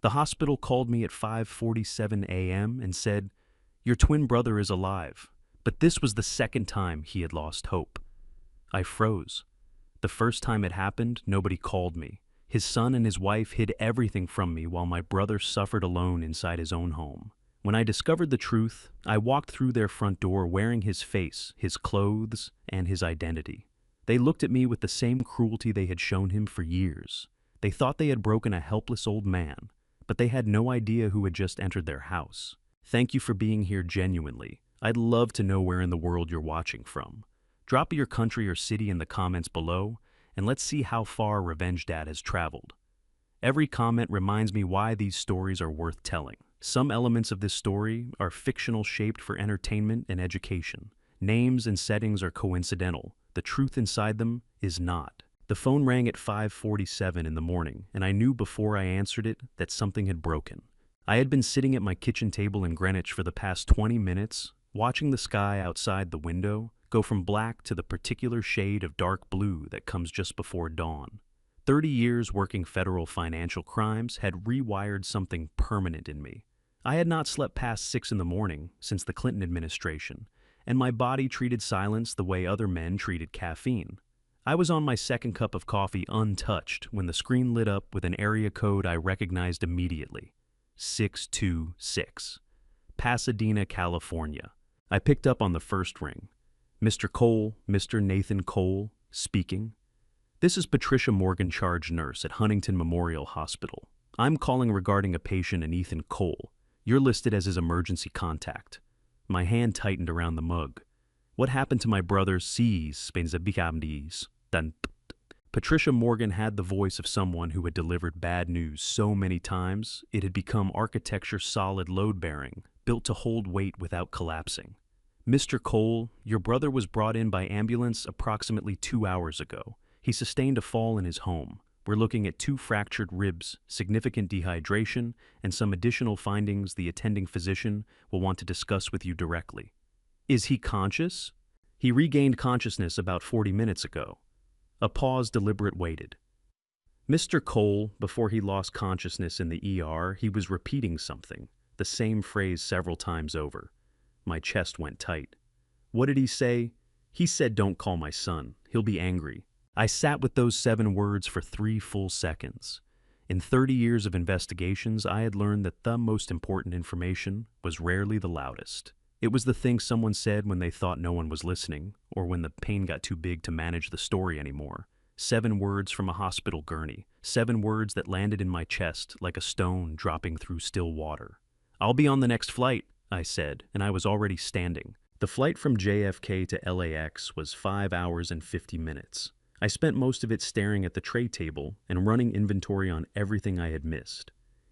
The hospital called me at 5:47 a.m. and said, "Your twin brother is alive." But this was the second time he had lost hope. I froze. The first time it happened, nobody called me. His son and his wife hid everything from me while my brother suffered alone inside his own home. When I discovered the truth, I walked through their front door wearing his face, his clothes, and his identity. They looked at me with the same cruelty they had shown him for years. They thought they had broken a helpless old man, but they had no idea who had just entered their house. Thank you for being here genuinely. I'd love to know where in the world you're watching from. Drop your country or city in the comments below, and let's see how far Revenge Dad has traveled. Every comment reminds me why these stories are worth telling. Some elements of this story are fictional, shaped for entertainment and education. Names and settings are coincidental. The truth inside them is not. The phone rang at 5:47 in the morning, and I knew before I answered it that something had broken. I had been sitting at my kitchen table in Greenwich for the past 20 minutes, watching the sky outside the window go from black to the particular shade of dark blue that comes just before dawn. 30 years working federal financial crimes had rewired something permanent in me. I had not slept past 6 in the morning since the Clinton administration, and my body treated silence the way other men treated caffeine. I was on my second cup of coffee untouched when the screen lit up with an area code I recognized immediately. 626. Pasadena, California. I picked up on the first ring. Mr. Cole, Mr. Nathan Cole, speaking. This is Patricia Morgan, charge nurse at Huntington Memorial Hospital. I'm calling regarding a patient in Ethan Cole. You're listed as his emergency contact. My hand tightened around the mug. What happened to my brother? Patricia Morgan had the voice of someone who had delivered bad news so many times it had become architecture, solid, load-bearing, built to hold weight without collapsing. Mr. Cole, your brother was brought in by ambulance approximately 2 hours ago. He sustained a fall in his home. We're looking at 2 fractured ribs, significant dehydration, and some additional findings the attending physician will want to discuss with you directly. Is he conscious? He regained consciousness about 40 minutes ago. A pause, deliberate, waited. Mr. Cole, before he lost consciousness in the ER, he was repeating something, the same phrase several times over. My chest went tight. What did he say? He said, "Don't call my son. He'll be angry." I sat with those 7 words for 3 full seconds. In 30 years of investigations, I had learned that the most important information was rarely the loudest. It was the thing someone said when they thought no one was listening, or when the pain got too big to manage the story anymore. 7 words from a hospital gurney. 7 words that landed in my chest like a stone dropping through still water. "I'll be on the next flight," I said, and I was already standing. The flight from JFK to LAX was 5 hours and 50 minutes. I spent most of it staring at the tray table and running inventory on everything I had missed.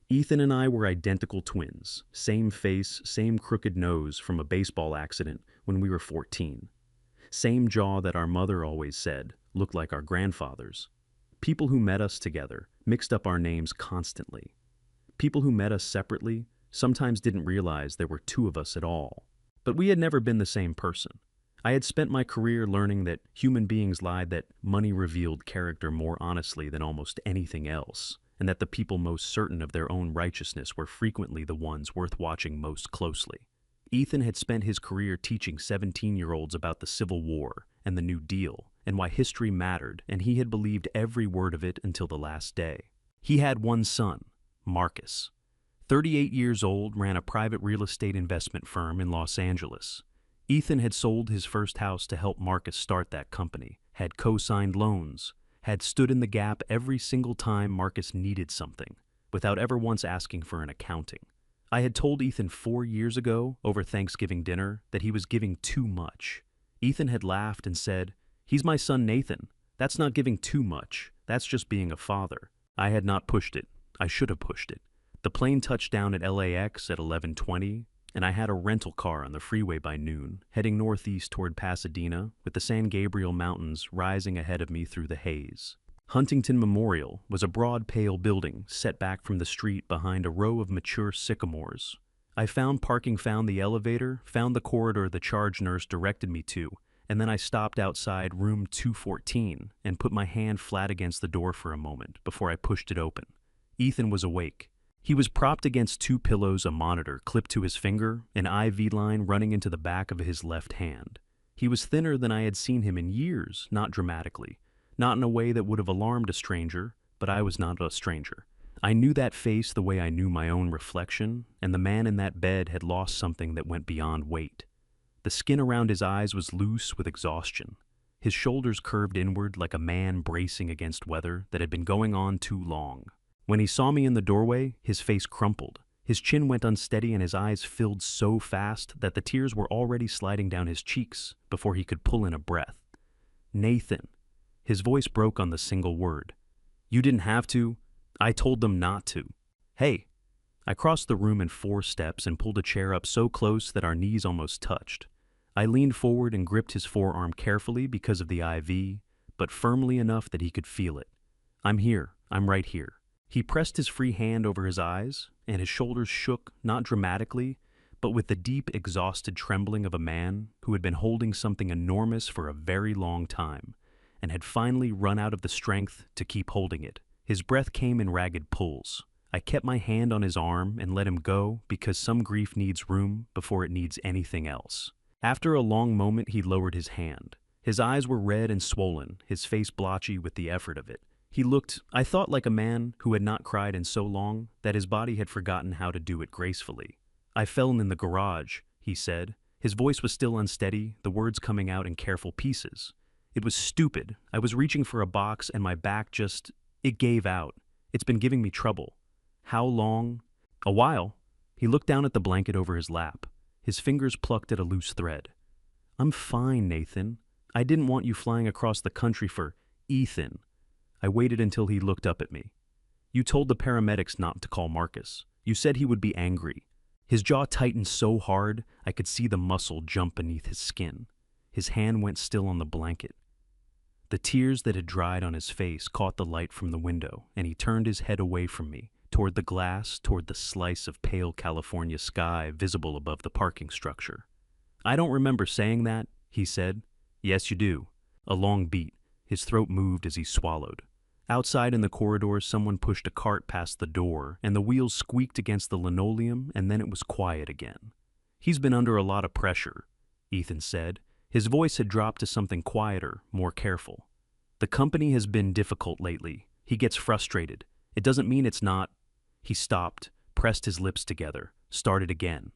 Ethan and I were identical twins, same face, same crooked nose from a baseball accident when we were 14. Same jaw that our mother always said looked like our grandfather's. People who met us together mixed up our names constantly. People who met us separately sometimes didn't realize there were 2 of us at all. But we had never been the same person. I had spent my career learning that human beings lied, that money revealed character more honestly than almost anything else, and that the people most certain of their own righteousness were frequently the ones worth watching most closely. Ethan had spent his career teaching 17-year-olds about the Civil War and the New Deal, and why history mattered, and he had believed every word of it until the last day. He had one son, Marcus. 38 years old, ran a private real estate investment firm in Los Angeles. Ethan had sold his first house to help Marcus start that company, had co-signed loans, had stood in the gap every single time Marcus needed something, without ever once asking for an accounting. I had told Ethan 4 years ago, over Thanksgiving dinner, that he was giving too much. Ethan had laughed and said, "He's my son Nathan. That's not giving too much. That's just being a father." I had not pushed it. I should have pushed it. The plane touched down at LAX at 11:20, and I had a rental car on the freeway by noon, heading northeast toward Pasadena, with the San Gabriel Mountains rising ahead of me through the haze. Huntington Memorial was a broad, pale building set back from the street behind a row of mature sycamores. I found parking, found the elevator, found the corridor the charge nurse directed me to, and then I stopped outside room 214 and put my hand flat against the door for a moment before I pushed it open. Ethan was awake. He was propped against two pillows, a monitor clipped to his finger, an IV line running into the back of his left hand. He was thinner than I had seen him in years, not dramatically, not in a way that would have alarmed a stranger, but I was not a stranger. I knew that face the way I knew my own reflection, and the man in that bed had lost something that went beyond weight. The skin around his eyes was loose with exhaustion. His shoulders curved inward like a man bracing against weather that had been going on too long. When he saw me in the doorway, his face crumpled. His chin went unsteady and his eyes filled so fast that the tears were already sliding down his cheeks before he could pull in a breath. "Nathan." His voice broke on the single word. "You didn't have to. I told them not to." "Hey." I crossed the room in 4 steps and pulled a chair up so close that our knees almost touched. I leaned forward and gripped his forearm carefully because of the IV, but firmly enough that he could feel it. "I'm here. I'm right here." He pressed his free hand over his eyes, and his shoulders shook, not dramatically, but with the deep, exhausted trembling of a man who had been holding something enormous for a very long time, and had finally run out of the strength to keep holding it. His breath came in ragged pulls. I kept my hand on his arm and let him go because some grief needs room before it needs anything else. After a long moment, he lowered his hand. His eyes were red and swollen, his face blotchy with the effort of it. He looked, I thought, like a man who had not cried in so long that his body had forgotten how to do it gracefully. "I fell in the garage," he said. His voice was still unsteady, the words coming out in careful pieces. "It was stupid. I was reaching for a box and my back just... it gave out. It's been giving me trouble." "How long?" "A while." He looked down at the blanket over his lap. His fingers plucked at a loose thread. "I'm fine, Nathan. I didn't want you flying across the country for Ethan." I waited until he looked up at me. "You told the paramedics not to call Marcus. You said he would be angry." His jaw tightened so hard I could see the muscle jump beneath his skin. His hand went still on the blanket. The tears that had dried on his face caught the light from the window, and he turned his head away from me, toward the glass, toward the slice of pale California sky visible above the parking structure. "I don't remember saying that," he said. "Yes, you do." A long beat. His throat moved as he swallowed. Outside in the corridor, someone pushed a cart past the door, and the wheels squeaked against the linoleum, and then it was quiet again. "He's been under a lot of pressure," Ethan said. His voice had dropped to something quieter, more careful. "The company has been difficult lately. He gets frustrated. It doesn't mean it's not..." He stopped, pressed his lips together, started again.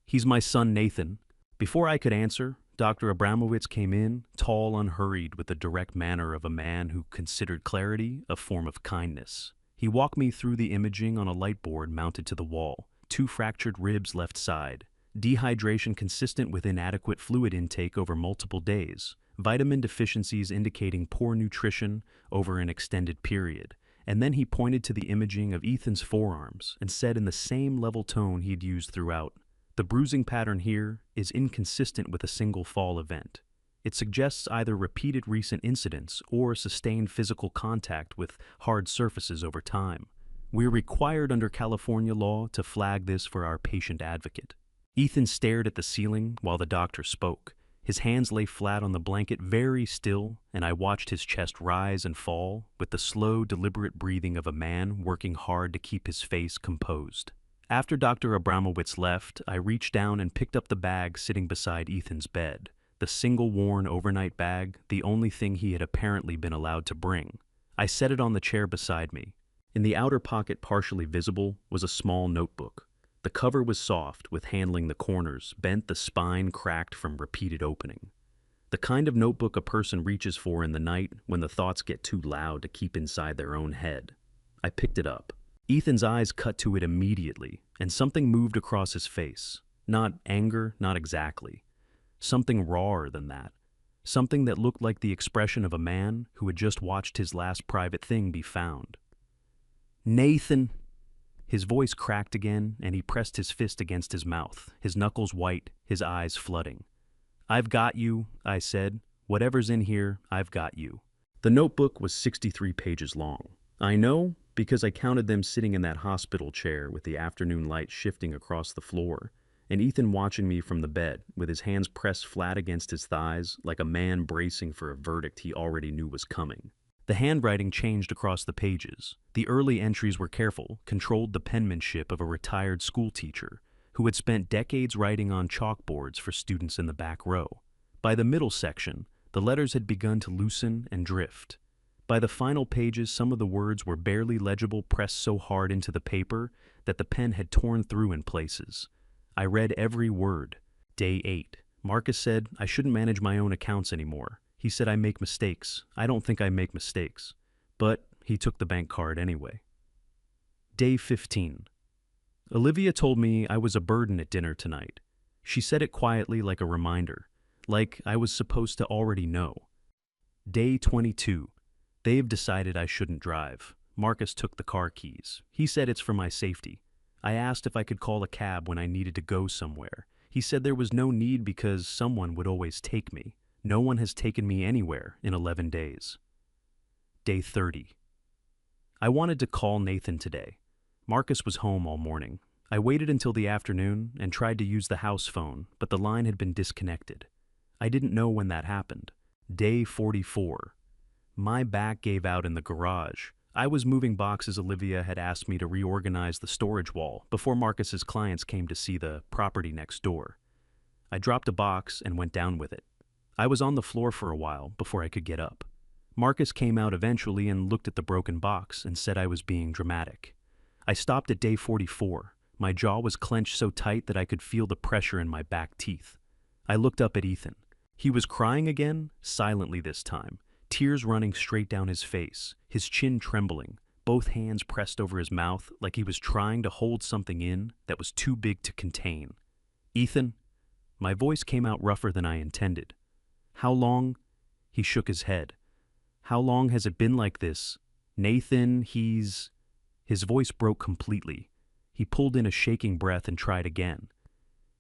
"He's my son, Nathan." Before I could answer, Dr. Abramowitz came in, tall, unhurried, with the direct manner of a man who considered clarity a form of kindness. He walked me through the imaging on a light board mounted to the wall, 2 fractured ribs left side, dehydration consistent with inadequate fluid intake over multiple days, vitamin deficiencies indicating poor nutrition over an extended period, and then he pointed to the imaging of Ethan's forearms and said in the same level tone he'd used throughout, "The bruising pattern here is inconsistent with a single fall event. It suggests either repeated recent incidents or sustained physical contact with hard surfaces over time. We're required under California law to flag this for our patient advocate." Ethan stared at the ceiling while the doctor spoke. His hands lay flat on the blanket, very still, and I watched his chest rise and fall with the slow, deliberate breathing of a man working hard to keep his face composed. After Dr. Abramowitz left, I reached down and picked up the bag sitting beside Ethan's bed, the single worn overnight bag, the only thing he had apparently been allowed to bring. I set it on the chair beside me. In the outer pocket, partially visible, was a small notebook. The cover was soft, with handling the corners, bent, the spine cracked from repeated opening. The kind of notebook a person reaches for in the night when the thoughts get too loud to keep inside their own head. I picked it up. Ethan's eyes cut to it immediately, and something moved across his face. Not anger, not exactly. Something rawer than that. Something that looked like the expression of a man who had just watched his last private thing be found. "Nathan!" His voice cracked again, and he pressed his fist against his mouth, his knuckles white, his eyes flooding. "I've got you," I said. "Whatever's in here, I've got you." The notebook was 63 pages long. I know because I counted them sitting in that hospital chair with the afternoon light shifting across the floor, and Ethan watching me from the bed with his hands pressed flat against his thighs like a man bracing for a verdict he already knew was coming. The handwriting changed across the pages. The early entries were careful, controlled the penmanship of a retired schoolteacher who had spent decades writing on chalkboards for students in the back row. By the middle section, the letters had begun to loosen and drift. By the final pages, some of the words were barely legible, pressed so hard into the paper that the pen had torn through in places. I read every word. Day 8. Marcus said I shouldn't manage my own accounts anymore. He said I make mistakes. I don't think I make mistakes. But he took the bank card anyway. Day 15. Olivia told me I was a burden at dinner tonight. She said it quietly, like a reminder, like I was supposed to already know. Day 22. They've decided I shouldn't drive. Marcus took the car keys. He said it's for my safety. I asked if I could call a cab when I needed to go somewhere. He said there was no need because someone would always take me. No one has taken me anywhere in 11 days. Day 30. I wanted to call Nathan today. Marcus was home all morning. I waited until the afternoon and tried to use the house phone, but the line had been disconnected. I didn't know when that happened. Day 44. My back gave out in the garage. I was moving boxes. Olivia had asked me to reorganize the storage wall before Marcus's clients came to see the property next door. I dropped a box and went down with it. I was on the floor for a while before I could get up. Marcus came out eventually and looked at the broken box and said I was being dramatic. I stopped at day 44. My jaw was clenched so tight that I could feel the pressure in my back teeth. I looked up at Ethan. He was crying again, silently this time. Tears running straight down his face, his chin trembling, both hands pressed over his mouth like he was trying to hold something in that was too big to contain. Ethan? My voice came out rougher than I intended. How long? He shook his head. How long has it been like this? Nathan, His voice broke completely. He pulled in a shaking breath and tried again.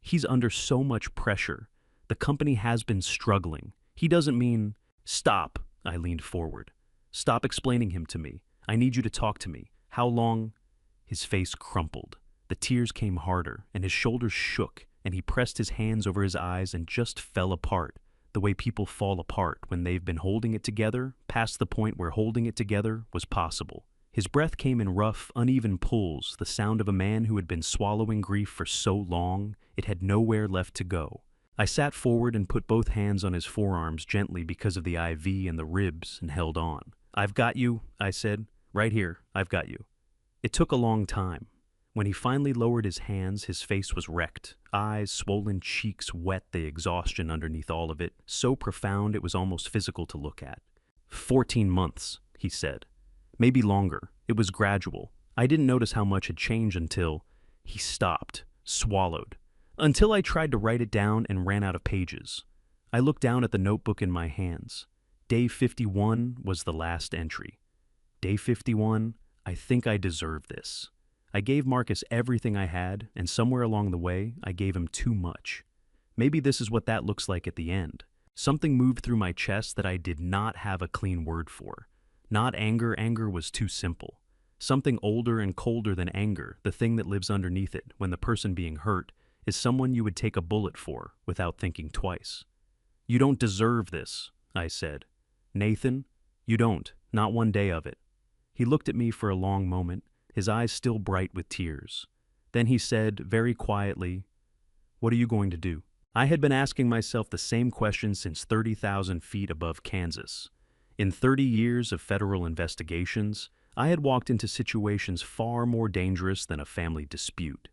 He's under so much pressure. The company has been struggling. He doesn't mean... Stop. I leaned forward. Stop explaining him to me. I need you to talk to me. How long? His face crumpled. The tears came harder, and his shoulders shook, and he pressed his hands over his eyes and just fell apart, the way people fall apart when they've been holding it together, past the point where holding it together was possible. His breath came in rough, uneven pulls, the sound of a man who had been swallowing grief for so long it had nowhere left to go. I sat forward and put both hands on his forearms gently because of the IV and the ribs and held on. I've got you, I said. Right here, I've got you. It took a long time. When he finally lowered his hands, his face was wrecked. Eyes, swollen cheeks, wet, the exhaustion underneath all of it, so profound it was almost physical to look at. 14 months, he said. Maybe longer. It was gradual. I didn't notice how much had changed until he stopped, swallowed. Until I tried to write it down and ran out of pages. I looked down at the notebook in my hands. Day 51 was the last entry. Day 51, I think I deserve this. I gave Marcus everything I had, and somewhere along the way, I gave him too much. Maybe this is what that looks like at the end. Something moved through my chest that I did not have a clean word for. Not anger. Anger was too simple. Something older and colder than anger, the thing that lives underneath it when the person being hurt is someone you would take a bullet for without thinking twice. You don't deserve this, I said. Nathan, you don't, not one day of it. He looked at me for a long moment, his eyes still bright with tears. Then he said, very quietly, "What are you going to do?" I had been asking myself the same question since 30,000 feet above Kansas. In 30 years of federal investigations, I had walked into situations far more dangerous than a family dispute.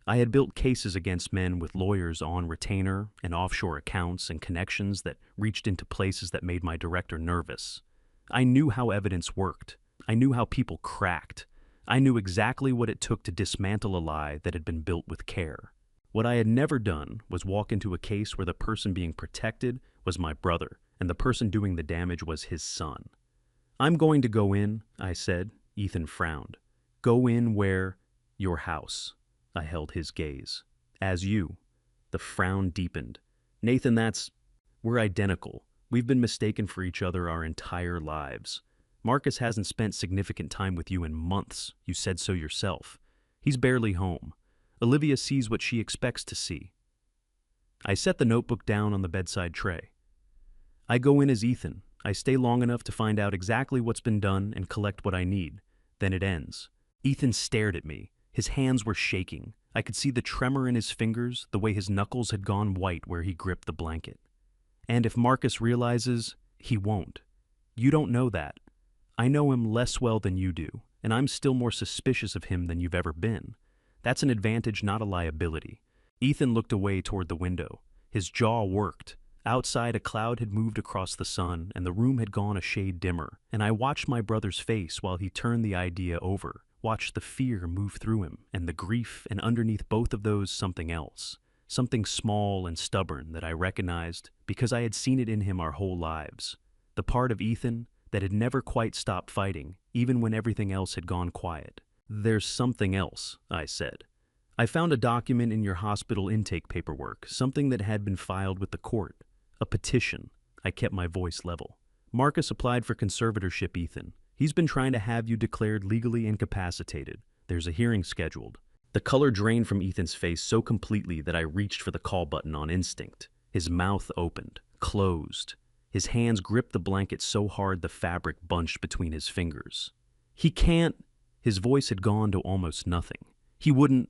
I had built cases against men with lawyers on retainer and offshore accounts and connections that reached into places that made my director nervous. I knew how evidence worked. I knew how people cracked. I knew exactly what it took to dismantle a lie that had been built with care. What I had never done was walk into a case where the person being protected was my brother and the person doing the damage was his son. I'm going to go in, I said. Ethan frowned. Go in where? Your house. I held his gaze. As you. The frown deepened. Nathan, we're identical. We've been mistaken for each other our entire lives. Marcus hasn't spent significant time with you in months. You said so yourself. He's barely home. Olivia sees what she expects to see. I set the notebook down on the bedside tray. I go in as Ethan, I stay long enough to find out exactly what's been done and collect what I need. Then it ends. Ethan stared at me. His hands were shaking. I could see the tremor in his fingers, the way his knuckles had gone white where he gripped the blanket. And if Marcus realizes, he won't. You don't know that. I know him less well than you do, and I'm still more suspicious of him than you've ever been. That's an advantage, not a liability. Ethan looked away toward the window. His jaw worked. Outside, a cloud had moved across the sun, and the room had gone a shade dimmer, and I watched my brother's face while he turned the idea over, watched the fear move through him, and the grief, and underneath both of those something else, something small and stubborn that I recognized because I had seen it in him our whole lives. The part of Ethan that had never quite stopped fighting, even when everything else had gone quiet. "There's something else," I said. "I found a document in your hospital intake paperwork, something that had been filed with the court. A petition." I kept my voice level. "Marcus applied for conservatorship, Ethan. He's been trying to have you declared legally incapacitated. There's a hearing scheduled." The color drained from Ethan's face so completely that I reached for the call button on instinct. His mouth opened, closed. His hands gripped the blanket so hard the fabric bunched between his fingers. "He can't." His voice had gone to almost nothing. "He wouldn't."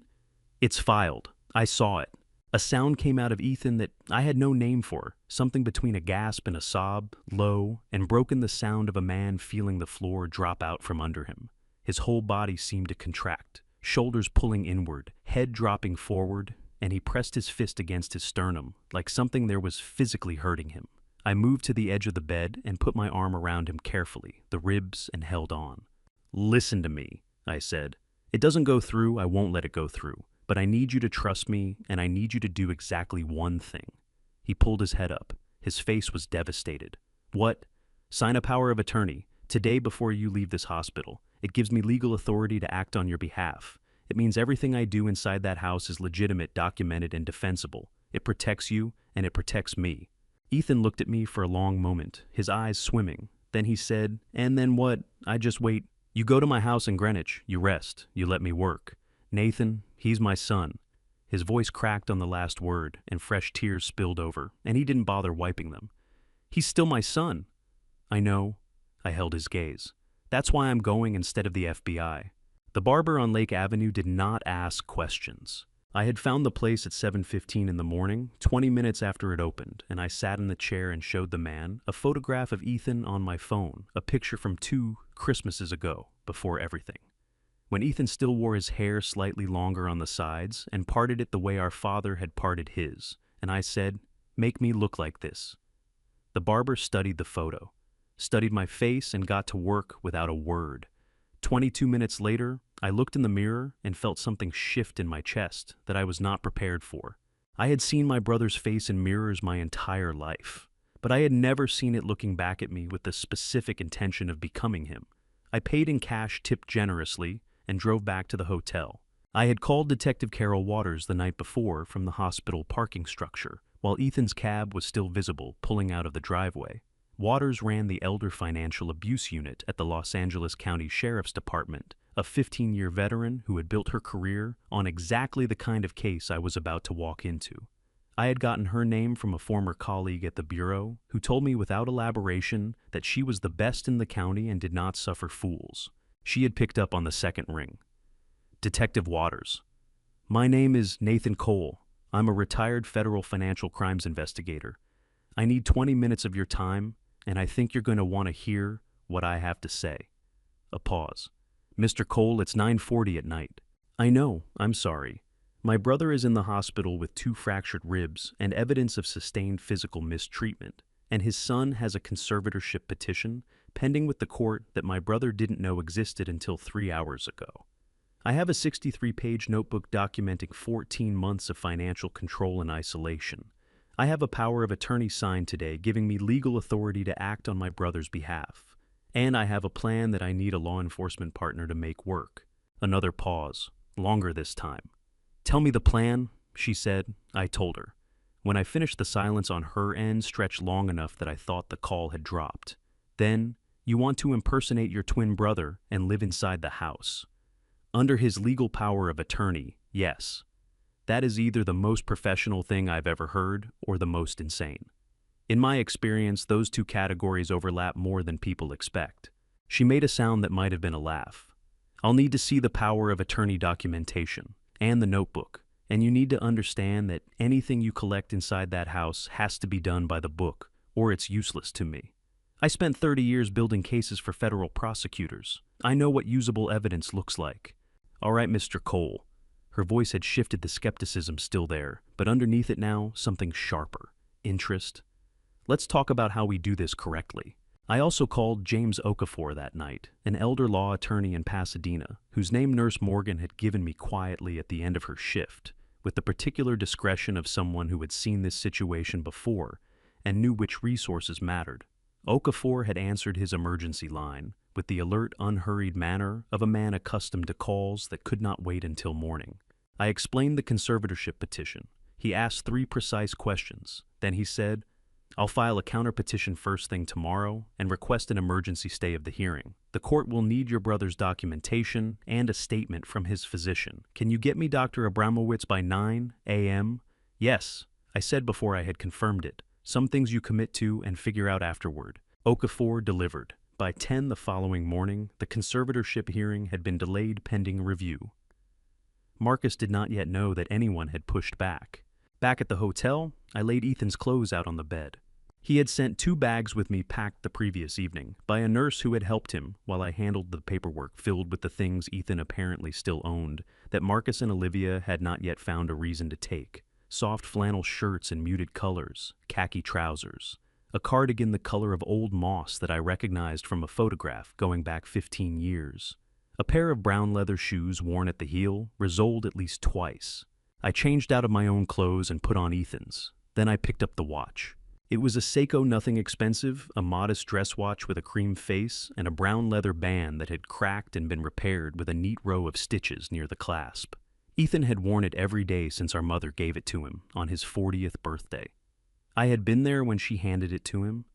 "It's filed. I saw it." A sound came out of Ethan that I had no name for, something between a gasp and a sob, low, and broken, the sound of a man feeling the floor drop out from under him. His whole body seemed to contract, shoulders pulling inward, head dropping forward, and he pressed his fist against his sternum, like something there was physically hurting him. I moved to the edge of the bed and put my arm around him carefully, the ribs, and held on. "Listen to me," I said. "It doesn't go through, I won't let it go through. But I need you to trust me, and I need you to do exactly one thing." He pulled his head up. His face was devastated. "What?" "Sign a power of attorney, today before you leave this hospital. It gives me legal authority to act on your behalf. It means everything I do inside that house is legitimate, documented, and defensible. It protects you, and it protects me." Ethan looked at me for a long moment, his eyes swimming. Then he said, "And then what? I just wait. You go to my house in Greenwich, you rest, you let me work. Nathan, he's my son." His voice cracked on the last word, and fresh tears spilled over, and he didn't bother wiping them. "He's still my son." "I know." I held his gaze. "That's why I'm going instead of the FBI." The barber on Lake Avenue did not ask questions. I had found the place at 7:15 in the morning, 20 minutes after it opened, and I sat in the chair and showed the man a photograph of Ethan on my phone, a picture from 2 Christmases ago, before everything. When Ethan still wore his hair slightly longer on the sides and parted it the way our father had parted his, and I said, "Make me look like this." The barber studied the photo, studied my face, and got to work without a word. 22 minutes later, I looked in the mirror and felt something shift in my chest that I was not prepared for. I had seen my brother's face in mirrors my entire life, but I had never seen it looking back at me with the specific intention of becoming him. I paid in cash, tipped generously, and drove back to the hotel. I had called Detective Carol Waters the night before from the hospital parking structure, while Ethan's cab was still visible, pulling out of the driveway. Waters ran the Elder Financial Abuse Unit at the Los Angeles County Sheriff's Department, a 15-year veteran who had built her career on exactly the kind of case I was about to walk into. I had gotten her name from a former colleague at the Bureau who told me without elaboration that she was the best in the county and did not suffer fools. She had picked up on the second ring. "Detective Waters. My name is Nathan Cole. I'm a retired federal financial crimes investigator. I need 20 minutes of your time, and I think you're going to want to hear what I have to say." A pause. "Mr. Cole, it's 9:40 at night." "I know, I'm sorry. My brother is in the hospital with 2 fractured ribs and evidence of sustained physical mistreatment, and his son has a conservatorship petition pending with the court that my brother didn't know existed until 3 hours ago. I have a 63-page notebook documenting 14 months of financial control and isolation. I have a power of attorney signed today giving me legal authority to act on my brother's behalf. And I have a plan that I need a law enforcement partner to make work." Another pause, longer this time. "Tell me the plan," she said. I told her. When I finished, the silence on her end stretched long enough that I thought the call had dropped. "Then, you want to impersonate your twin brother and live inside the house. Under his legal power of attorney, yes. That is either the most professional thing I've ever heard or the most insane." In my experience, those two categories overlap more than people expect. She made a sound that might have been a laugh. I'll need to see the power of attorney documentation and the notebook, and you need to understand that anything you collect inside that house has to be done by the book, or it's useless to me. I spent 30 years building cases for federal prosecutors. I know what usable evidence looks like. All right, Mr. Cole. Her voice had shifted, the skepticism still there, but underneath it now, something sharper. Interest. Let's talk about how we do this correctly. I also called James Okafor that night, an elder law attorney in Pasadena, whose name Nurse Morgan had given me quietly at the end of her shift, with the particular discretion of someone who had seen this situation before and knew which resources mattered. Okafor had answered his emergency line with the alert, unhurried manner of a man accustomed to calls that could not wait until morning. I explained the conservatorship petition. He asked 3 precise questions. Then he said, "I'll file a counter-petition first thing tomorrow and request an emergency stay of the hearing. The court will need your brother's documentation and a statement from his physician. Can you get me Dr. Abramowitz by 9 a.m.? Yes, I said before I had confirmed it. Some things you commit to and figure out afterward. Okafor delivered. By 10 the following morning, the conservatorship hearing had been delayed pending review. Marcus did not yet know that anyone had pushed back. Back at the hotel, I laid Ethan's clothes out on the bed. He had sent 2 bags with me packed the previous evening by a nurse who had helped him while I handled the paperwork filled with the things Ethan apparently still owned that Marcus and Olivia had not yet found a reason to take. Soft flannel shirts in muted colors, khaki trousers, a cardigan the color of old moss that I recognized from a photograph going back 15 years. A pair of brown leather shoes worn at the heel, resoled at least twice. I changed out of my own clothes and put on Ethan's. Then I picked up the watch. It was a Seiko nothing expensive, a modest dress watch with a cream face and a brown leather band that had cracked and been repaired with a neat row of stitches near the clasp. Ethan had worn it every day since our mother gave it to him on his 40th birthday. I had been there when she handed it to him.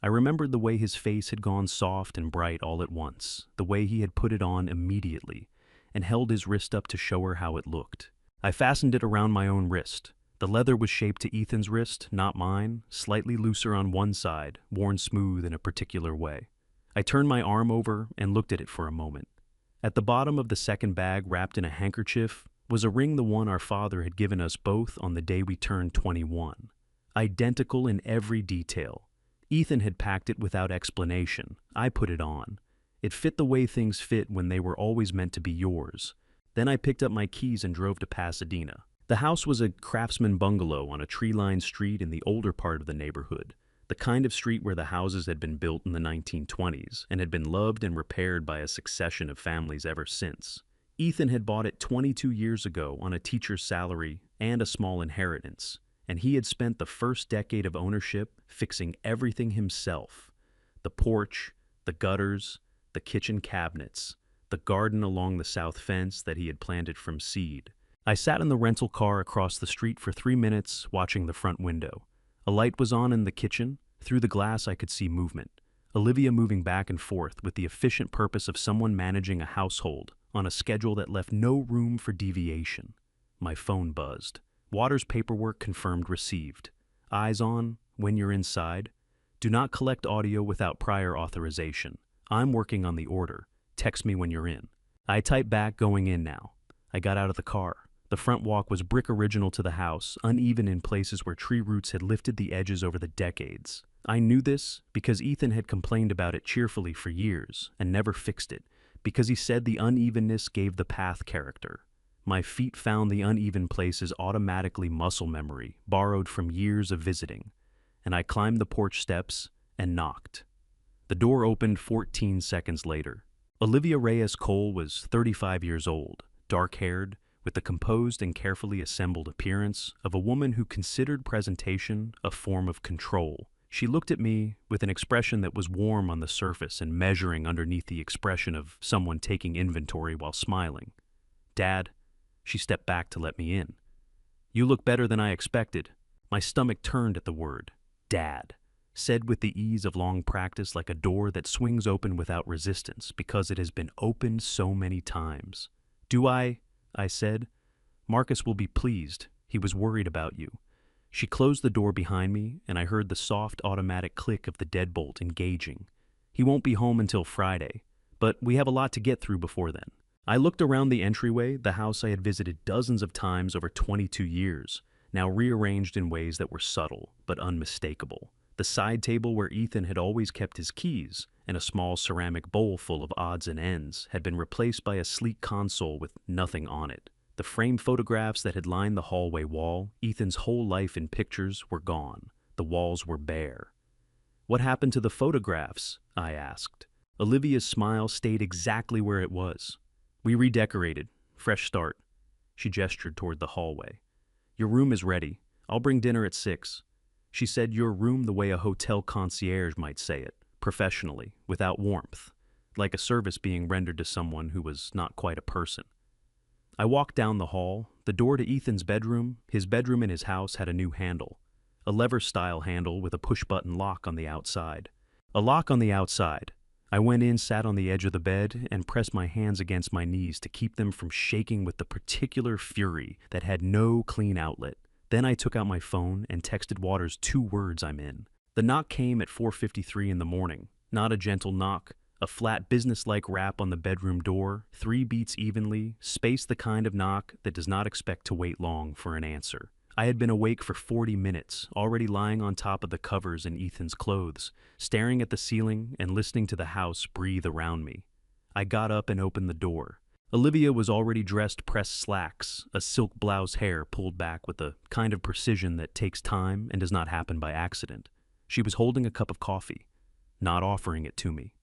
I remembered the way his face had gone soft and bright all at once, the way he had put it on immediately, and held his wrist up to show her how it looked. I fastened it around my own wrist. The leather was shaped to Ethan's wrist, not mine, slightly looser on one side, worn smooth in a particular way. I turned my arm over and looked at it for a moment. At the bottom of the second bag, wrapped in a handkerchief, was a ring, the one our father had given us both on the day we turned 21. Identical in every detail. Ethan had packed it without explanation. I put it on. It fit the way things fit when they were always meant to be yours. Then I picked up my keys and drove to Pasadena. The house was a craftsman bungalow on a tree-lined street in the older part of the neighborhood, the kind of street where the houses had been built in the 1920s and had been loved and repaired by a succession of families ever since. Ethan had bought it 22 years ago on a teacher's salary and a small inheritance, and he had spent the first decade of ownership fixing everything himself. The porch, the gutters, the kitchen cabinets, the garden along the south fence that he had planted from seed. I sat in the rental car across the street for 3 minutes, watching the front window. A light was on in the kitchen. Through the glass I could see movement. Olivia moving back and forth with the efficient purpose of someone managing a household on a schedule that left no room for deviation. My phone buzzed. Waters' paperwork confirmed received. Eyes on when you're inside. Do not collect audio without prior authorization. I'm working on the order. Text me when you're in. I typed back, going in now. I got out of the car. The front walk was brick original to the house, uneven in places where tree roots had lifted the edges over the decades. I knew this because Ethan had complained about it cheerfully for years and never fixed it, because he said the unevenness gave the path character. My feet found the uneven places automatically, muscle memory, borrowed from years of visiting, and I climbed the porch steps and knocked. The door opened 14 seconds later. Olivia Reyes Cole was 35 years old, dark-haired, with the composed and carefully assembled appearance of a woman who considered presentation a form of control. She looked at me with an expression that was warm on the surface and measuring underneath the expression of someone taking inventory while smiling. "Dad," she stepped back to let me in. "You look better than I expected." My stomach turned at the word, "Dad," said with the ease of long practice, like a door that swings open without resistance because it has been opened so many times. "Do I said. "Marcus will be pleased. He was worried about you." She closed the door behind me, and I heard the soft automatic click of the deadbolt engaging. He won't be home until Friday, but we have a lot to get through before then. I looked around the entryway, the house I had visited dozens of times over 22 years, now rearranged in ways that were subtle but unmistakable. The side table where Ethan had always kept his keys, and a small ceramic bowl full of odds and ends, had been replaced by a sleek console with nothing on it. The framed photographs that had lined the hallway wall, Ethan's whole life in pictures, were gone. The walls were bare. "What happened to the photographs?" I asked. Olivia's smile stayed exactly where it was. "We redecorated. Fresh start." She gestured toward the hallway. "Your room is ready. I'll bring dinner at 6. She said your room the way a hotel concierge might say it, professionally, without warmth, like a service being rendered to someone who was not quite a person. I walked down the hall. The door to Ethan's bedroom, his bedroom in his house, had a new handle. A lever-style handle with a push-button lock on the outside. A lock on the outside. I went in, sat on the edge of the bed, and pressed my hands against my knees to keep them from shaking with the particular fury that had no clean outlet. Then I took out my phone and texted Waters 2 words I'm in. The knock came at 4:53 in the morning. Not a gentle knock. A flat, business-like rap on the bedroom door, 3 beats evenly, spaced, the kind of knock that does not expect to wait long for an answer. I had been awake for 40 minutes, already lying on top of the covers in Ethan's clothes, staring at the ceiling and listening to the house breathe around me. I got up and opened the door. Olivia was already dressed, pressed slacks, a silk blouse, hair pulled back with a kind of precision that takes time and does not happen by accident. She was holding a cup of coffee, not offering it to me,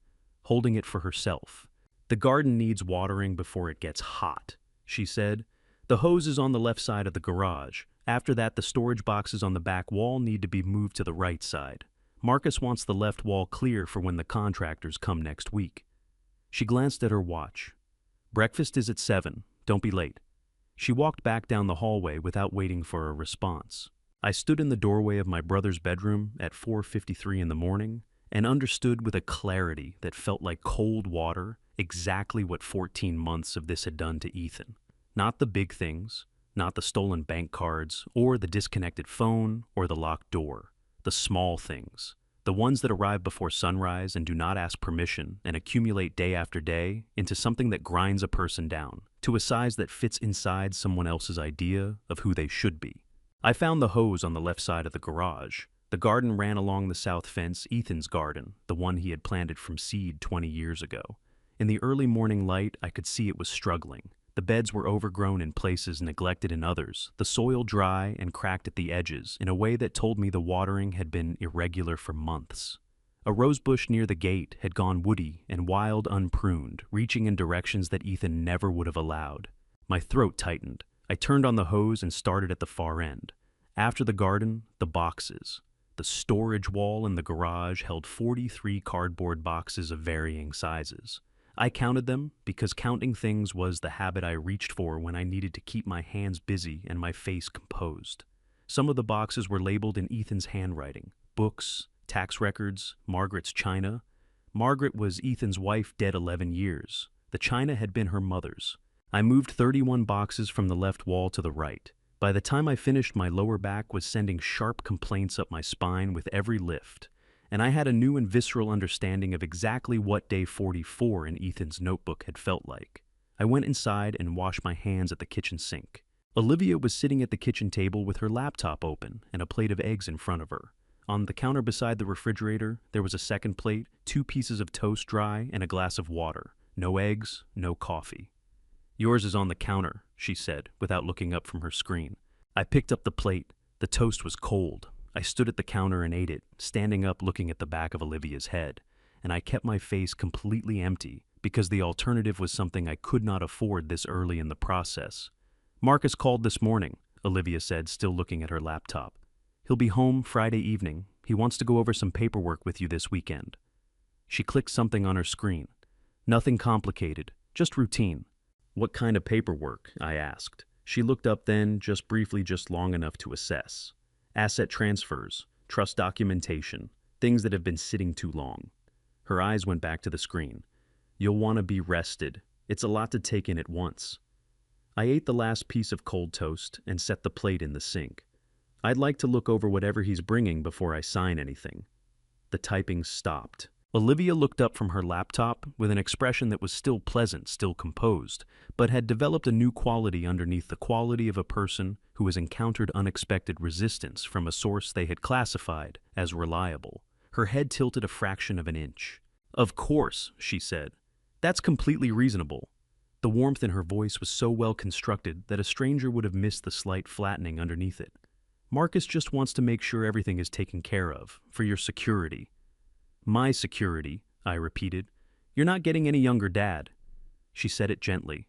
holding it for herself. "The garden needs watering before it gets hot," she said. "The hose is on the left side of the garage. After that, the storage boxes on the back wall need to be moved to the right side. Marcus wants the left wall clear for when the contractors come next week." She glanced at her watch. "Breakfast is at 7. Don't be late." She walked back down the hallway without waiting for a response. I stood in the doorway of my brother's bedroom at 4:53 in the morning and understood with a clarity that felt like cold water exactly what 14 months of this had done to Ethan. Not the big things, not the stolen bank cards, or the disconnected phone, or the locked door. The small things. The ones that arrive before sunrise and do not ask permission and accumulate day after day into something that grinds a person down, to a size that fits inside someone else's idea of who they should be. I found the hose on the left side of the garage. The garden ran along the south fence, Ethan's garden, the one he had planted from seed 20 years ago. In the early morning light, I could see it was struggling. The beds were overgrown in places, neglected in others, the soil dry and cracked at the edges in a way that told me the watering had been irregular for months. A rosebush near the gate had gone woody and wild, unpruned, reaching in directions that Ethan never would have allowed. My throat tightened. I turned on the hose and started at the far end. After the garden, the boxes. The storage wall in the garage held 43 cardboard boxes of varying sizes. I counted them because counting things was the habit I reached for when I needed to keep my hands busy and my face composed. Some of the boxes were labeled in Ethan's handwriting: books, tax records, Margaret's china. Margaret was Ethan's wife, dead 11 years. The china had been her mother's. I moved 31 boxes from the left wall to the right. By the time I finished, my lower back was sending sharp complaints up my spine with every lift, and I had a new and visceral understanding of exactly what day 44 in Ethan's notebook had felt like. I went inside and washed my hands at the kitchen sink. Olivia was sitting at the kitchen table with her laptop open and a plate of eggs in front of her. On the counter beside the refrigerator, there was a second plate, 2 pieces of toast dry, and a glass of water. No eggs, no coffee. "Yours is on the counter," she said, without looking up from her screen. I picked up the plate. The toast was cold. I stood at the counter and ate it, standing up looking at the back of Olivia's head, and I kept my face completely empty because the alternative was something I could not afford this early in the process. "Marcus called this morning," Olivia said, still looking at her laptop. "He'll be home Friday evening. He wants to go over some paperwork with you this weekend." She clicked something on her screen. "Nothing complicated, just routine." "What kind of paperwork?" I asked. She looked up then, just briefly, just long enough to assess. "Asset transfers, trust documentation, things that have been sitting too long." Her eyes went back to the screen. "You'll want to be rested. It's a lot to take in at once." I ate the last piece of cold toast and set the plate in the sink. I'd like to look over whatever he's bringing before I sign anything. The typing stopped. Olivia looked up from her laptop with an expression that was still pleasant, still composed, but had developed a new quality underneath the quality of a person who has encountered unexpected resistance from a source they had classified as reliable. Her head tilted a fraction of an inch. "Of course," she said. "That's completely reasonable." The warmth in her voice was so well constructed that a stranger would have missed the slight flattening underneath it. "Marcus just wants to make sure everything is taken care of, for your security." "My security," I repeated. "You're not getting any younger, Dad." She said it gently.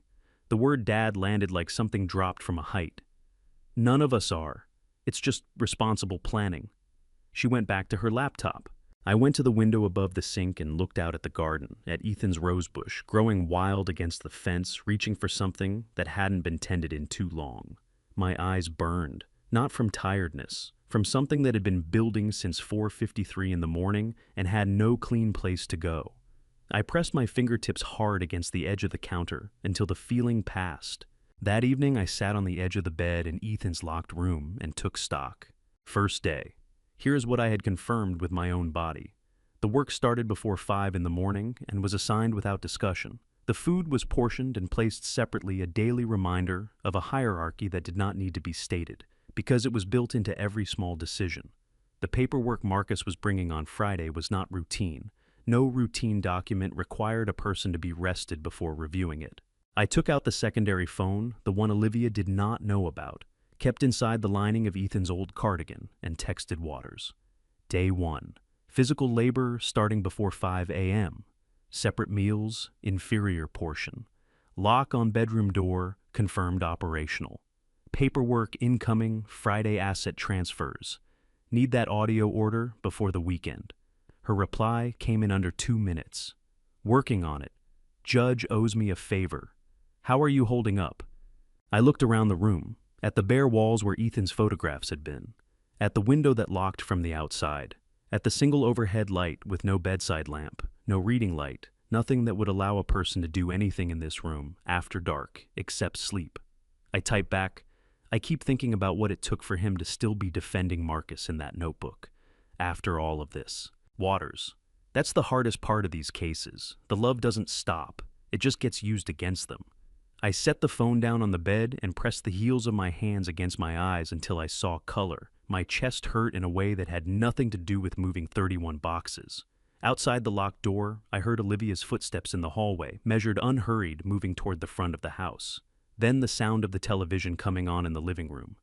The word dad landed like something dropped from a height. "None of us are. It's just responsible planning." She went back to her laptop. I went to the window above the sink and looked out at the garden, at Ethan's rosebush, growing wild against the fence, reaching for something that hadn't been tended in too long. My eyes burned, not from tiredness, from something that had been building since 4:53 in the morning and had no clean place to go. I pressed my fingertips hard against the edge of the counter until the feeling passed. That evening I sat on the edge of the bed in Ethan's locked room and took stock. First day. Here's what I had confirmed with my own body. The work started before 5 in the morning and was assigned without discussion. The food was portioned and placed separately, a daily reminder of a hierarchy that did not need to be stated, because it was built into every small decision. The paperwork Marcus was bringing on Friday was not routine. No routine document required a person to be rested before reviewing it. I took out the secondary phone, the one Olivia did not know about, kept inside the lining of Ethan's old cardigan, and texted Waters. Day 1. Physical labor starting before 5 a.m. Separate meals, inferior portion. Lock on bedroom door, confirmed operational. Paperwork incoming, Friday asset transfers. Need that audio order before the weekend. Her reply came in under 2 minutes. Working on it. Judge owes me a favor. How are you holding up? I looked around the room, at the bare walls where Ethan's photographs had been, at the window that locked from the outside, at the single overhead light with no bedside lamp, no reading light, nothing that would allow a person to do anything in this room after dark except sleep. I typed back, I keep thinking about what it took for him to still be defending Marcus in that notebook. After all of this. Waters. That's the hardest part of these cases. The love doesn't stop. It just gets used against them. I set the phone down on the bed and pressed the heels of my hands against my eyes until I saw color. My chest hurt in a way that had nothing to do with moving 31 boxes. Outside the locked door, I heard Olivia's footsteps in the hallway, measured unhurried, moving toward the front of the house. Then the sound of the television coming on in the living room.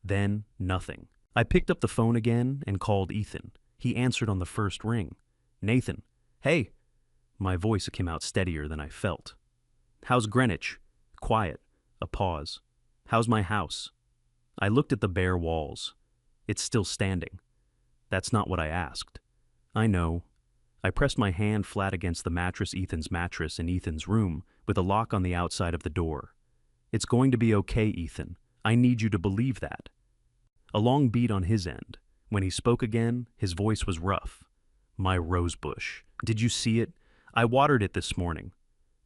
Then nothing. I picked up the phone again and called Ethan. He answered on the first ring. Nathan. Hey. My voice came out steadier than I felt. How's Greenwich? Quiet. A pause. How's my house? I looked at the bare walls. It's still standing. That's not what I asked. I know. I pressed my hand flat against the Ethan's mattress in Ethan's room, with a lock on the outside of the door. It's going to be okay, Ethan. I need you to believe that. A long beat on his end. When he spoke again, his voice was rough. My rosebush. Did you see it? I watered it this morning.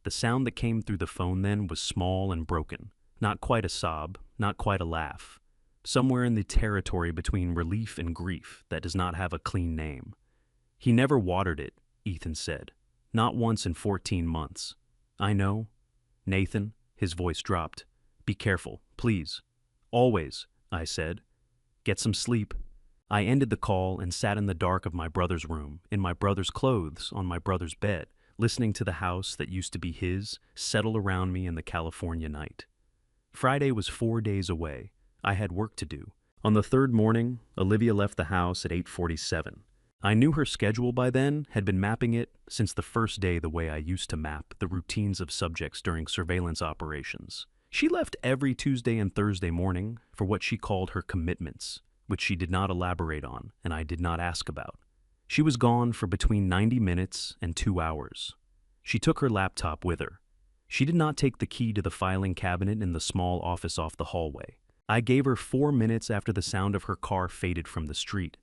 The sound that came through the phone then was small and broken. Not quite a sob, not quite a laugh. Somewhere in the territory between relief and grief that does not have a clean name. He never watered it, Ethan said. Not once in 14 months. I know. Nathan, his voice dropped. Be careful, please. Always, I said. Get some sleep. I ended the call and sat in the dark of my brother's room, in my brother's clothes, on my brother's bed, listening to the house that used to be his settle around me in the California night. Friday was 4 days away. I had work to do. On the third morning, Olivia left the house at 8:47. I knew her schedule by then, had been mapping it since the first day the way I used to map the routines of subjects during surveillance operations. She left every Tuesday and Thursday morning for what she called her commitments, which she did not elaborate on and I did not ask about. She was gone for between 90 minutes and 2 hours. She took her laptop with her. She did not take the key to the filing cabinet in the small office off the hallway. I gave her 4 minutes after the sound of her car faded from the street.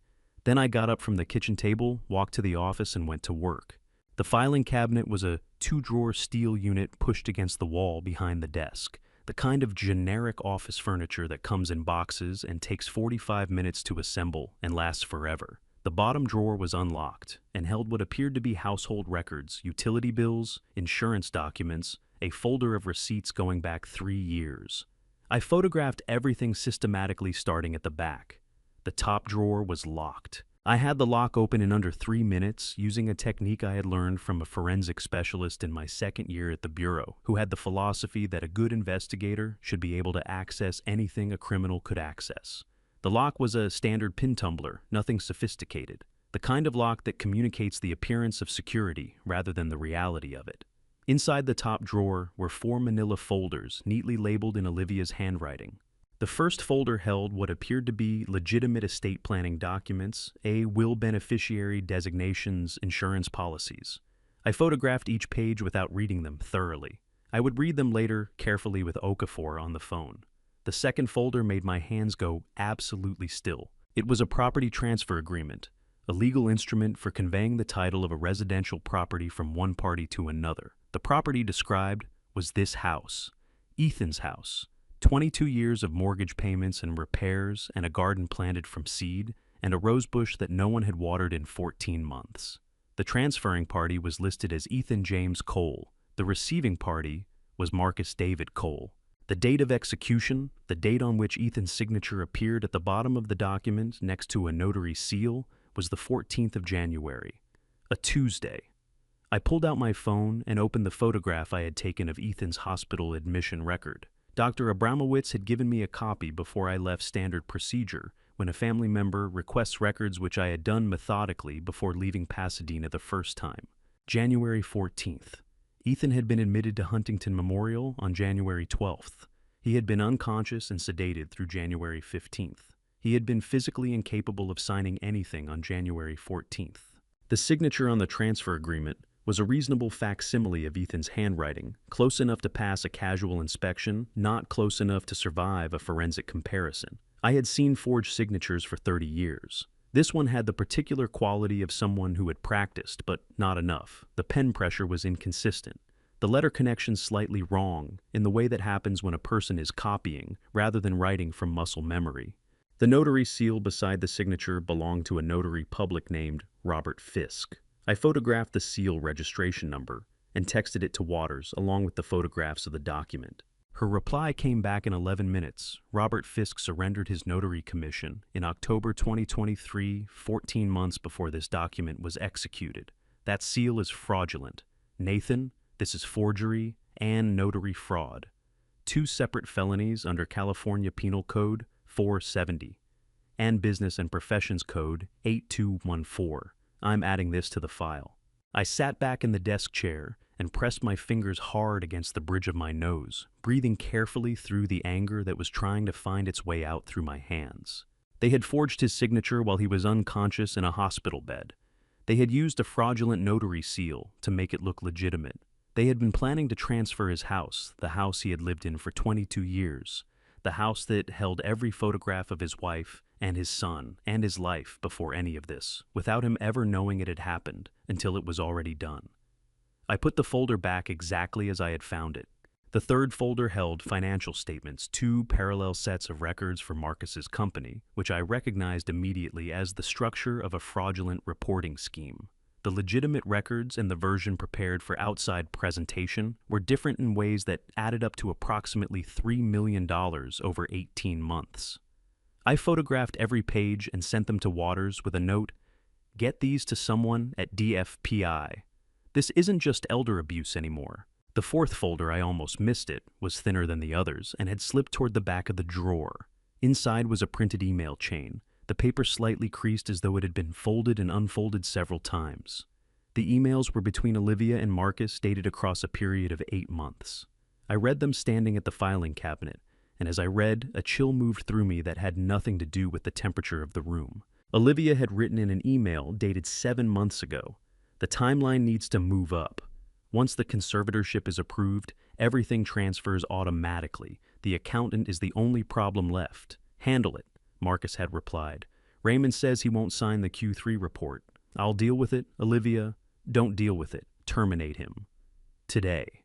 Then I got up from the kitchen table, walked to the office, and went to work. The filing cabinet was a 2-drawer steel unit pushed against the wall behind the desk. the kind of generic office furniture that comes in boxes and takes 45 minutes to assemble and lasts forever. The bottom drawer was unlocked and held what appeared to be household records, utility bills, insurance documents, a folder of receipts going back 3 years. I photographed everything systematically starting at the back. The top drawer was locked. I had the lock open in under 3 minutes using a technique I had learned from a forensic specialist in my second year at the Bureau, who had the philosophy that a good investigator should be able to access anything a criminal could access. The lock was a standard pin tumbler, nothing sophisticated, the kind of lock that communicates the appearance of security rather than the reality of it. Inside the top drawer were 4 manila folders neatly labeled in Olivia's handwriting. The first folder held what appeared to be legitimate estate planning documents, a will beneficiary designations, insurance policies. I photographed each page without reading them thoroughly. I would read them later carefully with Okafor on the phone. The second folder made my hands go absolutely still. It was a property transfer agreement, a legal instrument for conveying the title of a residential property from one party to another. The property described was this house, Ethan's house. 22 years of mortgage payments and repairs, and a garden planted from seed, and a rosebush that no one had watered in 14 months. The transferring party was listed as Ethan James Cole. The receiving party was Marcus David Cole. The date of execution, the date on which Ethan's signature appeared at the bottom of the document next to a notary seal, was the 14th of January, a Tuesday. I pulled out my phone and opened the photograph I had taken of Ethan's hospital admission record. Dr. Abramowitz had given me a copy before I left standard procedure when a family member requests records which I had done methodically before leaving Pasadena the first time. January 14th. Ethan had been admitted to Huntington Memorial on January 12th. He had been unconscious and sedated through January 15th. He had been physically incapable of signing anything on January 14th. The signature on the transfer agreement was a reasonable facsimile of Ethan's handwriting, close enough to pass a casual inspection, not close enough to survive a forensic comparison. I had seen forged signatures for 30 years. This one had the particular quality of someone who had practiced, but not enough. The pen pressure was inconsistent. The letter connection slightly wrong, in the way that happens when a person is copying, rather than writing from muscle memory. The notary seal beside the signature belonged to a notary public named Robert Fisk. I photographed the seal registration number and texted it to Waters along with the photographs of the document. Her reply came back in 11 minutes. Robert Fisk surrendered his notary commission in October 2023, 14 months before this document was executed. That seal is fraudulent. Nathan, this is forgery and notary fraud. 2 separate felonies under California Penal Code 470 and Business and Professions Code 8214. I'm adding this to the file. I sat back in the desk chair and pressed my fingers hard against the bridge of my nose, breathing carefully through the anger that was trying to find its way out through my hands. They had forged his signature while he was unconscious in a hospital bed. They had used a fraudulent notary seal to make it look legitimate. They had been planning to transfer his house, the house he had lived in for 22 years, the house that held every photograph of his wife and his son and his life before any of this, without him ever knowing it had happened until it was already done. I put the folder back exactly as I had found it. The third folder held financial statements, 2 parallel sets of records for Marcus's company, which I recognized immediately as the structure of a fraudulent reporting scheme. The legitimate records and the version prepared for outside presentation were different in ways that added up to approximately $3 million over 18 months. I photographed every page and sent them to Waters with a note, "Get these to someone at DFPI. This isn't just elder abuse anymore." The fourth folder, I almost missed it, was thinner than the others and had slipped toward the back of the drawer. Inside was a printed email chain, the paper slightly creased as though it had been folded and unfolded several times. The emails were between Olivia and Marcus, dated across a period of 8 months. I read them standing at the filing cabinet, and as I read, a chill moved through me that had nothing to do with the temperature of the room. Olivia had written in an email dated 7 months ago, "The timeline needs to move up. Once the conservatorship is approved, everything transfers automatically. The accountant is the only problem left. Handle it," Marcus had replied. "Raymond says he won't sign the Q3 report. I'll deal with it, Olivia. Don't deal with it. Terminate him. Today."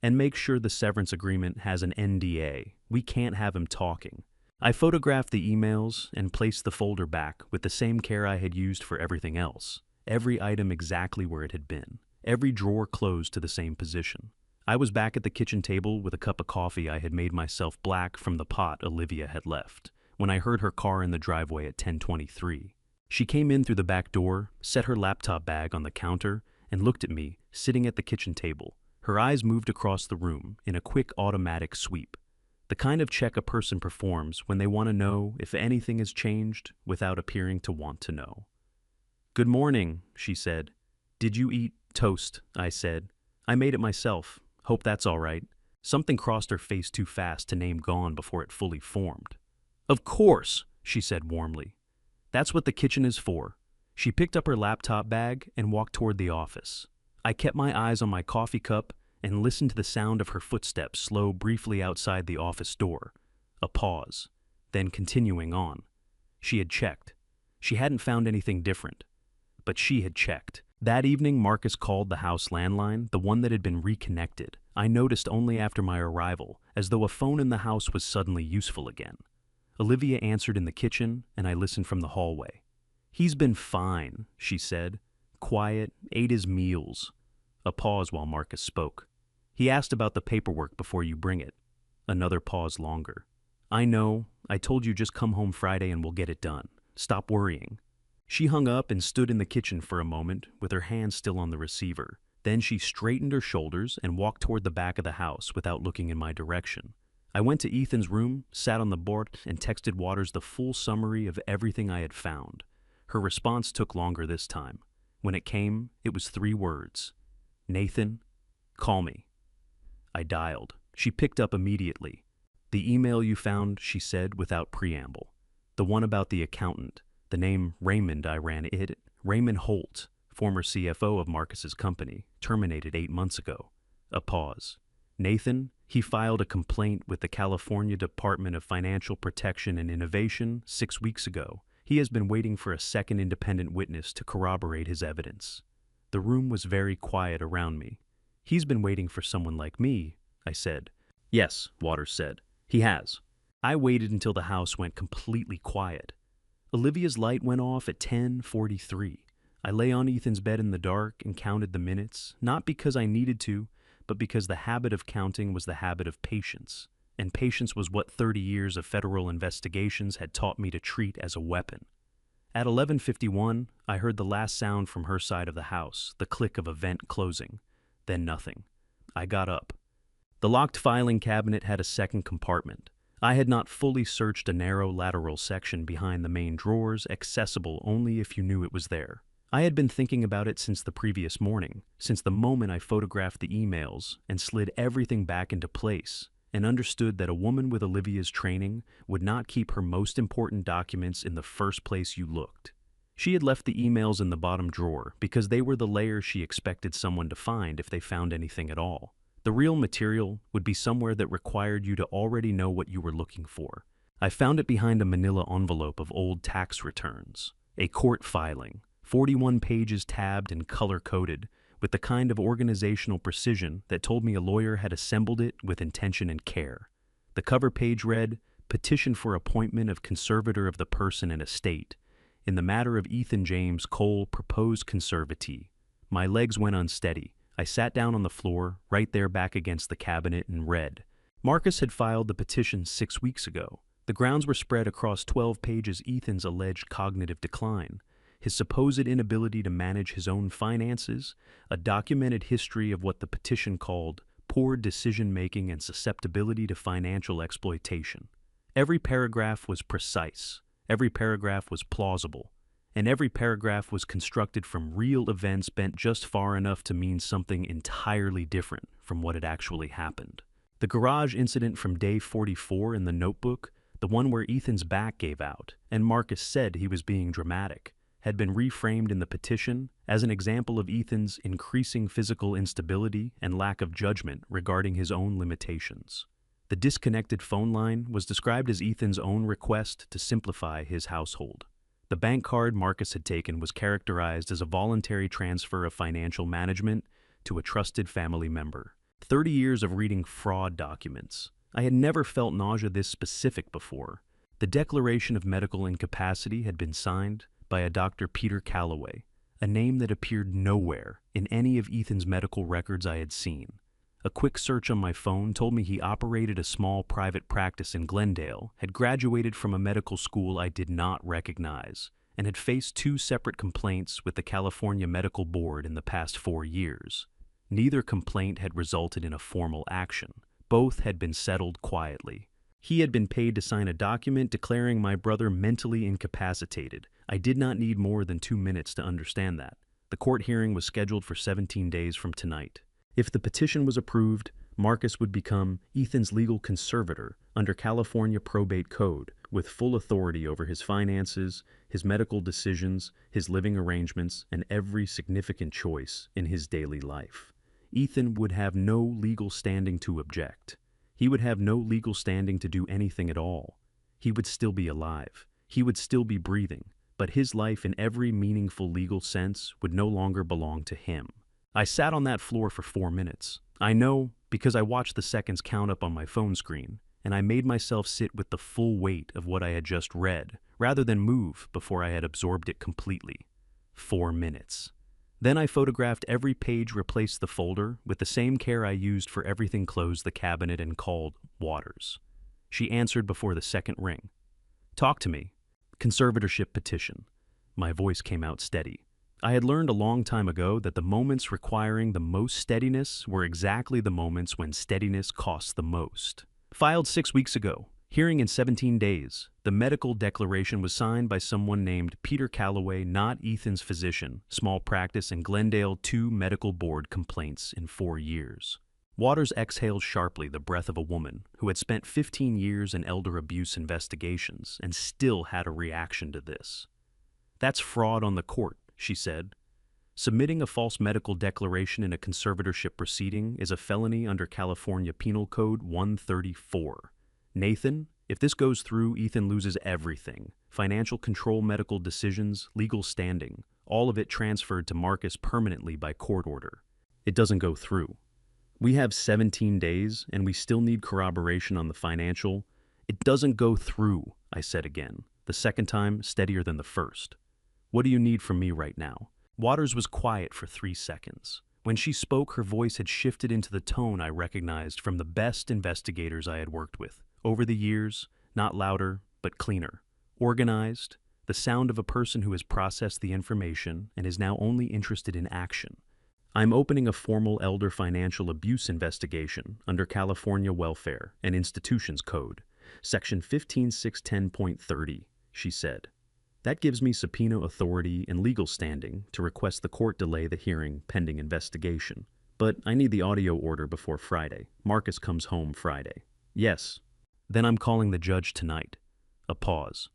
And make sure the severance agreement has an NDA. We can't have him talking. I photographed the emails and placed the folder back with the same care I had used for everything else. Every item exactly where it had been. Every drawer closed to the same position. I was back at the kitchen table with a cup of coffee I had made myself black from the pot Olivia had left, when I heard her car in the driveway at 10:23. She came in through the back door, set her laptop bag on the counter, and looked at me, sitting at the kitchen table. Her eyes moved across the room in a quick automatic sweep. The kind of check a person performs when they want to know if anything has changed without appearing to want to know. "Good morning," she said. "Did you eat toast?" I said. "I made it myself. Hope that's all right." Something crossed her face too fast to name gone before it fully formed. "Of course," she said warmly. "That's what the kitchen is for." She picked up her laptop bag and walked toward the office. I kept my eyes on my coffee cup and listened to the sound of her footsteps slow briefly outside the office door. A pause, then continuing on. She had checked. She hadn't found anything different. But she had checked. That evening, Marcus called the house landline, the one that had been reconnected. I noticed only after my arrival, as though a phone in the house was suddenly useful again. Olivia answered in the kitchen, and I listened from the hallway. "He's been fine," she said. "Quiet, ate his meals." A pause while Marcus spoke. "He asked about the paperwork before you bring it." Another pause longer. "I know. I told you just come home Friday and we'll get it done. Stop worrying." She hung up and stood in the kitchen for a moment with her hand still on the receiver. Then she straightened her shoulders and walked toward the back of the house without looking in my direction. I went to Ethan's room, sat on the board, and texted Waters the full summary of everything I had found. Her response took longer this time. When it came, it was 3 words. "Nathan, call me." I dialed. She picked up immediately. "The email you found," she said without preamble. "The one about the accountant. The name Raymond, I ran it. Raymond Holt, former CFO of Marcus's company, terminated 8 months ago." A pause. "Nathan, he filed a complaint with the California Department of Financial Protection and Innovation 6 weeks ago. He has been waiting for a second independent witness to corroborate his evidence." The room was very quiet around me. "He's been waiting for someone like me," I said. "Yes," Waters said. "He has." I waited until the house went completely quiet. Olivia's light went off at 10:43. I lay on Ethan's bed in the dark and counted the minutes, not because I needed to, but because the habit of counting was the habit of patience, and patience was what 30 years of federal investigations had taught me to treat as a weapon. At 11:51, I heard the last sound from her side of the house, the click of a vent closing. Then nothing. I got up. The locked filing cabinet had a second compartment. I had not fully searched a narrow lateral section behind the main drawers, accessible only if you knew it was there. I had been thinking about it since the previous morning, since the moment I photographed the emails and slid everything back into place, and understood that a woman with Olivia's training would not keep her most important documents in the first place you looked. She had left the emails in the bottom drawer because they were the layer she expected someone to find if they found anything at all. The real material would be somewhere that required you to already know what you were looking for. I found it behind a manila envelope of old tax returns, a court filing, 41 pages tabbed and color-coded, with the kind of organizational precision that told me a lawyer had assembled it with intention and care. The cover page read, "Petition for appointment of conservator of the person and estate. In the matter of Ethan James Cole, proposed conservatee." My legs went unsteady. I sat down on the floor, right there back against the cabinet, and read. Marcus had filed the petition 6 weeks ago. The grounds were spread across 12 pages. Ethan's alleged cognitive decline, his supposed inability to manage his own finances, a documented history of what the petition called poor decision-making and susceptibility to financial exploitation. Every paragraph was precise, every paragraph was plausible, and every paragraph was constructed from real events bent just far enough to mean something entirely different from what had actually happened. The garage incident from day 44 in the notebook, the one where Ethan's back gave out, and Marcus said he was being dramatic, had been reframed in the petition as an example of Ethan's increasing physical instability and lack of judgment regarding his own limitations. The disconnected phone line was described as Ethan's own request to simplify his household. The bank card Marcus had taken was characterized as a voluntary transfer of financial management to a trusted family member. 30 years of reading fraud documents. I had never felt nausea this specific before. The declaration of medical incapacity had been signed by a Dr. Peter Calloway, a name that appeared nowhere in any of Ethan's medical records I had seen. A quick search on my phone told me he operated a small private practice in Glendale, had graduated from a medical school I did not recognize, and had faced 2 separate complaints with the California Medical Board in the past 4 years. Neither complaint had resulted in a formal action. Both had been settled quietly. He had been paid to sign a document declaring my brother mentally incapacitated. I did not need more than 2 minutes to understand that. The court hearing was scheduled for 17 days from tonight. If the petition was approved, Marcus would become Ethan's legal conservator under California probate code, with full authority over his finances, his medical decisions, his living arrangements, and every significant choice in his daily life. Ethan would have no legal standing to object. He would have no legal standing to do anything at all. He would still be alive. He would still be breathing, but his life in every meaningful legal sense would no longer belong to him. I sat on that floor for 4 minutes. I know because I watched the seconds count up on my phone screen, and I made myself sit with the full weight of what I had just read, rather than move before I had absorbed it completely. 4 minutes. Then I photographed every page, replaced the folder with the same care I used for everything, closed the cabinet, and called Waters. She answered before the second ring. "Talk to me." "Conservatorship petition." My voice came out steady. I had learned a long time ago that the moments requiring the most steadiness were exactly the moments when steadiness costs the most. Filed 6 weeks ago. Hearing in 17 days. The medical declaration was signed by someone named Peter Calloway, not Ethan's physician. Small practice in Glendale, 2 medical board complaints in 4 years. Waters exhaled sharply, the breath of a woman who had spent 15 years in elder abuse investigations and still had a reaction to this. "That's fraud on the court," she said. "Submitting a false medical declaration in a conservatorship proceeding is a felony under California Penal Code 134. Nathan, if this goes through, Ethan loses everything. Financial control, medical decisions, legal standing, all of it transferred to Marcus permanently by court order. It doesn't go through. We have 17 days, and we still need corroboration on the financial. It doesn't go through," I said again, the second time steadier than the first. "What do you need from me right now?" Waters was quiet for 3 seconds. When she spoke, her voice had shifted into the tone I recognized from the best investigators I had worked with. Over the years, not louder, but cleaner. Organized, the sound of a person who has processed the information and is now only interested in action. "I'm opening a formal elder financial abuse investigation under California Welfare and Institutions Code, Section 15610.30, she said. "That gives me subpoena authority and legal standing to request the court delay the hearing pending investigation. But I need the audio order before Friday. Marcus comes home Friday." "Yes." "Then I'm calling the judge tonight." A pause.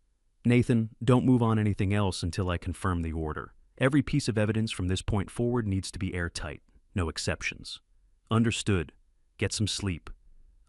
"Nathan, don't move on anything else until I confirm the order. Every piece of evidence from this point forward needs to be airtight. No exceptions." "Understood. Get some sleep."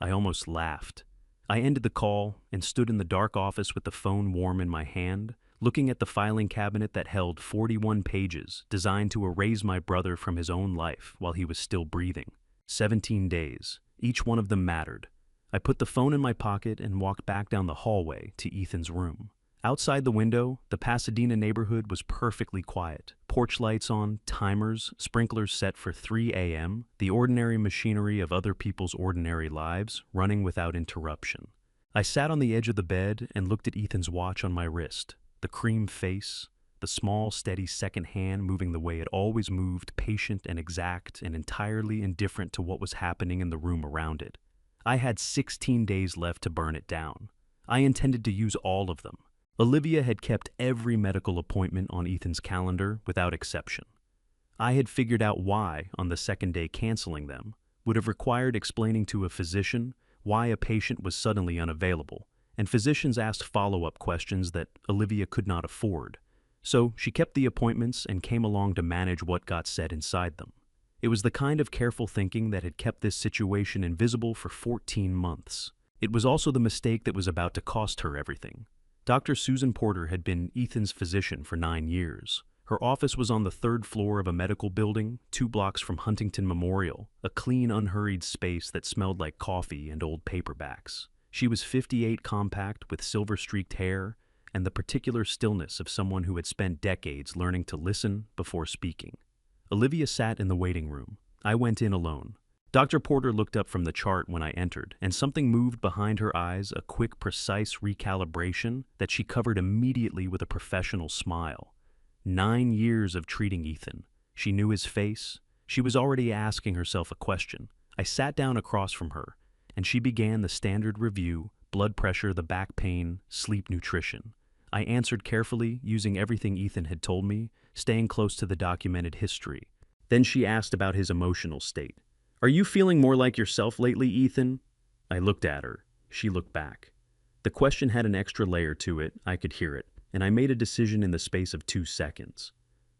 I almost laughed. I ended the call and stood in the dark office with the phone warm in my hand, looking at the filing cabinet that held 41 pages designed to erase my brother from his own life while he was still breathing. 17 days. Each one of them mattered. I put the phone in my pocket and walked back down the hallway to Ethan's room. Outside the window, the Pasadena neighborhood was perfectly quiet. Porch lights on, timers, sprinklers set for 3 a.m., the ordinary machinery of other people's ordinary lives running without interruption. I sat on the edge of the bed and looked at Ethan's watch on my wrist. The cream face, the small, steady second hand moving the way it always moved, patient and exact and entirely indifferent to what was happening in the room around it. I had 16 days left to burn it down. I intended to use all of them. Olivia had kept every medical appointment on Ethan's calendar without exception. I had figured out why, on the second day canceling them, would have required explaining to a physician why a patient was suddenly unavailable, and physicians asked follow-up questions that Olivia could not afford. So she kept the appointments and came along to manage what got said inside them. It was the kind of careful thinking that had kept this situation invisible for 14 months. It was also the mistake that was about to cost her everything. Dr. Susan Porter had been Ethan's physician for 9 years. Her office was on the third floor of a medical building, 2 blocks from Huntington Memorial, a clean, unhurried space that smelled like coffee and old paperbacks. She was 58, compact, with silver-streaked hair, and the particular stillness of someone who had spent decades learning to listen before speaking. Olivia sat in the waiting room. I went in alone. Dr. Porter looked up from the chart when I entered, and something moved behind her eyes, a quick, precise recalibration that she covered immediately with a professional smile. 9 years of treating Ethan. She knew his face. She was already asking herself a question. I sat down across from her, and she began the standard review: blood pressure, the back pain, sleep, nutrition. I answered carefully, using everything Ethan had told me, staying close to the documented history. Then she asked about his emotional state. "Are you feeling more like yourself lately, Ethan?" I looked at her. She looked back. The question had an extra layer to it. I could hear it, and I made a decision in the space of 2 seconds.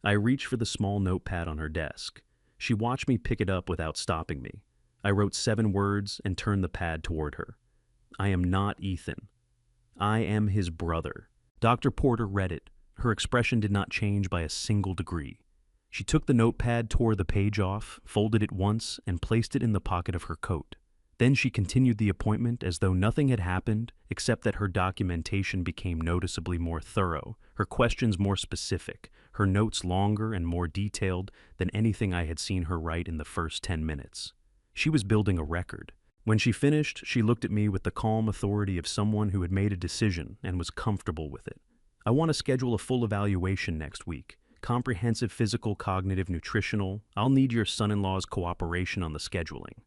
I reached for the small notepad on her desk. She watched me pick it up without stopping me. I wrote 7 words and turned the pad toward her. "I am not Ethan. I am his brother." Dr. Porter read it. Her expression did not change by a single degree. She took the notepad, tore the page off, folded it once, and placed it in the pocket of her coat. Then she continued the appointment as though nothing had happened, except that her documentation became noticeably more thorough, her questions more specific, her notes longer and more detailed than anything I had seen her write in the first 10 minutes. She was building a record. When she finished, she looked at me with the calm authority of someone who had made a decision and was comfortable with it. "I want to schedule a full evaluation next week. Comprehensive physical, cognitive, nutritional. I'll need your son-in-law's cooperation on the scheduling."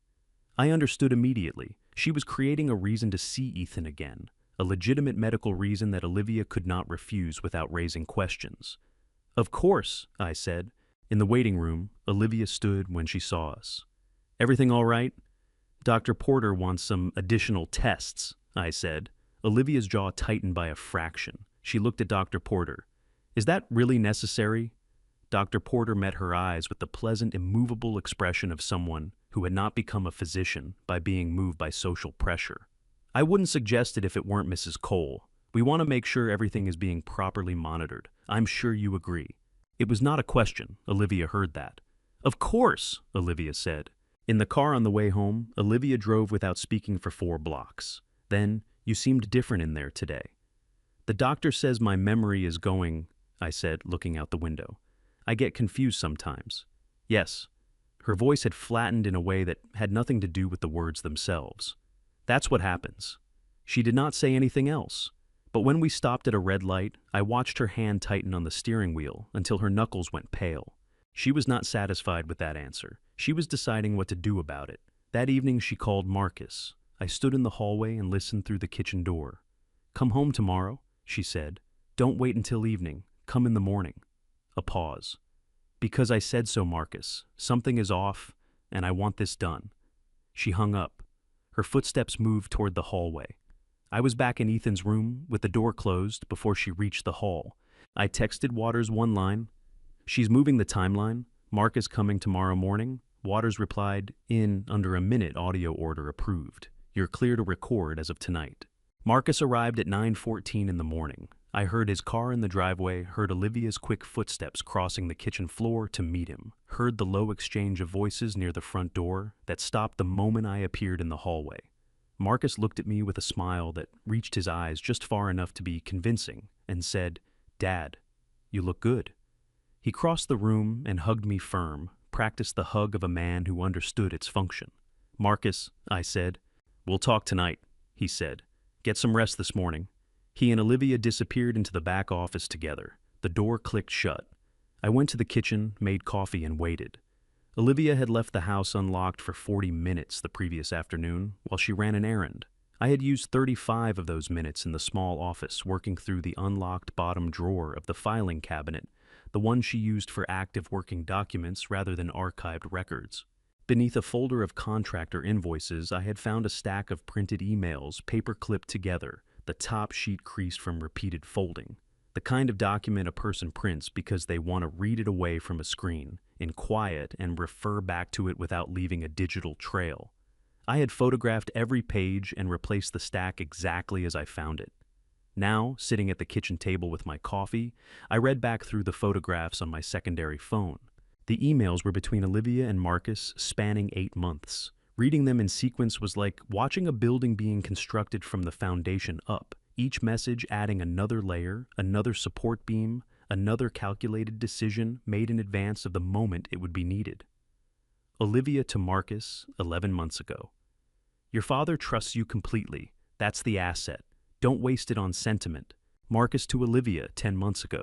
I understood immediately. She was creating a reason to see Ethan again, a legitimate medical reason that Olivia could not refuse without raising questions. "Of course," I said. In the waiting room, Olivia stood when she saw us. "Everything all right?" "Dr. Porter wants some additional tests," I said. Olivia's jaw tightened by a fraction. She looked at Dr. Porter. "Is that really necessary?" Dr. Porter met her eyes with the pleasant, immovable expression of someone who had not become a physician by being moved by social pressure. "I wouldn't suggest it if it weren't Mrs. Cole. We want to make sure everything is being properly monitored. I'm sure you agree." It was not a question. Olivia heard that. "Of course," Olivia said. In the car on the way home, Olivia drove without speaking for 4 blocks. Then, "You seemed different in there today." "The doctor says my memory is going," I said, looking out the window. "I get confused sometimes." "Yes." Her voice had flattened in a way that had nothing to do with the words themselves. "That's what happens." She did not say anything else. But when we stopped at a red light, I watched her hand tighten on the steering wheel until her knuckles went pale. She was not satisfied with that answer. She was deciding what to do about it. That evening she called Marcus. I stood in the hallway and listened through the kitchen door. "Come home tomorrow," she said. "Don't wait until evening. Come in the morning." A pause. "Because I said so, Marcus. Something is off, and I want this done." She hung up. Her footsteps moved toward the hallway. I was back in Ethan's room with the door closed before she reached the hall. I texted Waters one line. "She's moving the timeline. Marcus coming tomorrow morning." Waters replied, "In under a minute, audio order approved. You're clear to record as of tonight." Marcus arrived at 9:14 in the morning. I heard his car in the driveway, heard Olivia's quick footsteps crossing the kitchen floor to meet him, heard the low exchange of voices near the front door that stopped the moment I appeared in the hallway. Marcus looked at me with a smile that reached his eyes just far enough to be convincing and said, "Dad, you look good." He crossed the room and hugged me firm, practiced the hug of a man who understood its function. "Marcus," I said. "We'll talk tonight," he said. "Get some rest this morning." He and Olivia disappeared into the back office together. The door clicked shut. I went to the kitchen, made coffee, and waited. Olivia had left the house unlocked for 40 minutes the previous afternoon while she ran an errand. I had used 35 of those minutes in the small office working through the unlocked bottom drawer of the filing cabinet, the one she used for active working documents rather than archived records. Beneath a folder of contractor invoices, I had found a stack of printed emails paper-clipped together, the top sheet creased from repeated folding. The kind of document a person prints because they want to read it away from a screen, in quiet, and refer back to it without leaving a digital trail. I had photographed every page and replaced the stack exactly as I found it. Now, sitting at the kitchen table with my coffee, I read back through the photographs on my secondary phone. The emails were between Olivia and Marcus, spanning 8 months. Reading them in sequence was like watching a building being constructed from the foundation up, each message adding another layer, another support beam, another calculated decision made in advance of the moment it would be needed. Olivia to Marcus, 11 months ago. Your father trusts you completely. That's the asset. Don't waste it on sentiment. Marcus to Olivia, 10 months ago.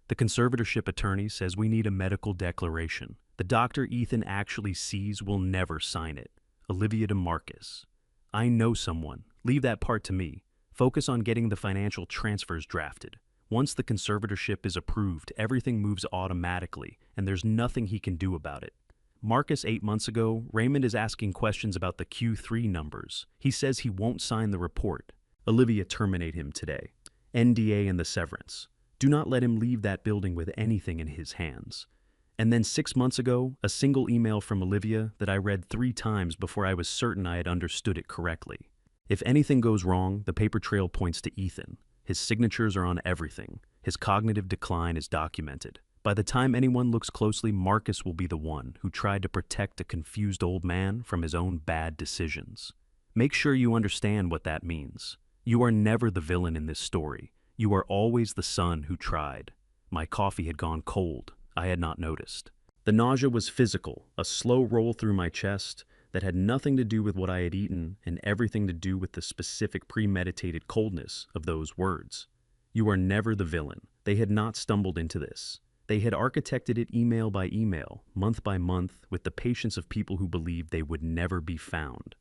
The conservatorship attorney says we need a medical declaration. The doctor Ethan actually sees will never sign it. Olivia to Marcus. I know someone. Leave that part to me. Focus on getting the financial transfers drafted. Once the conservatorship is approved, everything moves automatically, and there's nothing he can do about it. Marcus, 8 months ago, Raymond is asking questions about the Q3 numbers. He says he won't sign the report. Olivia, terminate him today. NDA and the severance. Do not let him leave that building with anything in his hands. And then 6 months ago, a single email from Olivia that I read 3 times before I was certain I had understood it correctly. If anything goes wrong, the paper trail points to Ethan. His signatures are on everything. His cognitive decline is documented. By the time anyone looks closely, Marcus will be the one who tried to protect a confused old man from his own bad decisions. Make sure you understand what that means. You are never the villain in this story. You are always the son who tried. My coffee had gone cold. I had not noticed. The nausea was physical, a slow roll through my chest that had nothing to do with what I had eaten and everything to do with the specific premeditated coldness of those words. You are never the villain. They had not stumbled into this. They had architected it email by email, month by month, with the patience of people who believed they would never be found.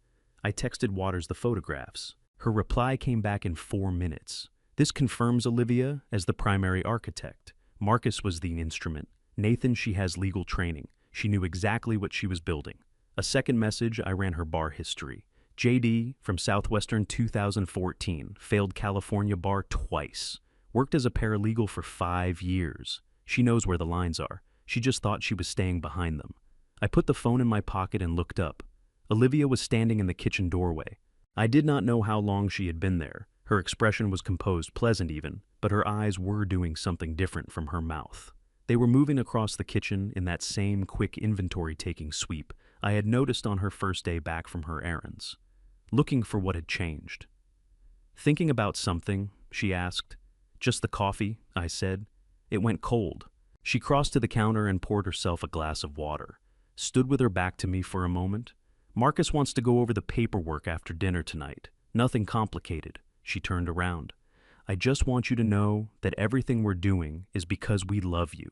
I texted Waters the photographs. Her reply came back in 4 minutes. This confirms Olivia as the primary architect. Marcus was the instrument. Nathan, she has legal training. She knew exactly what she was building. A second message, I ran her bar history. JD, from Southwestern 2014, failed California bar twice. Worked as a paralegal for 5 years. She knows where the lines are. She just thought she was staying behind them. I put the phone in my pocket and looked up. Olivia was standing in the kitchen doorway. I did not know how long she had been there. Her expression was composed, pleasant even, but her eyes were doing something different from her mouth. They were moving across the kitchen in that same quick inventory-taking sweep I had noticed on her first day back from her errands. Looking for what had changed. Thinking about something, she asked. Just the coffee, I said. It went cold. She crossed to the counter and poured herself a glass of water. Stood with her back to me for a moment. Marcus wants to go over the paperwork after dinner tonight. Nothing complicated. She turned around. I just want you to know that everything we're doing is because we love you.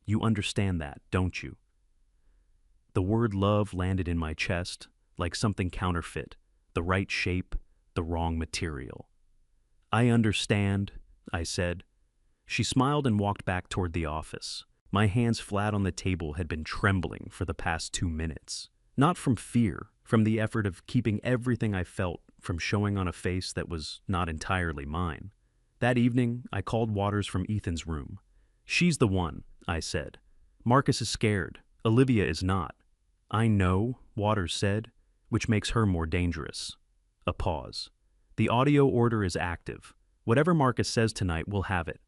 You understand that, don't you? The word love landed in my chest like something counterfeit, the right shape, the wrong material. I understand, I said. She smiled and walked back toward the office. My hands flat on the table had been trembling for the past 2 minutes. Not from fear, from the effort of keeping everything I felt from showing on a face that was not entirely mine. That evening, I called Waters from Ethan's room. She's the one, I said. Marcus is scared. Olivia is not. I know, Waters said, which makes her more dangerous. A pause. The audio order is active. Whatever Marcus says tonight, we'll have it.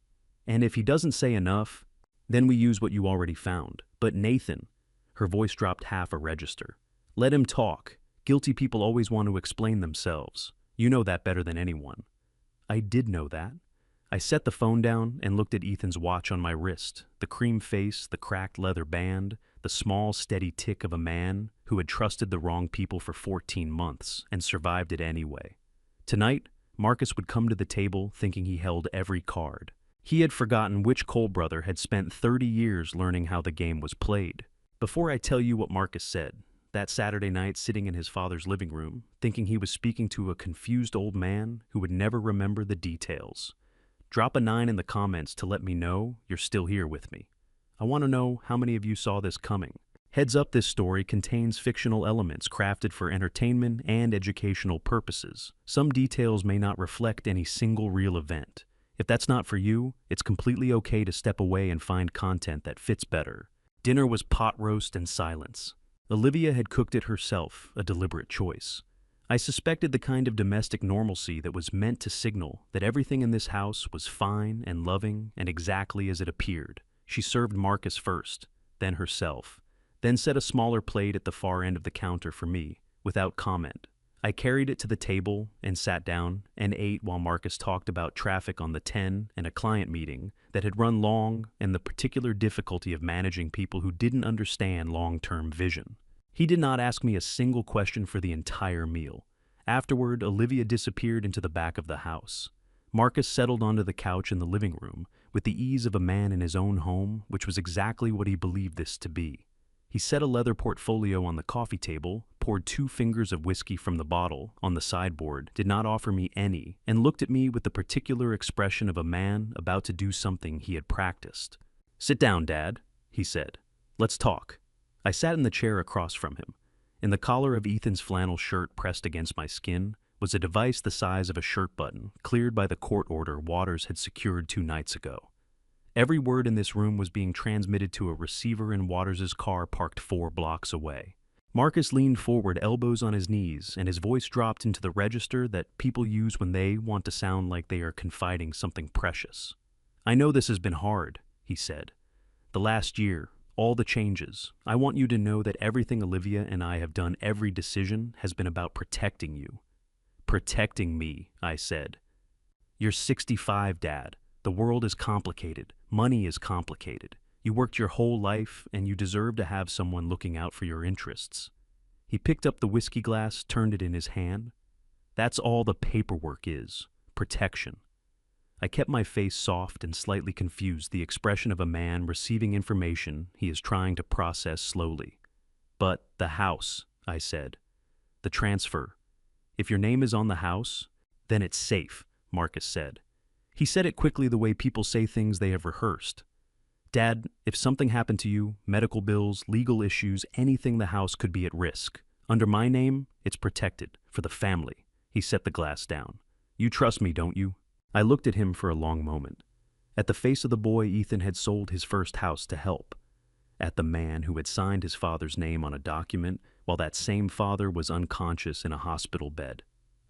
And if he doesn't say enough, then we use what you already found. But Nathan, her voice dropped half a register. Let him talk. Guilty people always want to explain themselves. You know that better than anyone. I did know that. I set the phone down and looked at Ethan's watch on my wrist, the cream face, the cracked leather band, the small, steady tick of a man who had trusted the wrong people for 14 months and survived it anyway. Tonight, Marcus would come to the table thinking he held every card. He had forgotten which Cole brother had spent 30 years learning how the game was played. Before I tell you what Marcus said, that Saturday night sitting in his father's living room, thinking he was speaking to a confused old man who would never remember the details. Drop a 9 in the comments to let me know you're still here with me. I want to know how many of you saw this coming. Heads up, this story contains fictional elements crafted for entertainment and educational purposes. Some details may not reflect any single real event. If that's not for you, it's completely okay to step away and find content that fits better. Dinner was pot roast and silence. Olivia had cooked it herself, a deliberate choice. I suspected the kind of domestic normalcy that was meant to signal that everything in this house was fine and loving and exactly as it appeared. She served Marcus first, then herself, then set a smaller plate at the far end of the counter for me, without comment. I carried it to the table and sat down and ate while Marcus talked about traffic on the 10 and a client meeting that had run long and the particular difficulty of managing people who didn't understand long-term vision. He did not ask me a single question for the entire meal. Afterward, Olivia disappeared into the back of the house. Marcus settled onto the couch in the living room with the ease of a man in his own home, which was exactly what he believed this to be. He set a leather portfolio on the coffee table, poured 2 fingers of whiskey from the bottle on the sideboard, did not offer me any, and looked at me with the particular expression of a man about to do something he had practiced. "Sit down, Dad," he said. "Let's talk." I sat in the chair across from him. In the collar of Ethan's flannel shirt pressed against my skin was a device the size of a shirt button, cleared by the court order Waters had secured 2 nights ago. Every word in this room was being transmitted to a receiver in Waters' car parked 4 blocks away. Marcus leaned forward, elbows on his knees, and his voice dropped into the register that people use when they want to sound like they are confiding something precious. "I know this has been hard," he said. "The last year, all the changes. I want you to know that everything Olivia and I have done, every decision, has been about protecting you." "Protecting me," I said. "You're 65, Dad. The world is complicated. Money is complicated. You worked your whole life, and you deserve to have someone looking out for your interests." He picked up the whiskey glass, turned it in his hand. "That's all the paperwork is. Protection." I kept my face soft and slightly confused, the expression of a man receiving information he is trying to process slowly. "But the house," I said. "The transfer. If your name is on the house, then it's safe," Marcus said. He said it quickly, the way people say things they have rehearsed. "Dad, if something happened to you, medical bills, legal issues, anything, the house could be at risk. Under my name, it's protected, for the family." He set the glass down. "You trust me, don't you?" I looked at him for a long moment. At the face of the boy Ethan had sold his first house to help. At the man who had signed his father's name on a document while that same father was unconscious in a hospital bed.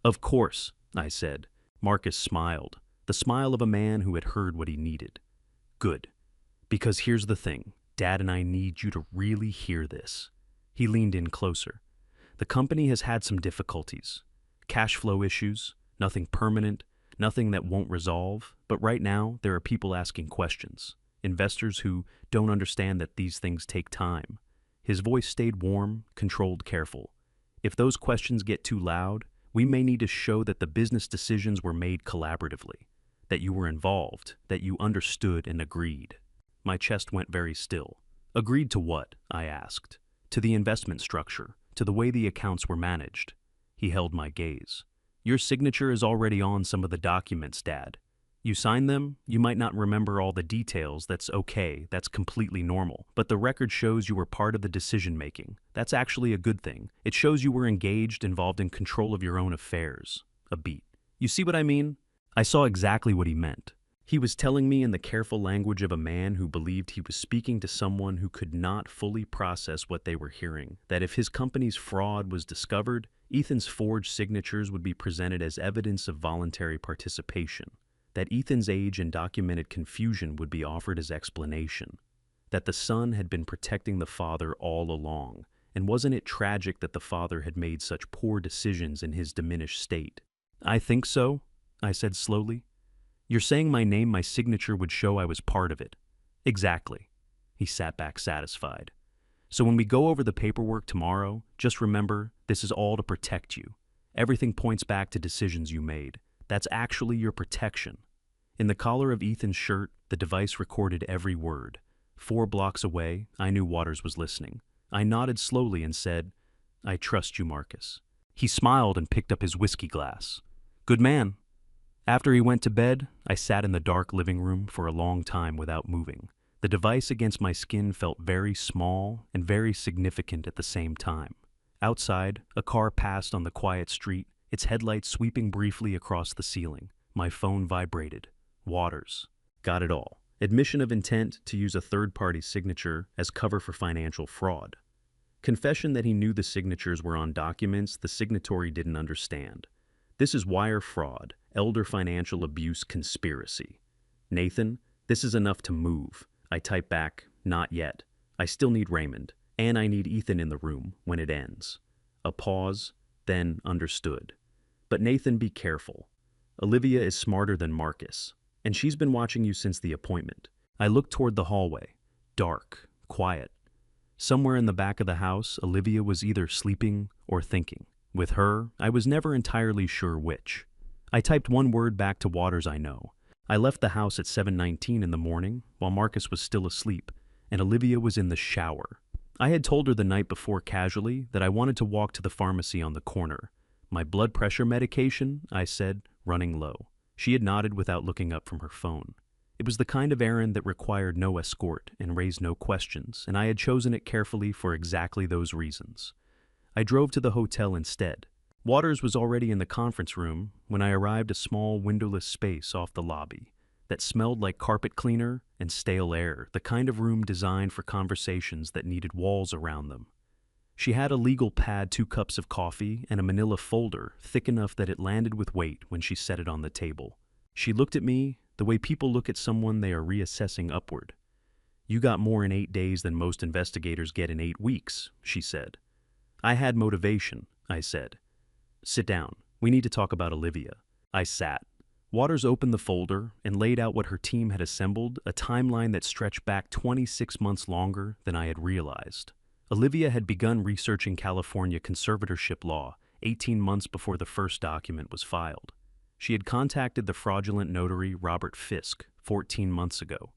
"Of course," I said. Marcus smiled, the smile of a man who had heard what he needed. "Good. Because here's the thing. Dad and I need you to really hear this." He leaned in closer. "The company has had some difficulties. Cash flow issues, nothing permanent, nothing that won't resolve, but right now there are people asking questions. Investors who don't understand that these things take time." His voice stayed warm, controlled, careful. "If those questions get too loud, we may need to show that the business decisions were made collaboratively, that you were involved, that you understood and agreed." My chest went very still. "Agreed to what?" I asked. "To the investment structure, to the way the accounts were managed." He held my gaze. "Your signature is already on some of the documents, Dad. You signed them, you might not remember all the details, that's okay, that's completely normal. But the record shows you were part of the decision-making. That's actually a good thing. It shows you were engaged, involved in control of your own affairs." A beat. "You see what I mean?" I saw exactly what he meant. He was telling me in the careful language of a man who believed he was speaking to someone who could not fully process what they were hearing, that if his company's fraud was discovered, Ethan's forged signatures would be presented as evidence of voluntary participation, that Ethan's age and documented confusion would be offered as explanation, that the son had been protecting the father all along, and wasn't it tragic that the father had made such poor decisions in his diminished state? "I think so," I said slowly. "You're saying my name, my signature would show I was part of it." "Exactly." He sat back satisfied. "So when we go over the paperwork tomorrow, just remember, this is all to protect you. Everything points back to decisions you made. That's actually your protection." In the collar of Ethan's shirt, the device recorded every word. 4 blocks away, I knew Waters was listening. I nodded slowly and said, "I trust you, Marcus." He smiled and picked up his whiskey glass. "Good man." After he went to bed, I sat in the dark living room for a long time without moving. The device against my skin felt very small and very significant at the same time. Outside, a car passed on the quiet street, its headlights sweeping briefly across the ceiling. My phone vibrated. Waters. Got it all. Admission of intent to use a third-party signature as cover for financial fraud. Confession that he knew the signatures were on documents the signatory didn't understand. This is wire fraud, elder financial abuse conspiracy. Nathan, this is enough to move. I type back, not yet. I still need Raymond, and I need Ethan in the room when it ends. A pause, then understood. But Nathan, be careful. Olivia is smarter than Marcus, and she's been watching you since the appointment. I looked toward the hallway. Dark, quiet. Somewhere in the back of the house, Olivia was either sleeping or thinking. With her, I was never entirely sure which. I typed one word back to Waters I know. I left the house at 7:19 in the morning while Marcus was still asleep, and Olivia was in the shower. I had told her the night before casually that I wanted to walk to the pharmacy on the corner. My blood pressure medication, I said, running low. She had nodded without looking up from her phone. It was the kind of errand that required no escort and raised no questions, and I had chosen it carefully for exactly those reasons. I drove to the hotel instead. Waters was already in the conference room when I arrived, a small windowless space off the lobby that smelled like carpet cleaner and stale air, the kind of room designed for conversations that needed walls around them. She had a legal pad, 2 cups of coffee, and a manila folder thick enough that it landed with weight when she set it on the table. She looked at me the way people look at someone they are reassessing upward. "You got more in 8 days than most investigators get in 8 weeks, she said. I had motivation, I said. Sit down. We need to talk about Olivia. I sat. Waters opened the folder and laid out what her team had assembled, a timeline that stretched back 26 months longer than I had realized. Olivia had begun researching California conservatorship law 18 months before the first document was filed. She had contacted the fraudulent notary Robert Fisk 14 months ago,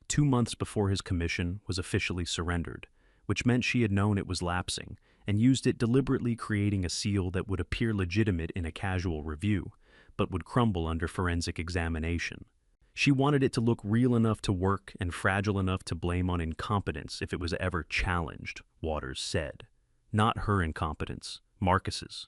2 months before his commission was officially surrendered, which meant she had known it was lapsing and used it, deliberately creating a seal that would appear legitimate in a casual review, but would crumble under forensic examination. She wanted it to look real enough to work and fragile enough to blame on incompetence if it was ever challenged, Waters said. Not her incompetence, Marcus's.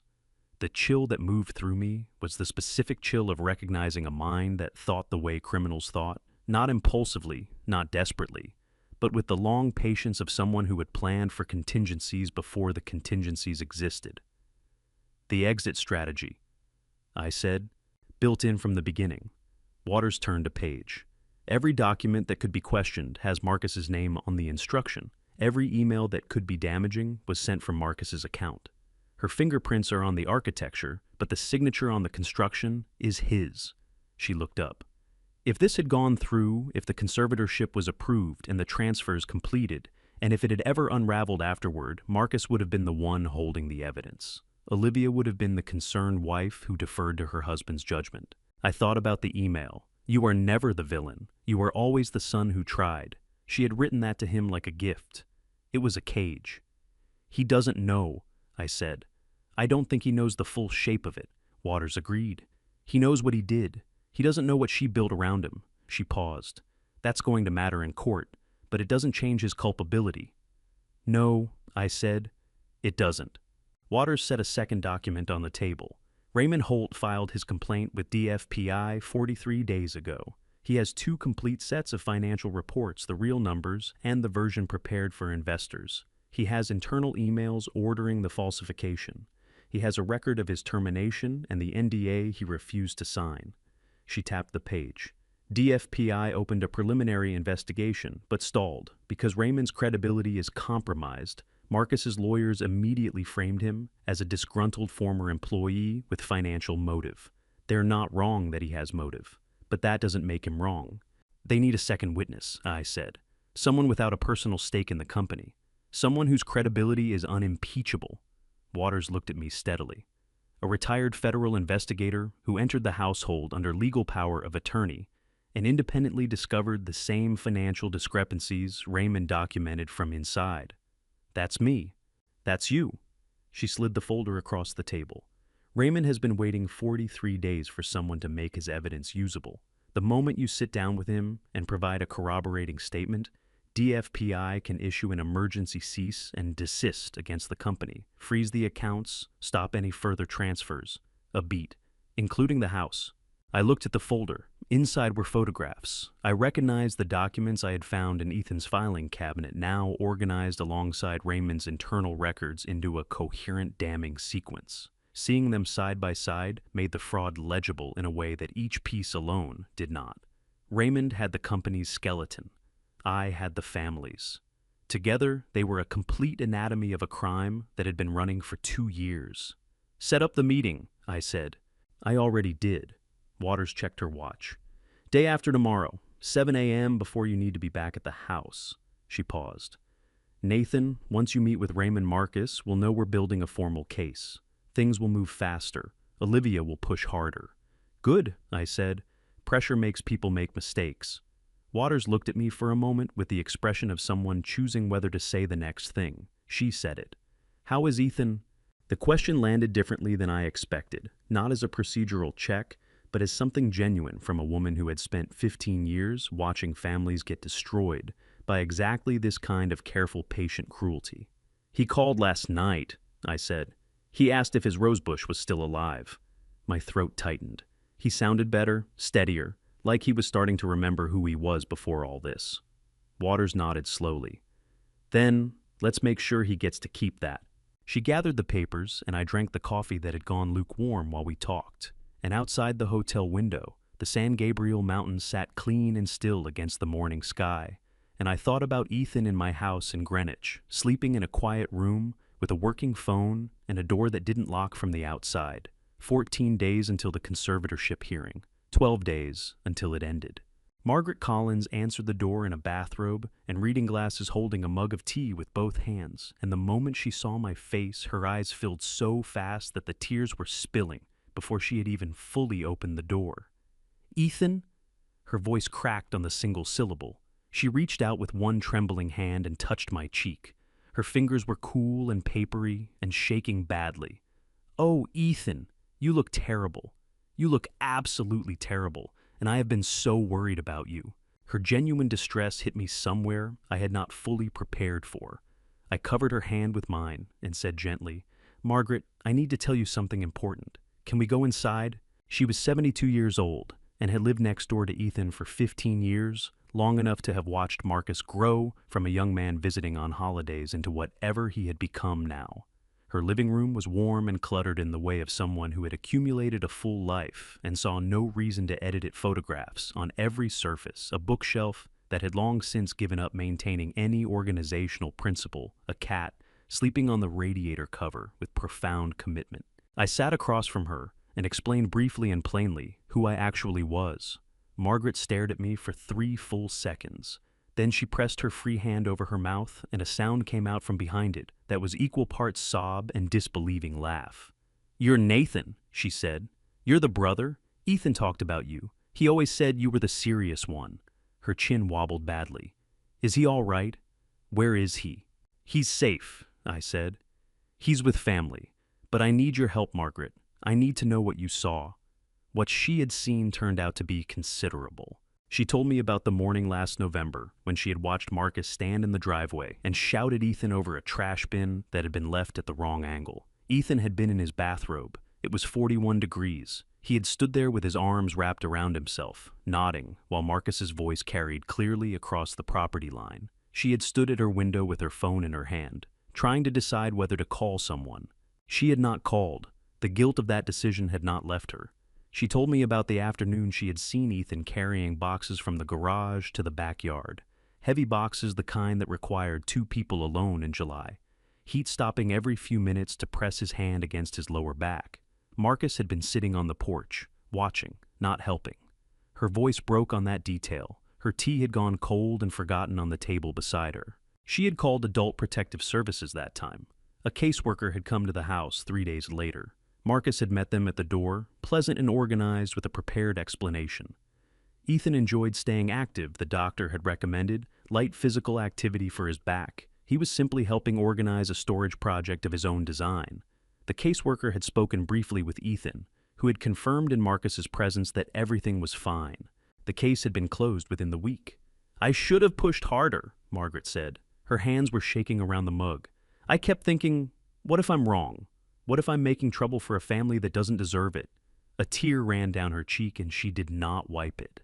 The chill that moved through me was the specific chill of recognizing a mind that thought the way criminals thought, not impulsively, not desperately, but with the long patience of someone who had planned for contingencies before the contingencies existed. The exit strategy, I said, built in from the beginning. Waters turned a page. Every document that could be questioned has Marcus's name on the instruction. Every email that could be damaging was sent from Marcus's account. Her fingerprints are on the architecture, but the signature on the construction is his. She looked up. If this had gone through, if the conservatorship was approved and the transfers completed, and if it had ever unraveled afterward, Marcus would have been the one holding the evidence. Olivia would have been the concerned wife who deferred to her husband's judgment. I thought about the email. "You are never the villain. You are always the son who tried." She had written that to him like a gift. It was a cage. "He doesn't know," I said. "I don't think he knows the full shape of it," Waters agreed. "He knows what he did. He doesn't know what she built around him." She paused. "That's going to matter in court, but it doesn't change his culpability." "No," I said, "it doesn't." Waters set a second document on the table. Raymond Holt filed his complaint with DFPI 43 days ago. He has 2 complete sets of financial reports, the real numbers and the version prepared for investors. He has internal emails ordering the falsification. He has a record of his termination and the NDA he refused to sign. She tapped the page. DFPI opened a preliminary investigation, but stalled. Because Raymond's credibility is compromised, Marcus's lawyers immediately framed him as a disgruntled former employee with financial motive. They're not wrong that he has motive, but that doesn't make him wrong. They need a second witness, I said. Someone without a personal stake in the company. Someone whose credibility is unimpeachable. Waters looked at me steadily. A retired federal investigator who entered the household under legal power of attorney and independently discovered the same financial discrepancies Raymond documented from inside. That's me. That's you. She slid the folder across the table. Raymond has been waiting 43 days for someone to make his evidence usable. The moment you sit down with him and provide a corroborating statement, DFPI can issue an emergency cease and desist against the company, freeze the accounts, stop any further transfers. A beat, including the house. I looked at the folder. Inside were photographs. I recognized the documents I had found in Ethan's filing cabinet, now organized alongside Raymond's internal records into a coherent, damning sequence. Seeing them side by side made the fraud legible in a way that each piece alone did not. Raymond had the company's skeleton. I had the family's. Together, they were a complete anatomy of a crime that had been running for 2 years. "Set up the meeting," I said. "I already did." Waters checked her watch. "Day after tomorrow, 7 a.m. before you need to be back at the house." She paused. "Nathan, once you meet with Raymond Marcus, we'll know we're building a formal case. Things will move faster. Olivia will push harder." "Good," I said. "Pressure makes people make mistakes." Waters looked at me for a moment with the expression of someone choosing whether to say the next thing. She said it. "How is Ethan?" The question landed differently than I expected, not as a procedural check, but as something genuine from a woman who had spent 15 years watching families get destroyed by exactly this kind of careful, patient cruelty. "He called last night," I said. "He asked if his rosebush was still alive." My throat tightened. He sounded better, steadier, like he was starting to remember who he was before all this. Waters nodded slowly. "Then, let's make sure he gets to keep that." She gathered the papers, and I drank the coffee that had gone lukewarm while we talked. And outside the hotel window, the San Gabriel Mountains sat clean and still against the morning sky, and I thought about Ethan in my house in Greenwich, sleeping in a quiet room with a working phone and a door that didn't lock from the outside. 14 days until the conservatorship hearing, 12 days until it ended. Margaret Collins answered the door in a bathrobe and reading glasses, holding a mug of tea with both hands, and the moment she saw my face, her eyes filled so fast that the tears were spilling before she had even fully opened the door. "Ethan?" Her voice cracked on the single syllable. She reached out with one trembling hand and touched my cheek. Her fingers were cool and papery and shaking badly. "Oh, Ethan, you look terrible. You look absolutely terrible, and I have been so worried about you." Her genuine distress hit me somewhere I had not fully prepared for. I covered her hand with mine and said gently, "Margaret, I need to tell you something important. Can we go inside?" She was 72 years old and had lived next door to Ethan for 15 years, long enough to have watched Marcus grow from a young man visiting on holidays into whatever he had become now. Her living room was warm and cluttered in the way of someone who had accumulated a full life and saw no reason to edit it. Photographs on every surface, a bookshelf that had long since given up maintaining any organizational principle, a cat sleeping on the radiator cover with profound commitment. I sat across from her and explained briefly and plainly who I actually was. Margaret stared at me for 3 full seconds. Then she pressed her free hand over her mouth, and a sound came out from behind it that was equal parts sob and disbelieving laugh. "You're Nathan," she said. "You're the brother. Ethan talked about you. He always said you were the serious one." Her chin wobbled badly. "Is he all right? Where is he?" "He's safe," I said. "He's with family. But I need your help, Margaret. I need to know what you saw." What she had seen turned out to be considerable. She told me about the morning last November when she had watched Marcus stand in the driveway and shout at Ethan over a trash bin that had been left at the wrong angle. Ethan had been in his bathrobe. It was 41 degrees. He had stood there with his arms wrapped around himself, nodding, while Marcus's voice carried clearly across the property line. She had stood at her window with her phone in her hand, trying to decide whether to call someone. She had not called. The guilt of that decision had not left her. She told me about the afternoon she had seen Ethan carrying boxes from the garage to the backyard. Heavy boxes, the kind that required 2 people alone in July. Heat stopping every few minutes to press his hand against his lower back. Marcus had been sitting on the porch, watching, not helping. Her voice broke on that detail. Her tea had gone cold and forgotten on the table beside her. She had called Adult Protective Services that time. A caseworker had come to the house 3 days later. Marcus had met them at the door, pleasant and organized with a prepared explanation. Ethan enjoyed staying active, the doctor had recommended, light physical activity for his back. He was simply helping organize a storage project of his own design. The caseworker had spoken briefly with Ethan, who had confirmed in Marcus's presence that everything was fine. The case had been closed within the week. "I should have pushed harder," Margaret said. Her hands were shaking around the mug. "I kept thinking, what if I'm wrong? What if I'm making trouble for a family that doesn't deserve it? A tear ran down her cheek and she did not wipe it.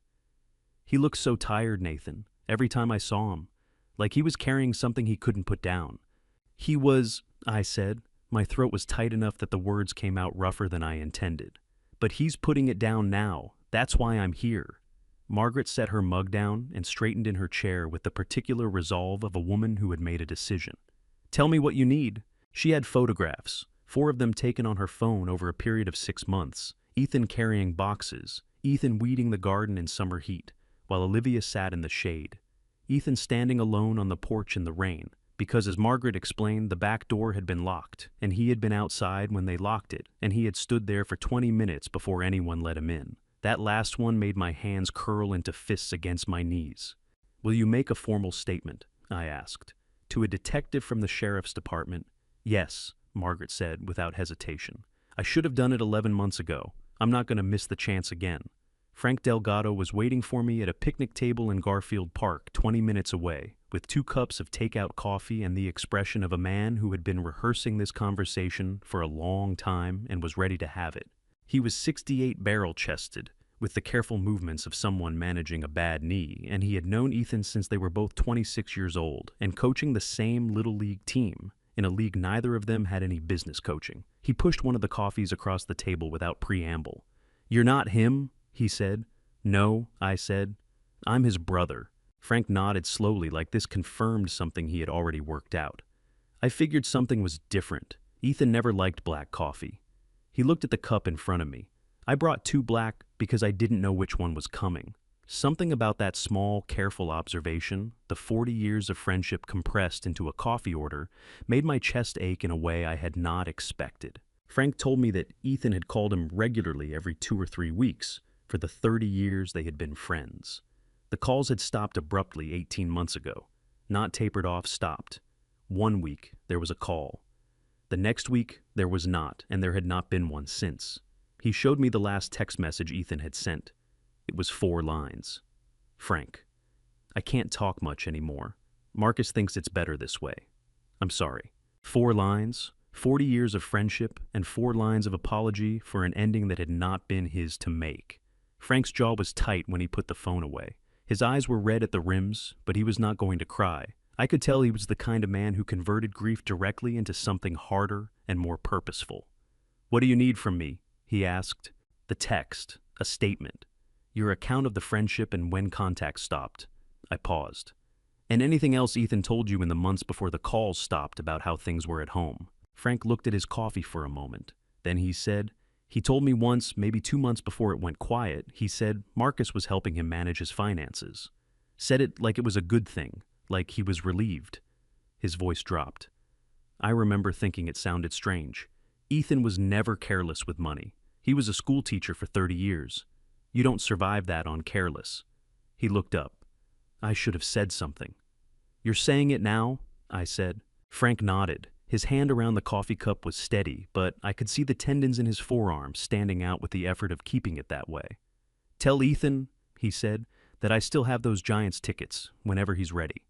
"He looked so tired, Nathan, every time I saw him, like he was carrying something he couldn't put down." "He was," I said. My throat was tight enough that the words came out rougher than I intended. "But he's putting it down now. That's why I'm here." Margaret set her mug down and straightened in her chair with the particular resolve of a woman who had made a decision. "Tell me what you need." She had photographs, 4 of them taken on her phone over a period of 6 months. Ethan carrying boxes, Ethan weeding the garden in summer heat, while Olivia sat in the shade. Ethan standing alone on the porch in the rain, because as Margaret explained, the back door had been locked, and he had been outside when they locked it, and he had stood there for 20 minutes before anyone let him in. That last one made my hands curl into fists against my knees. "Will you make a formal statement?" I asked. "To a detective from the sheriff's department?" "Yes," Margaret said without hesitation. "I should have done it 11 months ago. I'm not going to miss the chance again." Frank Delgado was waiting for me at a picnic table in Garfield Park, 20 minutes away, with 2 cups of takeout coffee and the expression of a man who had been rehearsing this conversation for a long time and was ready to have it. He was 68 barrel-chested, with the careful movements of someone managing a bad knee, and he had known Ethan since they were both 26 years old and coaching the same Little League team, in a league neither of them had any business coaching. He pushed one of the coffees across the table without preamble. "You're not him?" he said. "No," I said. "I'm his brother." Frank nodded slowly, like this confirmed something he had already worked out. I figured something was different. Ethan never liked black coffee. He looked at the cup in front of me. I brought 2 black because I didn't know which one was coming. Something about that small, careful observation, the 40 years of friendship compressed into a coffee order, made my chest ache in a way I had not expected. Frank told me that Ethan had called him regularly every 2 or 3 weeks for the 30 years they had been friends. The calls had stopped abruptly 18 months ago. Not tapered off, stopped. 1 week, there was a call. The next week, there was not, and there had not been one since. He showed me the last text message Ethan had sent. It was 4 lines. "Frank, I can't talk much anymore. Marcus thinks it's better this way. I'm sorry." 4 lines, 40 years of friendship, and 4 lines of apology for an ending that had not been his to make. Frank's jaw was tight when he put the phone away. His eyes were red at the rims, but he was not going to cry. I could tell he was the kind of man who converted grief directly into something harder and more purposeful. "What do you need from me?" he asked. "The text, a statement. Your account of the friendship and when contact stopped." I paused. "And anything else Ethan told you in the months before the calls stopped about how things were at home?" Frank looked at his coffee for a moment. Then he said, "He told me once, maybe 2 months before it went quiet, he said Marcus was helping him manage his finances. Said it like it was a good thing, like he was relieved." His voice dropped. I remember thinking it sounded strange. Ethan was never careless with money. He was a school teacher for 30 years. You don't survive that on careless. He looked up. I should have said something. "You're saying it now?" I said. Frank nodded. His hand around the coffee cup was steady, but I could see the tendons in his forearm standing out with the effort of keeping it that way. "Tell Ethan," he said, "that I still have those Giants tickets whenever he's ready."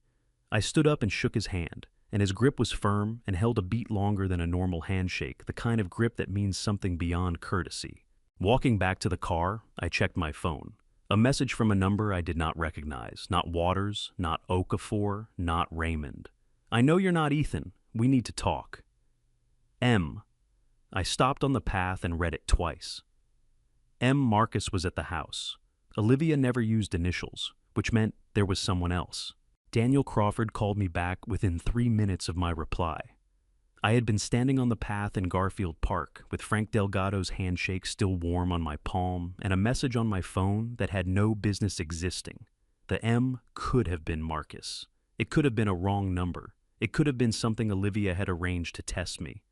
I stood up and shook his hand, and his grip was firm and held a beat longer than a normal handshake, the kind of grip that means something beyond courtesy. Walking back to the car, I checked my phone. A message from a number I did not recognize. Not Waters, not Okafor, not Raymond. "I know you're not Ethan. We need to talk." M. I stopped on the path and read it twice. M. Marcus was at the house. Olivia never used initials, which meant there was someone else. Daniel Crawford called me back within 3 minutes of my reply. I had been standing on the path in Garfield Park, with Frank Delgado's handshake still warm on my palm, and a message on my phone that had no business existing. The M could have been Marcus. It could have been a wrong number. It could have been something Olivia had arranged to test me.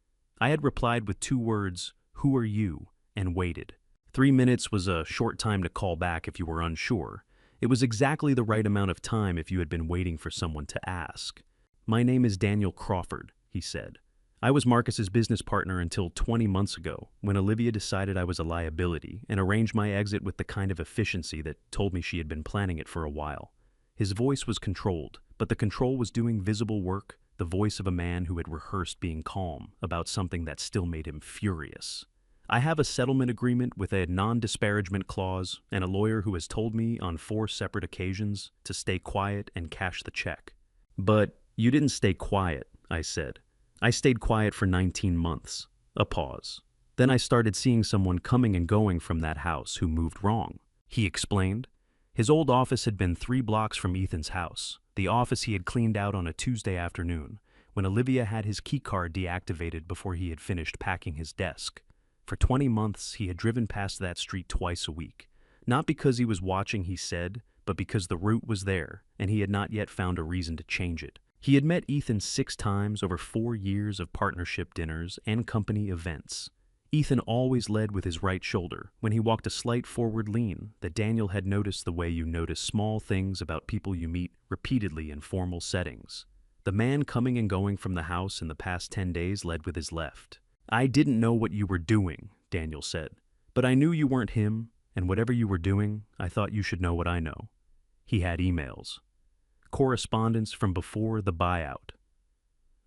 I had replied with 2 words, "Who are you?" and waited. 3 minutes was a short time to call back if you were unsure. It was exactly the right amount of time if you had been waiting for someone to ask. "My name is Daniel Crawford," he said. "I was Marcus's business partner until 20 months ago, when Olivia decided I was a liability and arranged my exit with the kind of efficiency that told me she had been planning it for a while." His voice was controlled, but the control was doing visible work, the voice of a man who had rehearsed being calm about something that still made him furious. I have a settlement agreement with a non-disparagement clause and a lawyer who has told me on 4 separate occasions to stay quiet and cash the check. But you didn't stay quiet, I said. I stayed quiet for 19 months. A pause. Then I started seeing someone coming and going from that house who moved wrong. He explained. His old office had been 3 blocks from Ethan's house, the office he had cleaned out on a Tuesday afternoon, when Olivia had his keycard deactivated before he had finished packing his desk. For 20 months, he had driven past that street twice a week, not because he was watching, he said, but because the route was there, and he had not yet found a reason to change it. He had met Ethan 6 times over 4 years of partnership dinners and company events. Ethan always led with his right shoulder when he walked a slight forward lean that Daniel had noticed the way you notice small things about people you meet repeatedly in formal settings. The man coming and going from the house in the past 10 days led with his left. I didn't know what you were doing, Daniel said, but I knew you weren't him, and whatever you were doing, I thought you should know what I know. He had emails. Correspondence from before the buyout.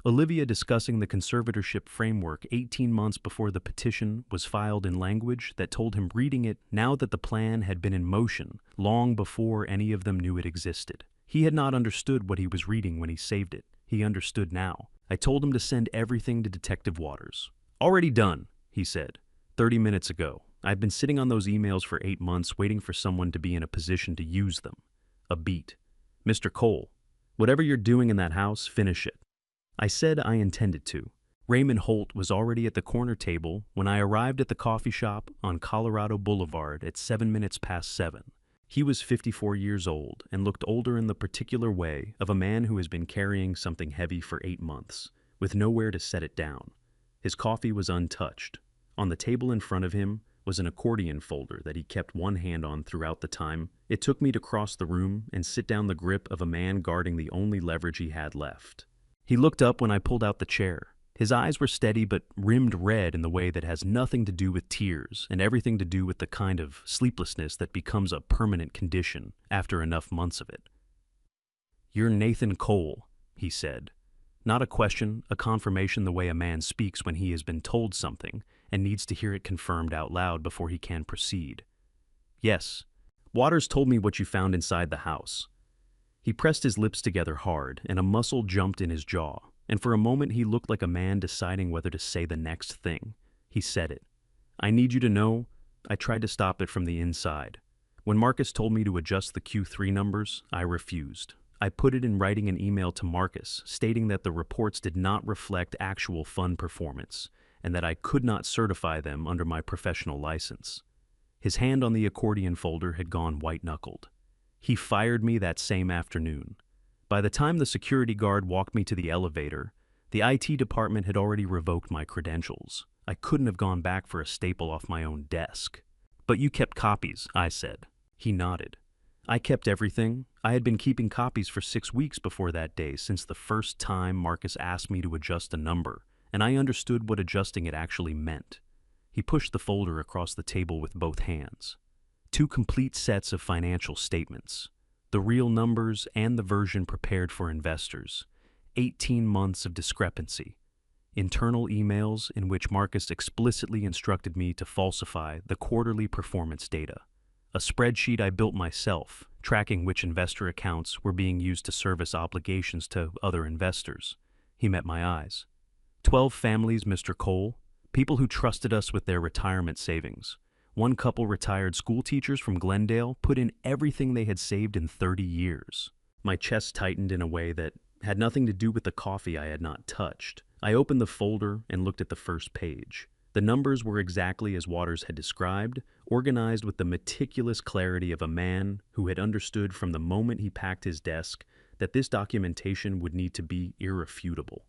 Olivia discussing the conservatorship framework 18 months before the petition was filed in language that told him reading it now that the plan had been in motion long before any of them knew it existed. He had not understood what he was reading when he saved it. He understood now. I told him to send everything to Detective Waters. Already done, he said, 30 minutes ago. I've been sitting on those emails for 8 months waiting for someone to be in a position to use them. A beat. Mr. Cole, whatever you're doing in that house, finish it. I said I intended to. Raymond Holt was already at the corner table when I arrived at the coffee shop on Colorado Boulevard at 7 minutes past 7. He was 54 years old and looked older in the particular way of a man who has been carrying something heavy for 8 months, with nowhere to set it down. His coffee was untouched. On the table in front of him was an accordion folder that he kept one hand on throughout the time it took me to cross the room and sit down the grip of a man guarding the only leverage he had left. He looked up when I pulled out the chair. His eyes were steady but rimmed red in the way that has nothing to do with tears and everything to do with the kind of sleeplessness that becomes a permanent condition after enough months of it. "You're Nathan Cole," he said. Not a question, a confirmation the way a man speaks when he has been told something and needs to hear it confirmed out loud before he can proceed. "Yes. Waters told me what you found inside the house." He pressed his lips together hard, and a muscle jumped in his jaw, and for a moment he looked like a man deciding whether to say the next thing. He said it. "I need you to know, I tried to stop it from the inside. When Marcus told me to adjust the Q3 numbers, I refused. I put it in writing an email to Marcus, stating that the reports did not reflect actual fund performance, and that I could not certify them under my professional license." His hand on the accordion folder had gone white-knuckled. He fired me that same afternoon. By the time the security guard walked me to the elevator, the IT department had already revoked my credentials. I couldn't have gone back for a staple off my own desk. "But you kept copies," I said. He nodded. "I kept everything. I had been keeping copies for 6 weeks before that day, since the first time Marcus asked me to adjust a number, and I understood what adjusting it actually meant." He pushed the folder across the table with both hands. 2 complete sets of financial statements, the real numbers and the version prepared for investors. 18 months of discrepancy. Internal emails in which Marcus explicitly instructed me to falsify the quarterly performance data. A spreadsheet I built myself, tracking which investor accounts were being used to service obligations to other investors. He met my eyes. 12 families, Mr. Cole, people who trusted us with their retirement savings. One couple retired school teachers from Glendale put in everything they had saved in 30 years. My chest tightened in a way that had nothing to do with the coffee I had not touched. I opened the folder and looked at the first page. The numbers were exactly as Waters had described, organized with the meticulous clarity of a man who had understood from the moment he packed his desk that this documentation would need to be irrefutable.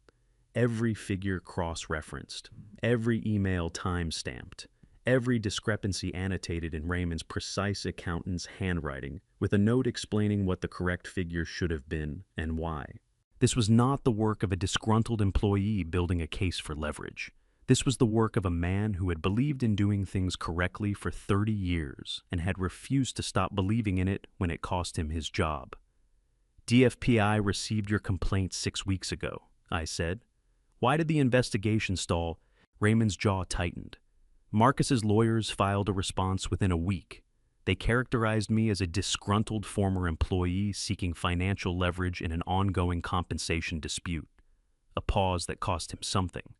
Every figure cross-referenced, every email time-stamped, every discrepancy annotated in Raymond's precise accountant's handwriting, with a note explaining what the correct figure should have been and why. This was not the work of a disgruntled employee building a case for leverage. This was the work of a man who had believed in doing things correctly for 30 years and had refused to stop believing in it when it cost him his job. "DFPI received your complaint 6 weeks ago," I said. "Why did the investigation stall?" Raymond's jaw tightened. Marcus's lawyers filed a response within a week. They characterized me as a disgruntled former employee seeking financial leverage in an ongoing compensation dispute, a pause that cost him something.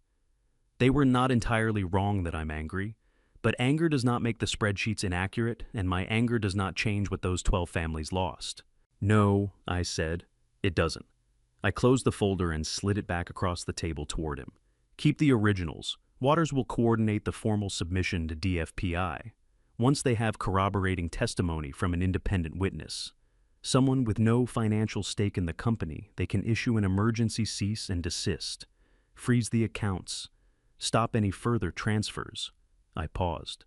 They were not entirely wrong that I'm angry, but anger does not make the spreadsheets inaccurate, and my anger does not change what those 12 families lost. No, I said, it doesn't. I closed the folder and slid it back across the table toward him. Keep the originals. Waters will coordinate the formal submission to DFPI. Once they have corroborating testimony from an independent witness, someone with no financial stake in the company, they can issue an emergency cease and desist, freeze the accounts, stop any further transfers. I paused.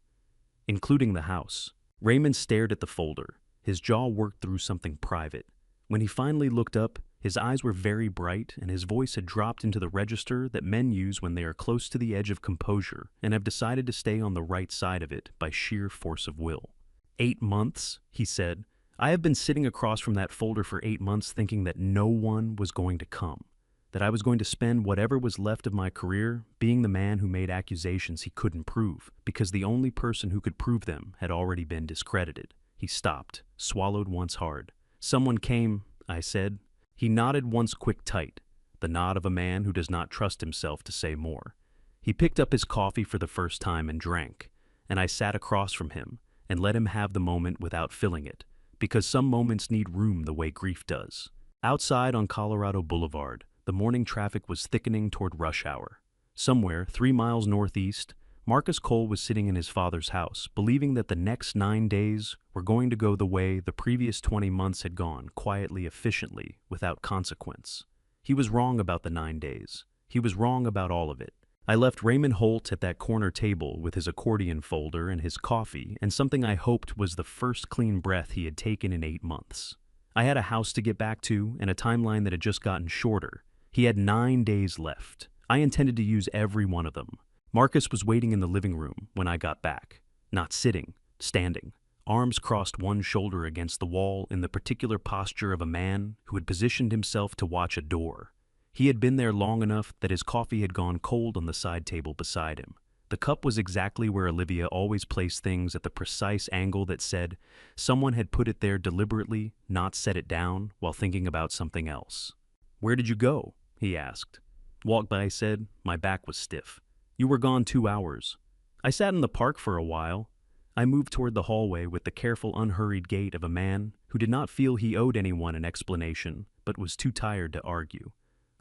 Including the house. Raymond stared at the folder. His jaw worked through something private. When he finally looked up, his eyes were very bright and his voice had dropped into the register that men use when they are close to the edge of composure and have decided to stay on the right side of it by sheer force of will. 8 months, he said. I have been sitting across from that folder for 8 months thinking that no one was going to come, that I was going to spend whatever was left of my career being the man who made accusations he couldn't prove, because the only person who could prove them had already been discredited. He stopped, swallowed once hard. Someone came, I said. He nodded once quick tight, the nod of a man who does not trust himself to say more. He picked up his coffee for the first time and drank, and I sat across from him and let him have the moment without filling it, because some moments need room the way grief does. Outside on Colorado Boulevard, the morning traffic was thickening toward rush hour. Somewhere, 3 miles northeast, Marcus Cole was sitting in his father's house, believing that the next 9 days were going to go the way the previous 20 months had gone, quietly, efficiently, without consequence. He was wrong about the 9 days. He was wrong about all of it. I left Raymond Holt at that corner table with his accordion folder and his coffee and something I hoped was the first clean breath he had taken in 8 months. I had a house to get back to and a timeline that had just gotten shorter. He had 9 days left. I intended to use every one of them. Marcus was waiting in the living room when I got back, not sitting, standing, arms crossed one shoulder against the wall in the particular posture of a man who had positioned himself to watch a door. He had been there long enough that his coffee had gone cold on the side table beside him. The cup was exactly where Olivia always placed things, at the precise angle that said someone had put it there deliberately, not set it down while thinking about something else. "Where did you go?" he asked. "Walked by," I said. My back was stiff. "You were gone 2 hours. I sat in the park for a while." I moved toward the hallway with the careful, unhurried gait of a man who did not feel he owed anyone an explanation, but was too tired to argue.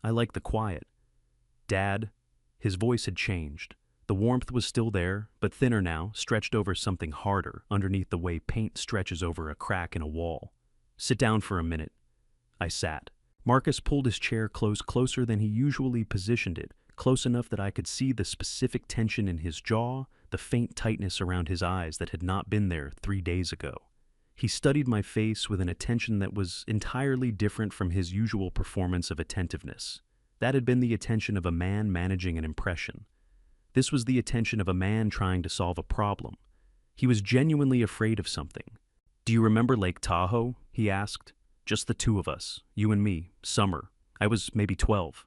I liked the quiet. "Dad," his voice had changed. The warmth was still there, but thinner now, stretched over something harder, underneath the way paint stretches over a crack in a wall. "Sit down for a minute." I sat. Marcus pulled his chair closer than he usually positioned it, close enough that I could see the specific tension in his jaw, the faint tightness around his eyes that had not been there 3 days ago. He studied my face with an attention that was entirely different from his usual performance of attentiveness. That had been the attention of a man managing an impression. This was the attention of a man trying to solve a problem. He was genuinely afraid of something. "Do you remember Lake Tahoe?" he asked. "Just the two of us, you and me, summer. I was maybe 12.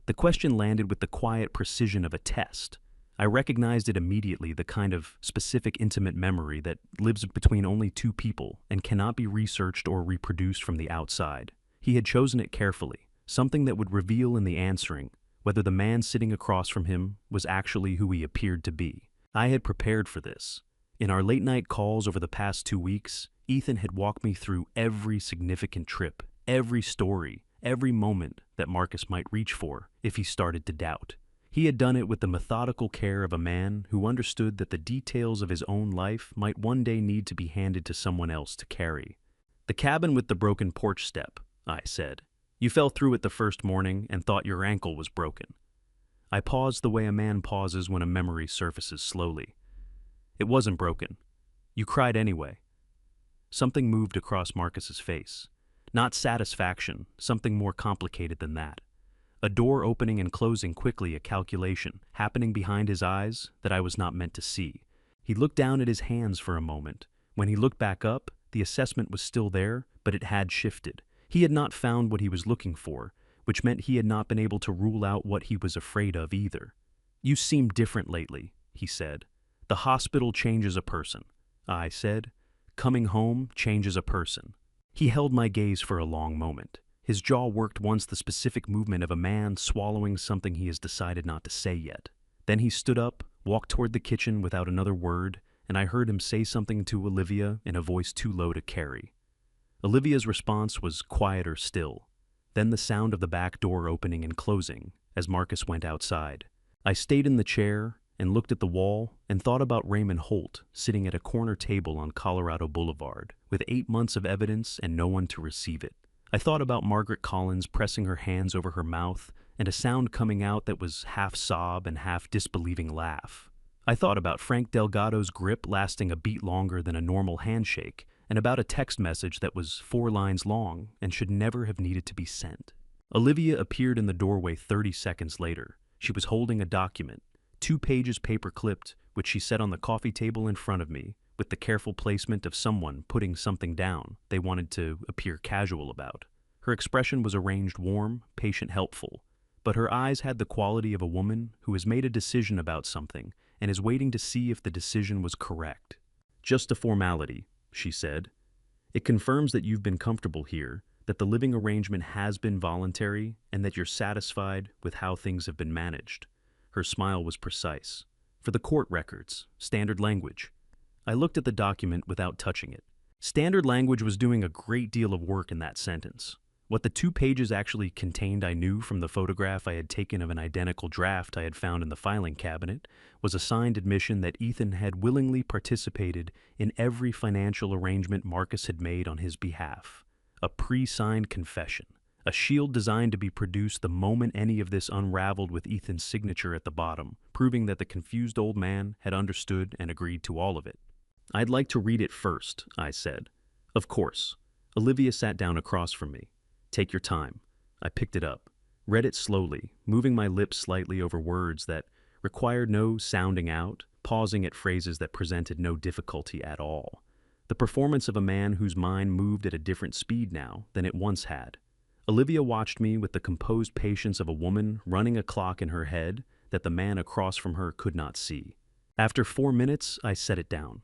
The question landed with the quiet precision of a test. I recognized it immediately, the kind of specific, intimate memory that lives between only two people and cannot be researched or reproduced from the outside. He had chosen it carefully, something that would reveal in the answering whether the man sitting across from him was actually who he appeared to be. I had prepared for this. In our late-night calls over the past 2 weeks, Ethan had walked me through every significant trip, every story, every moment that Marcus might reach for if he started to doubt. He had done it with the methodical care of a man who understood that the details of his own life might one day need to be handed to someone else to carry. "The cabin with the broken porch step," I said. "You fell through it the first morning and thought your ankle was broken." I paused the way a man pauses when a memory surfaces slowly. "It wasn't broken. You cried anyway." Something moved across Marcus's face. Not satisfaction, something more complicated than that. A door opening and closing quickly, a calculation happening behind his eyes that I was not meant to see. He looked down at his hands for a moment. When he looked back up, the assessment was still there, but it had shifted. He had not found what he was looking for, which meant he had not been able to rule out what he was afraid of either. "You seem different lately," he said. The hospital changes a person, I said. Coming home changes a person. He held my gaze for a long moment. His jaw worked once the specific movement of a man swallowing something he has decided not to say yet. Then he stood up, walked toward the kitchen without another word, and I heard him say something to Olivia in a voice too low to carry. Olivia's response was quieter still. Then the sound of the back door opening and closing as Marcus went outside. I stayed in the chair and looked at the wall and thought about Raymond Holt sitting at a corner table on Colorado Boulevard with 8 months of evidence and no one to receive it. I thought about Margaret Collins pressing her hands over her mouth and a sound coming out that was half sob and half disbelieving laugh. I thought about Frank Delgado's grip lasting a beat longer than a normal handshake and about a text message that was 4 lines long and should never have needed to be sent. Olivia appeared in the doorway 30 seconds later. She was holding a document, 2 pages paper-clipped, which she set on the coffee table in front of me, with the careful placement of someone putting something down they wanted to appear casual about. Her expression was arranged warm, patient, helpful, but her eyes had the quality of a woman who has made a decision about something and is waiting to see if the decision was correct. "Just a formality," she said. "It confirms that you've been comfortable here, that the living arrangement has been voluntary, and that you're satisfied with how things have been managed." Her smile was precise. "For the court records, standard language." I looked at the document without touching it. Standard language was doing a great deal of work in that sentence. What the 2 pages actually contained I knew from the photograph I had taken of an identical draft I had found in the filing cabinet was a signed admission that Ethan had willingly participated in every financial arrangement Marcus had made on his behalf. A pre-signed confession. A shield designed to be produced the moment any of this unraveled with Ethan's signature at the bottom, proving that the confused old man had understood and agreed to all of it. "I'd like to read it first," I said. "Of course." Olivia sat down across from me. "Take your time." I picked it up, read it slowly, moving my lips slightly over words that required no sounding out, pausing at phrases that presented no difficulty at all. The performance of a man whose mind moved at a different speed now than it once had. Olivia watched me with the composed patience of a woman running a clock in her head that the man across from her could not see. After 4 minutes, I set it down.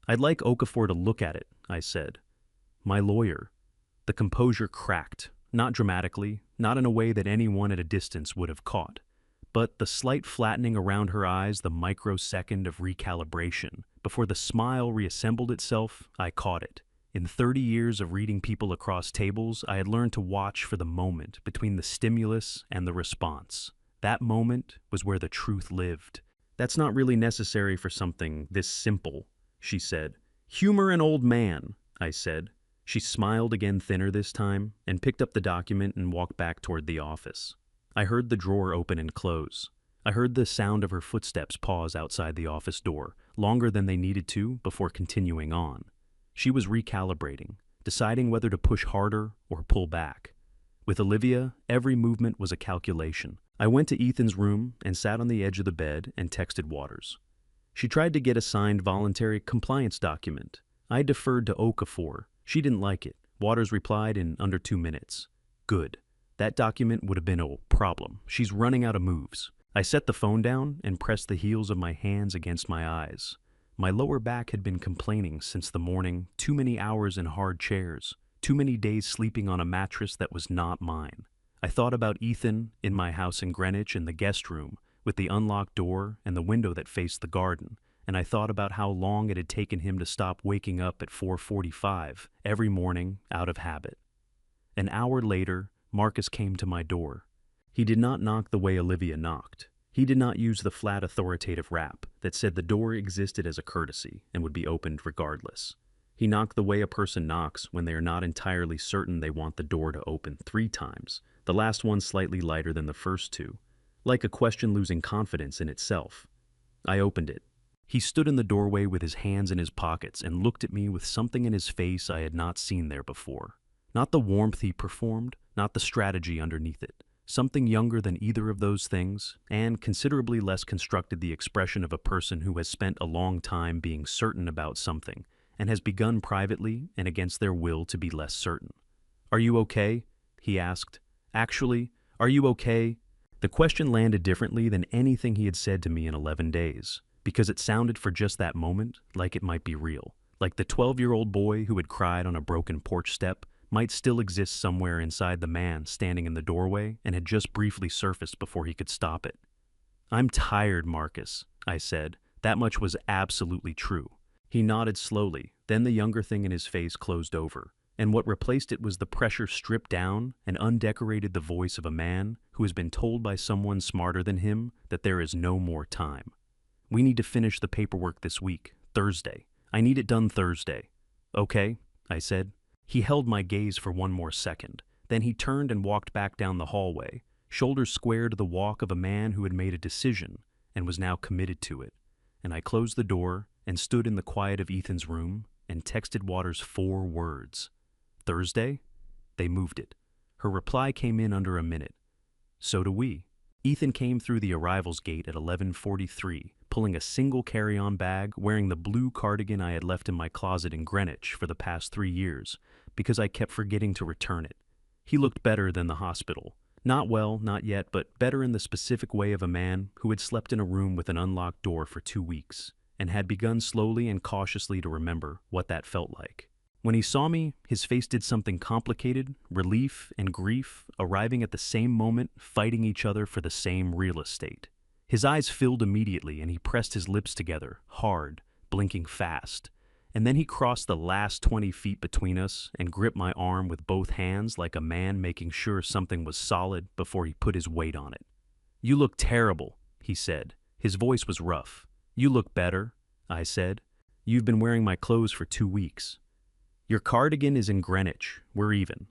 "I'd like Okafor to look at it," I said. "My lawyer." The composure cracked, not dramatically, not in a way that anyone at a distance would have caught, but the slight flattening around her eyes, the microsecond of recalibration. Before the smile reassembled itself, I caught it. In 30 years of reading people across tables, I had learned to watch for the moment between the stimulus and the response. That moment was where the truth lived. "That's not really necessary for something this simple," she said. "Humor an old man," I said. She smiled again, thinner this time, and picked up the document and walked back toward the office. I heard the drawer open and close. I heard the sound of her footsteps pause outside the office door, longer than they needed to before continuing on. She was recalibrating, deciding whether to push harder or pull back. With Olivia, every movement was a calculation. I went to Ethan's room and sat on the edge of the bed and texted Waters. She tried to get a signed voluntary compliance document. I deferred to Okafor. She didn't like it. Waters replied in under 2 minutes. "Good. That document would have been a problem. She's running out of moves." I set the phone down and pressed the heels of my hands against my eyes. My lower back had been complaining since the morning. Too many hours in hard chairs. Too many days sleeping on a mattress that was not mine. I thought about Ethan in my house in Greenwich in the guest room, with the unlocked door and the window that faced the garden, and I thought about how long it had taken him to stop waking up at 4:45 every morning out of habit. An hour later, Marcus came to my door. He did not knock the way Olivia knocked. He did not use the flat authoritative rap that said the door existed as a courtesy and would be opened regardless. He knocked the way a person knocks when they are not entirely certain they want the door to open 3 times, the last one slightly lighter than the first 2, like a question losing confidence in itself. I opened it. He stood in the doorway with his hands in his pockets and looked at me with something in his face I had not seen there before. Not the warmth he performed, not the strategy underneath it. Something younger than either of those things, and considerably less constructed the expression of a person who has spent a long time being certain about something and has begun privately and against their will to be less certain. "Are you okay?" he asked. "Actually, are you okay?" The question landed differently than anything he had said to me in 11 days. because it sounded for just that moment like it might be real. Like the 12-year-old boy who had cried on a broken porch step might still exist somewhere inside the man standing in the doorway and had just briefly surfaced before he could stop it. "I'm tired, Marcus," I said. That much was absolutely true. He nodded slowly, then the younger thing in his face closed over, and what replaced it was the pressure stripped down and undecorated the voice of a man who has been told by someone smarter than him that there is no more time. "We need to finish the paperwork this week, Thursday. I need it done Thursday." "Okay," I said. He held my gaze for one more second. Then he turned and walked back down the hallway, shoulders square to the walk of a man who had made a decision and was now committed to it. And I closed the door and stood in the quiet of Ethan's room and texted Waters 4 words. "Thursday?" They moved it. Her reply came in under a minute. "So do we." Ethan came through the arrivals gate at 11:43, pulling a single carry-on bag, wearing the blue cardigan I had left in my closet in Greenwich for the past 3 years, because I kept forgetting to return it. He looked better than the hospital. Not well, not yet, but better in the specific way of a man who had slept in a room with an unlocked door for 2 weeks, and had begun slowly and cautiously to remember what that felt like. When he saw me, his face did something complicated, relief and grief arriving at the same moment, fighting each other for the same real estate. His eyes filled immediately and he pressed his lips together, hard, blinking fast. And then he crossed the last 20 feet between us and gripped my arm with both hands like a man making sure something was solid before he put his weight on it. "You look terrible," he said. His voice was rough. "You look better," I said. "You've been wearing my clothes for 2 weeks. Your cardigan is in Greenwich. We're even."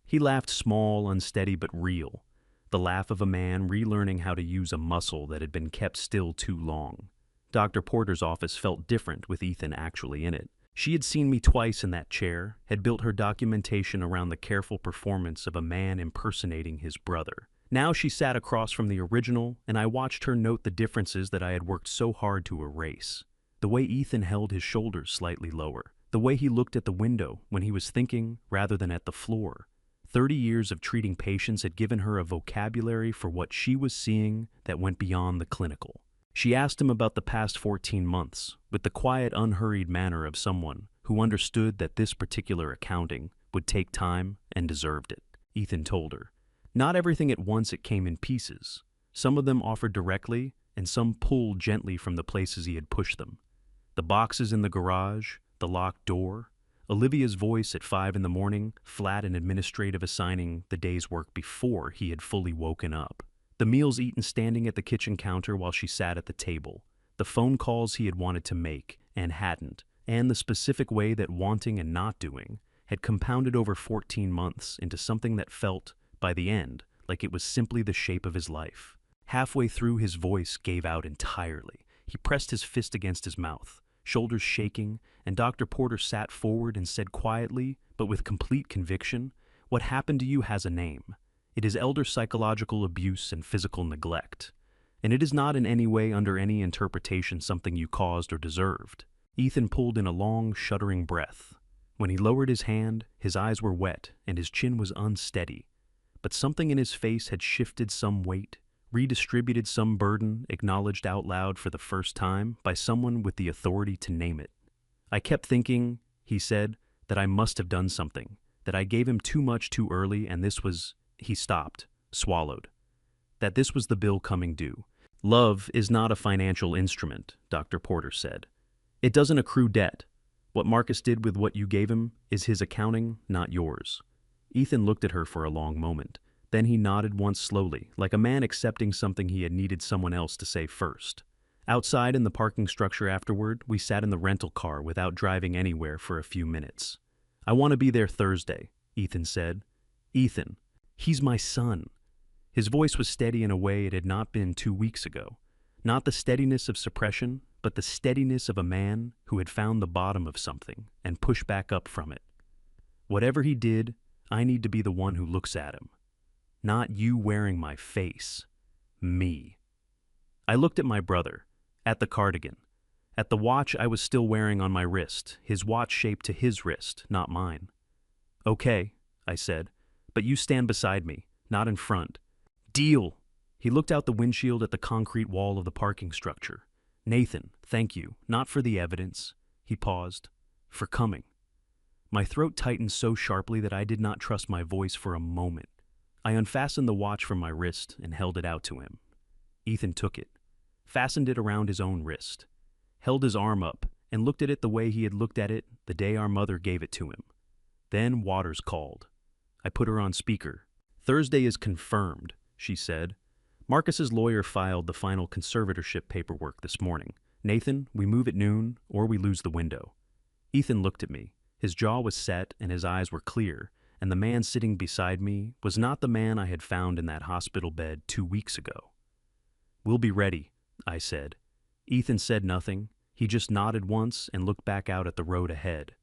He laughed, small, unsteady, but real. The laugh of a man relearning how to use a muscle that had been kept still too long. Dr. Porter's office felt different with Ethan actually in it. She had seen me twice in that chair, had built her documentation around the careful performance of a man impersonating his brother. Now she sat across from the original, and I watched her note the differences that I had worked so hard to erase. The way Ethan held his shoulders slightly lower. The way he looked at the window when he was thinking rather than at the floor. 30 years of treating patients had given her a vocabulary for what she was seeing that went beyond the clinical. She asked him about the past 14 months, with the quiet, unhurried manner of someone who understood that this particular accounting would take time and deserved it. Ethan told her. Not everything at once, it came in pieces. Some of them offered directly, and some pulled gently from the places he had pushed them. The boxes in the garage, the locked door, Olivia's voice at 5 in the morning, flat and administrative, assigning the day's work before he had fully woken up. The meals eaten standing at the kitchen counter while she sat at the table. The phone calls he had wanted to make and hadn't, and the specific way that wanting and not doing had compounded over 14 months into something that felt, by the end, like it was simply the shape of his life. Halfway through, his voice gave out entirely. He pressed his fist against his mouth, shoulders shaking, and Dr. Porter sat forward and said quietly, but with complete conviction, "What happened to you has a name. It is elder psychological abuse and physical neglect. And it is not in any way, under any interpretation, something you caused or deserved." Ethan pulled in a long, shuddering breath. When he lowered his hand, his eyes were wet and his chin was unsteady. But something in his face had shifted some weight, redistributed some burden, acknowledged out loud for the first time by someone with the authority to name it. "I kept thinking," he said, "that I must have done something, that I gave him too much too early, and this was..." He stopped, swallowed. "That this was the bill coming due. Love is not a financial instrument," Dr. Porter said. "It doesn't accrue debt. What Marcus did with what you gave him is his accounting, not yours." Ethan looked at her for a long moment. Then he nodded once slowly, like a man accepting something he had needed someone else to say first. Outside in the parking structure afterward, we sat in the rental car without driving anywhere for a few minutes. "I want to be there Thursday," Ethan said. "Ethan, he's my son." His voice was steady in a way it had not been 2 weeks ago. Not the steadiness of suppression, but the steadiness of a man who had found the bottom of something and pushed back up from it. "Whatever he did, I need to be the one who looks at him. Not you wearing my face. Me." I looked at my brother, at the cardigan, at the watch I was still wearing on my wrist, his watch shaped to his wrist, not mine. "Okay," I said, "but you stand beside me, not in front." "Deal." He looked out the windshield at the concrete wall of the parking structure. Nathan, thank you, not for the evidence. He paused. For coming. My throat tightened so sharply that I did not trust my voice for a moment. I unfastened the watch from my wrist and held it out to him. Ethan took it, fastened it around his own wrist, held his arm up, and looked at it the way he had looked at it the day our mother gave it to him. Then Waters called. I put her on speaker. Thursday is confirmed, she said. Marcus's lawyer filed the final conservatorship paperwork this morning. Nathan, we move at noon, or we lose the window. Ethan looked at me. His jaw was set and his eyes were clear, and the man sitting beside me was not the man I had found in that hospital bed 2 weeks ago. We'll be ready, I said. Ethan said nothing. He just nodded once and looked back out at the road ahead.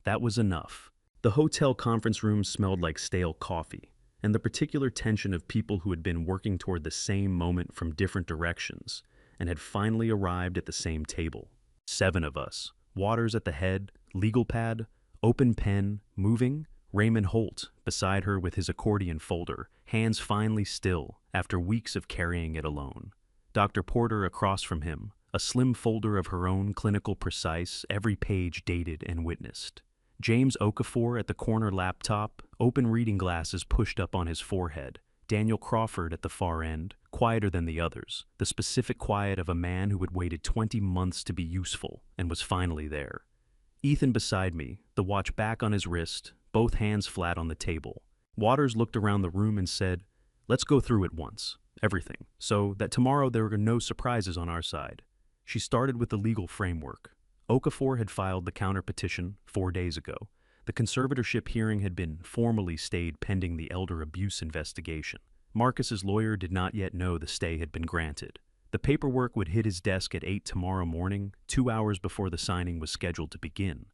That was enough. The hotel conference room smelled like stale coffee, and the particular tension of people who had been working toward the same moment from different directions and had finally arrived at the same table. 7 of us. Waters at the head, legal pad, open pen, moving, Raymond Holt beside her with his accordion folder, hands finally still after weeks of carrying it alone. Dr. Porter across from him, a slim folder of her own clinical precise, every page dated and witnessed. James Okafor at the corner laptop, open reading glasses pushed up on his forehead. Daniel Crawford at the far end, quieter than the others, the specific quiet of a man who had waited 20 months to be useful and was finally there. Ethan beside me, the watch back on his wrist, both hands flat on the table. Waters looked around the room and said, let's go through it once, everything, so that tomorrow there are no surprises on our side. She started with the legal framework. Okafor had filed the counter-petition 4 days ago. The conservatorship hearing had been formally stayed pending the elder abuse investigation. Marcus's lawyer did not yet know the stay had been granted. The paperwork would hit his desk at 8 tomorrow morning, 2 hours before the signing was scheduled to begin.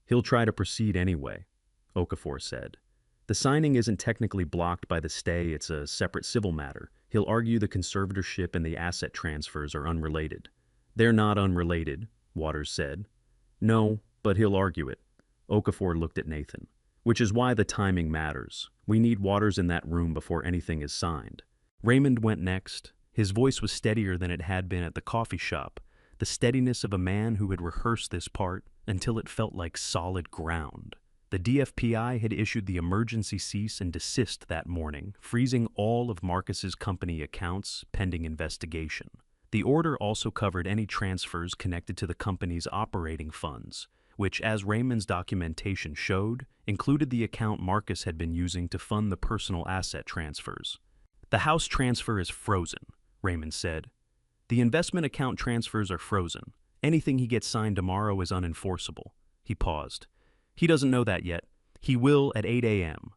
He'll try to proceed anyway, Okafor said. The signing isn't technically blocked by the stay, it's a separate civil matter. He'll argue the conservatorship and the asset transfers are unrelated. They're not unrelated, Waters said. No, but he'll argue it. Okafor looked at Nathan. Which is why the timing matters. We need Waters in that room before anything is signed. Raymond went next. His voice was steadier than it had been at the coffee shop, the steadiness of a man who had rehearsed this part until it felt like solid ground. The DFPI had issued the emergency cease and desist that morning, freezing all of Marcus's company accounts pending investigation. The order also covered any transfers connected to the company's operating funds, which, as Raymond's documentation showed, included the account Marcus had been using to fund the personal asset transfers. The house transfer is frozen, Raymond said. The investment account transfers are frozen. Anything he gets signed tomorrow is unenforceable. He paused. He doesn't know that yet. He will at 8 a.m.,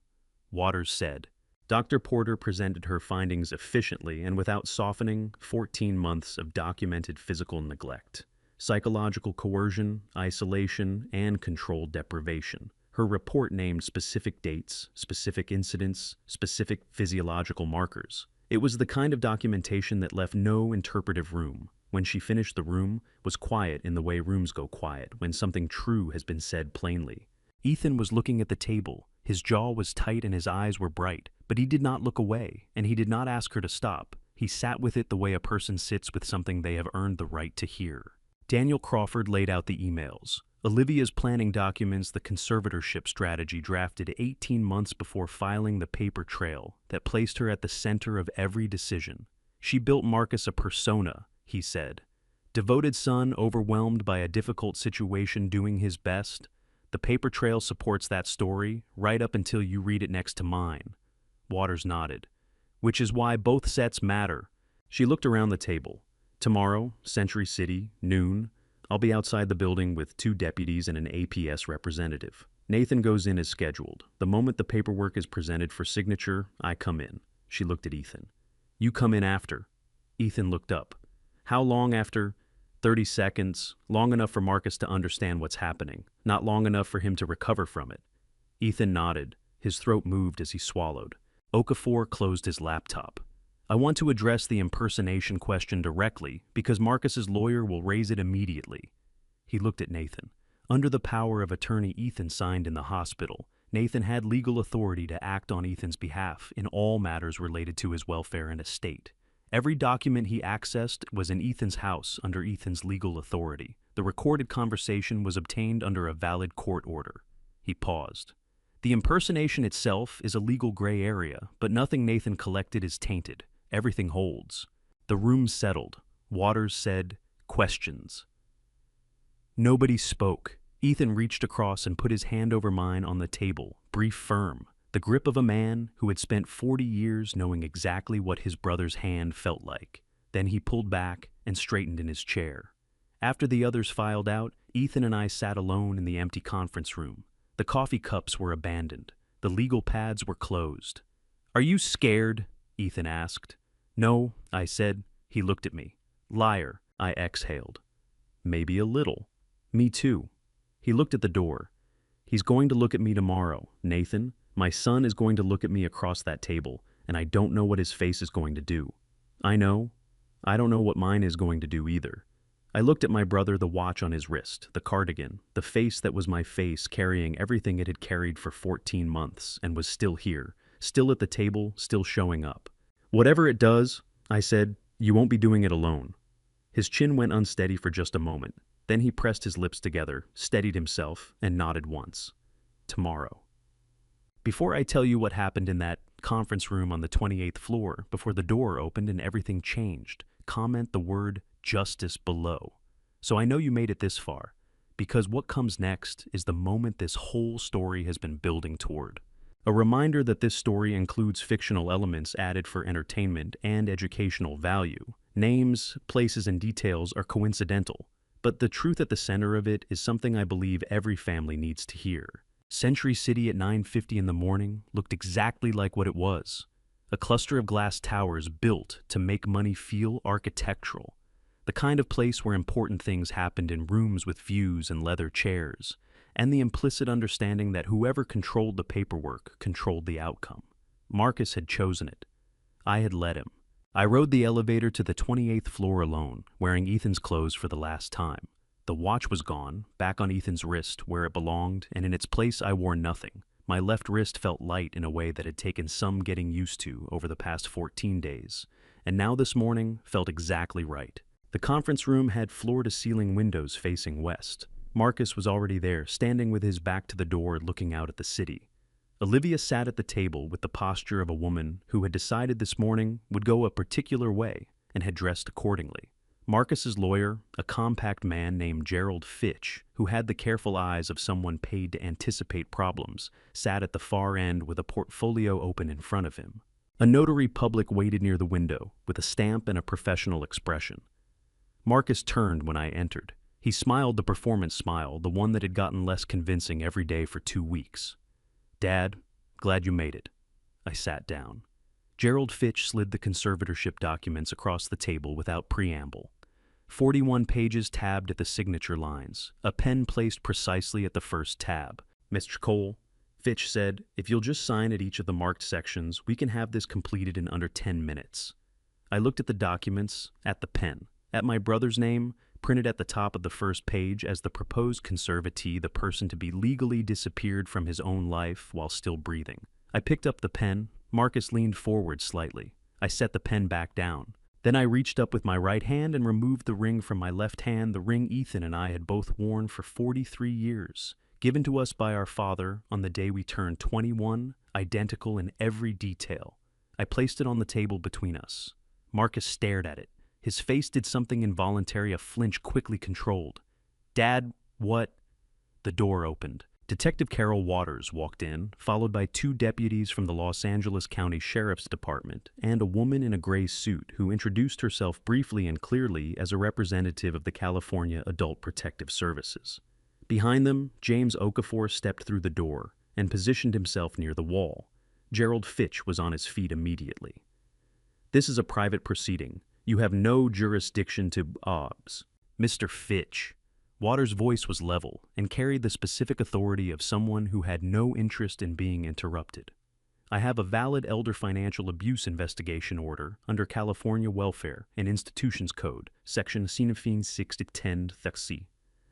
Waters said. Dr. Porter presented her findings efficiently and without softening. 14 months of documented physical neglect, psychological coercion, isolation, and controlled deprivation. Her report named specific dates, specific incidents, specific physiological markers. It was the kind of documentation that left no interpretive room. When she finished, the room was quiet in the way rooms go quiet when something true has been said plainly. Ethan was looking at the table. His jaw was tight and his eyes were bright, but he did not look away, and he did not ask her to stop. He sat with it the way a person sits with something they have earned the right to hear. Daniel Crawford laid out the emails. Olivia's planning documents the conservatorship strategy drafted 18 months before filing the paper trail that placed her at the center of every decision. She built Marcus a persona, he said. Devoted son overwhelmed by a difficult situation doing his best. The paper trail supports that story right up until you read it next to mine. Waters nodded. Which is why both sets matter. She looked around the table. Tomorrow, Century City, noon. I'll be outside the building with 2 deputies and an APS representative. Nathan goes in as scheduled. The moment the paperwork is presented for signature, I come in. She looked at Ethan. You come in after. Ethan looked up. How long after? 30 seconds, long enough for Marcus to understand what's happening, not long enough for him to recover from it. Ethan nodded. His throat moved as he swallowed. Okafor closed his laptop. I want to address the impersonation question directly because Marcus's lawyer will raise it immediately. He looked at Nathan. Under the power of attorney Ethan signed in the hospital, Nathan had legal authority to act on Ethan's behalf in all matters related to his welfare and estate. Every document he accessed was in Ethan's house under Ethan's legal authority. The recorded conversation was obtained under a valid court order. He paused. The impersonation itself is a legal gray area, but nothing Nathan collected is tainted. Everything holds. The room settled. Waters said, "Questions." Nobody spoke. Ethan reached across and put his hand over mine on the table, brief, firm. The grip of a man who had spent 40 years knowing exactly what his brother's hand felt like. Then he pulled back and straightened in his chair. After the others filed out, Ethan and I sat alone in the empty conference room. The coffee cups were abandoned. The legal pads were closed. "Are you scared?" Ethan asked. "No," I said. He looked at me. "Liar," I exhaled. "Maybe a little." "Me too." He looked at the door. "He's going to look at me tomorrow, Nathan. My son is going to look at me across that table, and I don't know what his face is going to do." "I know. I don't know what mine is going to do either." I looked at my brother, the watch on his wrist, the cardigan, the face that was my face carrying everything it had carried for 14 months and was still here, still at the table, still showing up. "Whatever it does," I said, "you won't be doing it alone." His chin went unsteady for just a moment. Then he pressed his lips together, steadied himself, and nodded once. "Tomorrow." Before I tell you what happened in that conference room on the 28th floor, before the door opened and everything changed, comment the word justice below. So I know you made it this far, because what comes next is the moment this whole story has been building toward. A reminder that this story includes fictional elements added for entertainment and educational value. Names, places, and details are coincidental, but the truth at the center of it is something I believe every family needs to hear. Century City at 9:50 in the morning looked exactly like what it was. A cluster of glass towers built to make money feel architectural. The kind of place where important things happened in rooms with views and leather chairs, and the implicit understanding that whoever controlled the paperwork controlled the outcome. Marcus had chosen it. I had led him. I rode the elevator to the 28th floor alone, wearing Ethan's clothes for the last time. The watch was gone, back on Ethan's wrist where it belonged, and in its place I wore nothing. My left wrist felt light in a way that had taken some getting used to over the past 14 days, and now this morning felt exactly right. The conference room had floor-to-ceiling windows facing west. Marcus was already there, standing with his back to the door looking out at the city. Olivia sat at the table with the posture of a woman who had decided this morning would go a particular way and had dressed accordingly. Marcus's lawyer, a compact man named Gerald Fitch, who had the careful eyes of someone paid to anticipate problems, sat at the far end with a portfolio open in front of him. A notary public waited near the window with a stamp and a professional expression. Marcus turned when I entered. He smiled the performance smile, the one that had gotten less convincing every day for 2 weeks. "Dad, glad you made it." I sat down. Gerald Fitch slid the conservatorship documents across the table without preamble. 41 pages tabbed at the signature lines, a pen placed precisely at the first tab. "Mr. Cole," Fitch said, "if you'll just sign at each of the marked sections, we can have this completed in under 10 minutes. I looked at the documents, at the pen, at my brother's name, printed at the top of the first page as the proposed conservatee, the person to be legally disappeared from his own life while still breathing. I picked up the pen. Marcus leaned forward slightly. I set the pen back down. Then I reached up with my right hand and removed the ring from my left hand, the ring Ethan and I had both worn for 43 years, given to us by our father on the day we turned 21, identical in every detail. I placed it on the table between us. Marcus stared at it. His face did something involuntary, a flinch quickly controlled. "Dad, what?" The door opened. Detective Carol Waters walked in, followed by 2 deputies from the Los Angeles County Sheriff's Department and a woman in a gray suit who introduced herself briefly and clearly as a representative of the California Adult Protective Services. Behind them, James Okafor stepped through the door and positioned himself near the wall. Gerald Fitch was on his feet immediately. "This is a private proceeding. You have no jurisdiction to obs. Mr. Fitch." Waters' voice was level and carried the specific authority of someone who had no interest in being interrupted. "I have a valid elder financial abuse investigation order under California Welfare and Institutions Code, Section 610-10,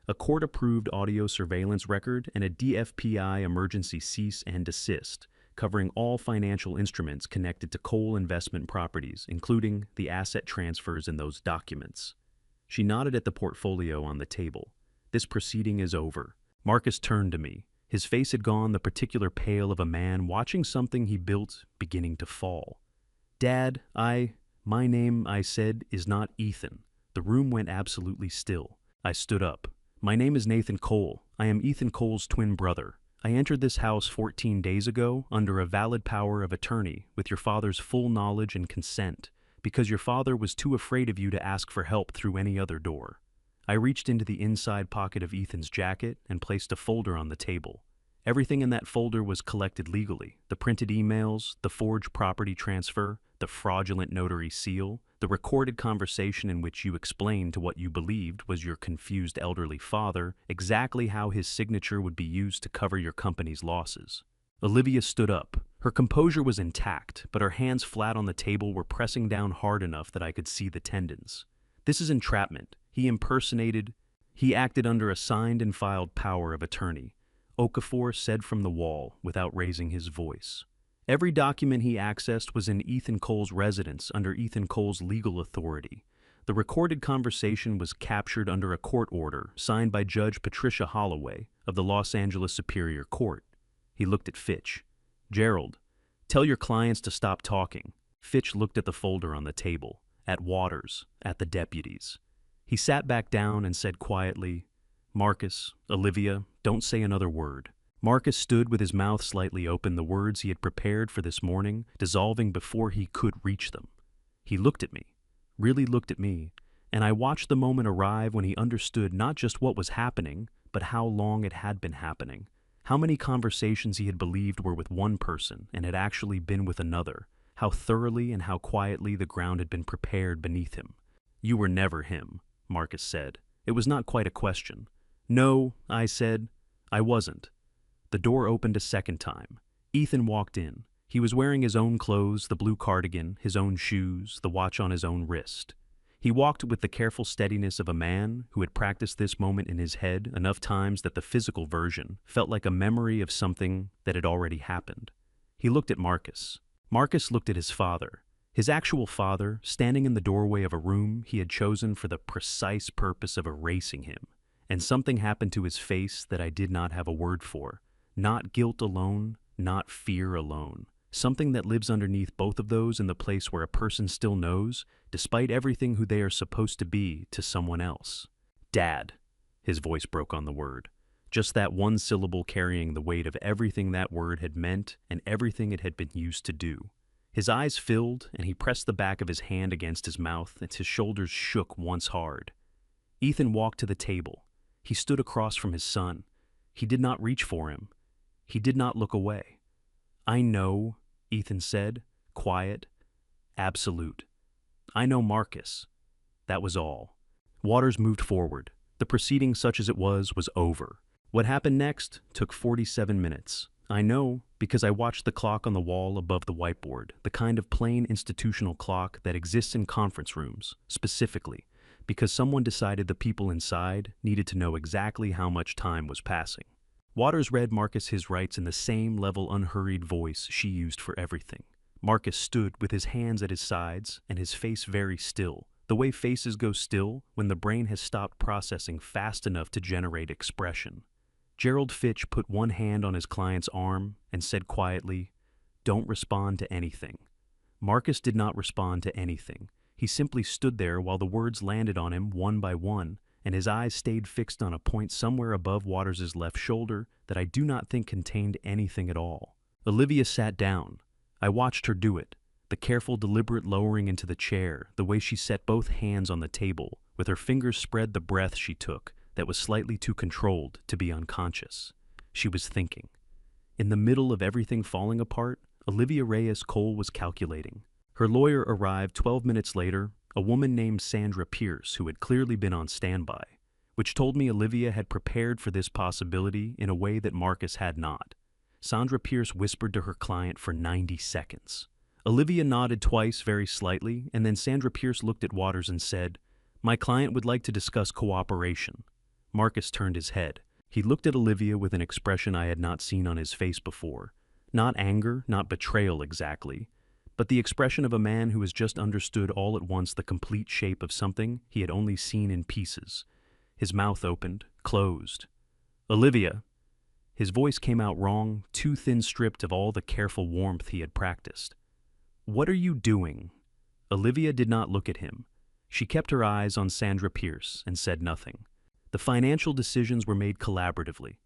a court-approved audio surveillance record, and a DFPI emergency cease and desist, covering all financial instruments connected to Cole investment properties, including the asset transfers in those documents. She nodded at the portfolio on the table. This proceeding is over. Marcus turned to me. His face had gone the particular pale of a man watching something he built beginning to fall. Dad, my name, I said, is not Ethan. The room went absolutely still. I stood up. My name is Nathan Cole. I am Ethan Cole's twin brother. I entered this house 14 days ago under a valid power of attorney with your father's full knowledge and consent because your father was too afraid of you to ask for help through any other door. I reached into the inside pocket of Ethan's jacket and placed a folder on the table. Everything in that folder was collected legally. The printed emails, the forged property transfer, the fraudulent notary seal, the recorded conversation in which you explained to what you believed was your confused elderly father exactly how his signature would be used to cover your company's losses. Olivia stood up. Her composure was intact, but her hands flat on the table were pressing down hard enough that I could see the tendons. This is entrapment. He acted under a signed and filed power of attorney, Okafor said from the wall without raising his voice. Every document he accessed was in Ethan Cole's residence under Ethan Cole's legal authority. The recorded conversation was captured under a court order signed by Judge Patricia Holloway of the Los Angeles Superior Court. He looked at Fitch. Gerald, tell your clients to stop talking. Fitch looked at the folder on the table, at Waters, at the deputies. He sat back down and said quietly, Marcus, Olivia, don't say another word. Marcus stood with his mouth slightly open, the words he had prepared for this morning dissolving before he could reach them. He looked at me, really looked at me, and I watched the moment arrive when he understood not just what was happening, but how long it had been happening. How many conversations he had believed were with one person and had actually been with another. How thoroughly and how quietly the ground had been prepared beneath him. You were never him, Marcus said. It was not quite a question. No, I said, I wasn't. The door opened a second time. Ethan walked in. He was wearing his own clothes, the blue cardigan, his own shoes, the watch on his own wrist. He walked with the careful steadiness of a man who had practiced this moment in his head enough times that the physical version felt like a memory of something that had already happened. He looked at Marcus. Marcus looked at his father, his actual father, standing in the doorway of a room he had chosen for the precise purpose of erasing him. And something happened to his face that I did not have a word for. Not guilt alone, not fear alone. Something that lives underneath both of those in the place where a person still knows, despite everything who they are supposed to be to someone else. Dad. His voice broke on the word. Just that one syllable carrying the weight of everything that word had meant and everything it had been used to do. His eyes filled, and he pressed the back of his hand against his mouth as his shoulders shook once hard. Ethan walked to the table. He stood across from his son. He did not reach for him. He did not look away. I know, Ethan said, quiet, absolute. I know Marcus. That was all. Waters moved forward. The proceeding, such as it was over. What happened next took 47 minutes. I know because I watched the clock on the wall above the whiteboard, the kind of plain institutional clock that exists in conference rooms, specifically, because someone decided the people inside needed to know exactly how much time was passing. Waters read Marcus his rights in the same level unhurried voice she used for everything. Marcus stood with his hands at his sides and his face very still, the way faces go still when the brain has stopped processing fast enough to generate expression. Gerald Fitch put one hand on his client's arm and said quietly, "Don't respond to anything." Marcus did not respond to anything. He simply stood there while the words landed on him one by one, and his eyes stayed fixed on a point somewhere above Waters' left shoulder that I do not think contained anything at all. Olivia sat down. I watched her do it, the careful, deliberate lowering into the chair, the way she set both hands on the table, with her fingers spread, the breath she took that was slightly too controlled to be unconscious. She was thinking. In the middle of everything falling apart, Olivia Reyes Cole was calculating. Her lawyer arrived 12 minutes later, a woman named Sandra Pierce, who had clearly been on standby, which told me Olivia had prepared for this possibility in a way that Marcus had not. Sandra Pierce whispered to her client for 90 seconds. Olivia nodded twice very slightly, and then Sandra Pierce looked at Waters and said, "My client would like to discuss cooperation." Marcus turned his head. He looked at Olivia with an expression I had not seen on his face before. Not anger, not betrayal exactly, but the expression of a man who has just understood all at once the complete shape of something he had only seen in pieces. His mouth opened, closed. "Olivia." His voice came out wrong, too thin-stripped of all the careful warmth he had practiced. "What are you doing?" Olivia did not look at him. She kept her eyes on Sandra Pierce and said nothing. The financial decisions were made collaboratively.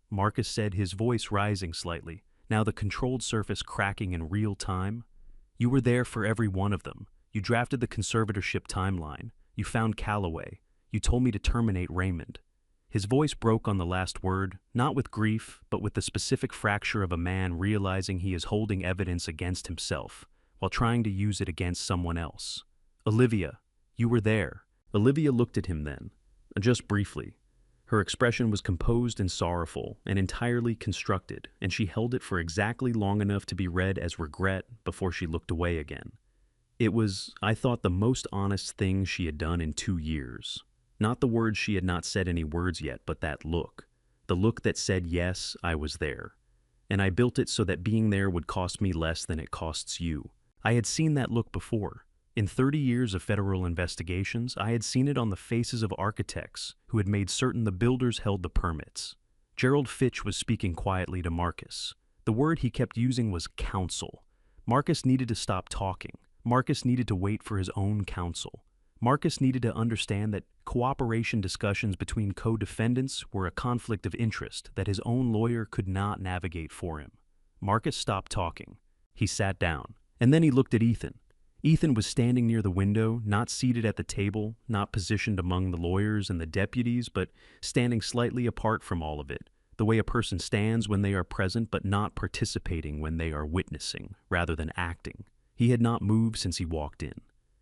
Marcus said, his voice rising slightly, now the controlled surface cracking in real time. "You were there for every one of them. You drafted the conservatorship timeline. You found Calloway. You told me to terminate Raymond." His voice broke on the last word, not with grief, but with the specific fracture of a man realizing he is holding evidence against himself, while trying to use it against someone else. "Olivia, you were there." Olivia looked at him then, just briefly. Her expression was composed and sorrowful, and entirely constructed, and she held it for exactly long enough to be read as regret before she looked away again. It was, I thought, the most honest thing she had done in 2 years. Not the words she had not said any words yet, but that look. The look that said, yes, I was there. And I built it so that being there would cost me less than it costs you. I had seen that look before. In 30 years of federal investigations, I had seen it on the faces of architects who had made certain the builders held the permits. Gerald Fitch was speaking quietly to Marcus. The word he kept using was counsel. Marcus needed to stop talking. Marcus needed to wait for his own counsel. Marcus needed to understand that cooperation discussions between co-defendants were a conflict of interest that his own lawyer could not navigate for him. Marcus stopped talking. He sat down, and then he looked at Ethan. Ethan was standing near the window, not seated at the table, not positioned among the lawyers and the deputies, but standing slightly apart from all of it, the way a person stands when they are present but not participating when they are witnessing, rather than acting. He had not moved since he walked in.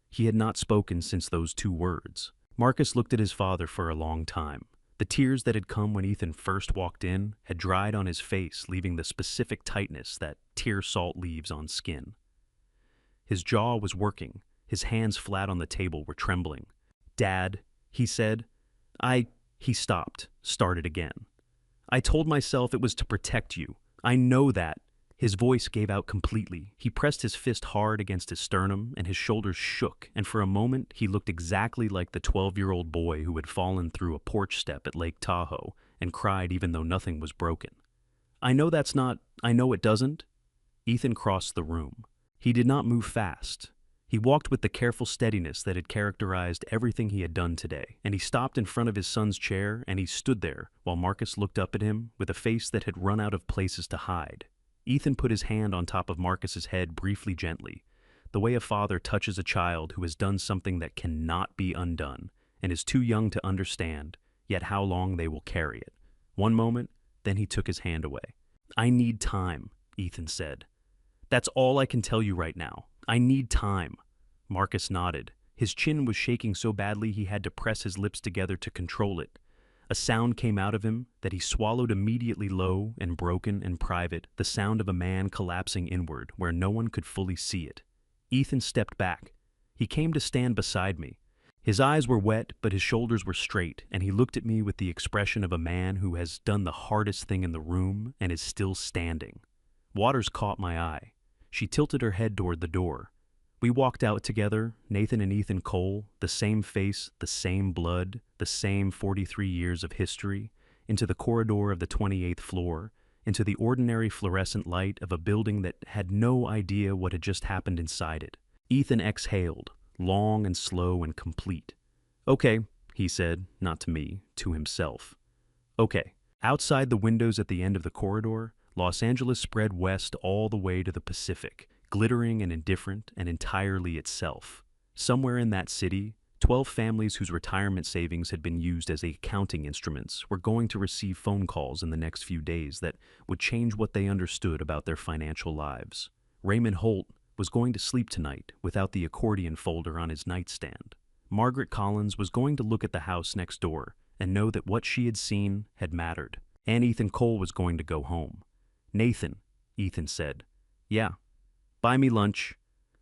He had not spoken since those 2 words. Marcus looked at his father for a long time. The tears that had come when Ethan first walked in had dried on his face, leaving the specific tightness that tear salt leaves on skin. His jaw was working. His hands flat on the table were trembling. "Dad," he said. He stopped, started again. "I told myself it was to protect you. I know that." His voice gave out completely. He pressed his fist hard against his sternum, and his shoulders shook, and for a moment he looked exactly like the 12-year-old boy who had fallen through a porch step at Lake Tahoe and cried even though nothing was broken. I know it doesn't." Ethan crossed the room. He did not move fast. He walked with the careful steadiness that had characterized everything he had done today, and he stopped in front of his son's chair, and he stood there while Marcus looked up at him with a face that had run out of places to hide. Ethan put his hand on top of Marcus's head briefly, gently, the way a father touches a child who has done something that cannot be undone and is too young to understand, yet how long they will carry it. One moment, then he took his hand away. "I need time," Ethan said. "That's all I can tell you right now. I need time." Marcus nodded. His chin was shaking so badly he had to press his lips together to control it. A sound came out of him that he swallowed immediately, low and broken and private, the sound of a man collapsing inward where no one could fully see it. Ethan stepped back. He came to stand beside me. His eyes were wet, but his shoulders were straight, and he looked at me with the expression of a man who has done the hardest thing in the room and is still standing. Waters caught my eye. She tilted her head toward the door. We walked out together, Nathan and Ethan Cole, the same face, the same blood, the same 43 years of history, into the corridor of the 28th floor, into the ordinary fluorescent light of a building that had no idea what had just happened inside it. Ethan exhaled, long and slow and complete. "Okay," he said, not to me, to himself. "Okay." Outside the windows at the end of the corridor, Los Angeles spread west all the way to the Pacific, glittering and indifferent and entirely itself. Somewhere in that city, 12 families whose retirement savings had been used as accounting instruments were going to receive phone calls in the next few days that would change what they understood about their financial lives. Raymond Holt was going to sleep tonight without the accordion folder on his nightstand. Margaret Collins was going to look at the house next door and know that what she had seen had mattered. And Ethan Cole was going to go home. "Nathan," Ethan said. "Yeah." "Buy me lunch."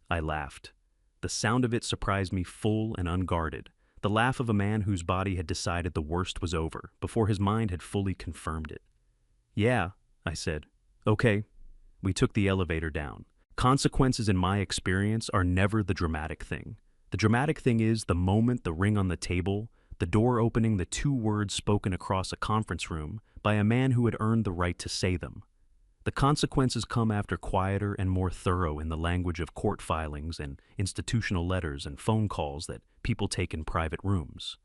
I laughed. The sound of it surprised me, full and unguarded. The laugh of a man whose body had decided the worst was over before his mind had fully confirmed it. "Yeah," I said. "Okay." We took the elevator down. Consequences, in my experience, are never the dramatic thing. The dramatic thing is the moment, the ring on the table, the door opening, the two words spoken across a conference room by a man who had earned the right to say them. The consequences come after quieter and more thorough in the language of court filings and institutional letters and phone calls that people take in private rooms.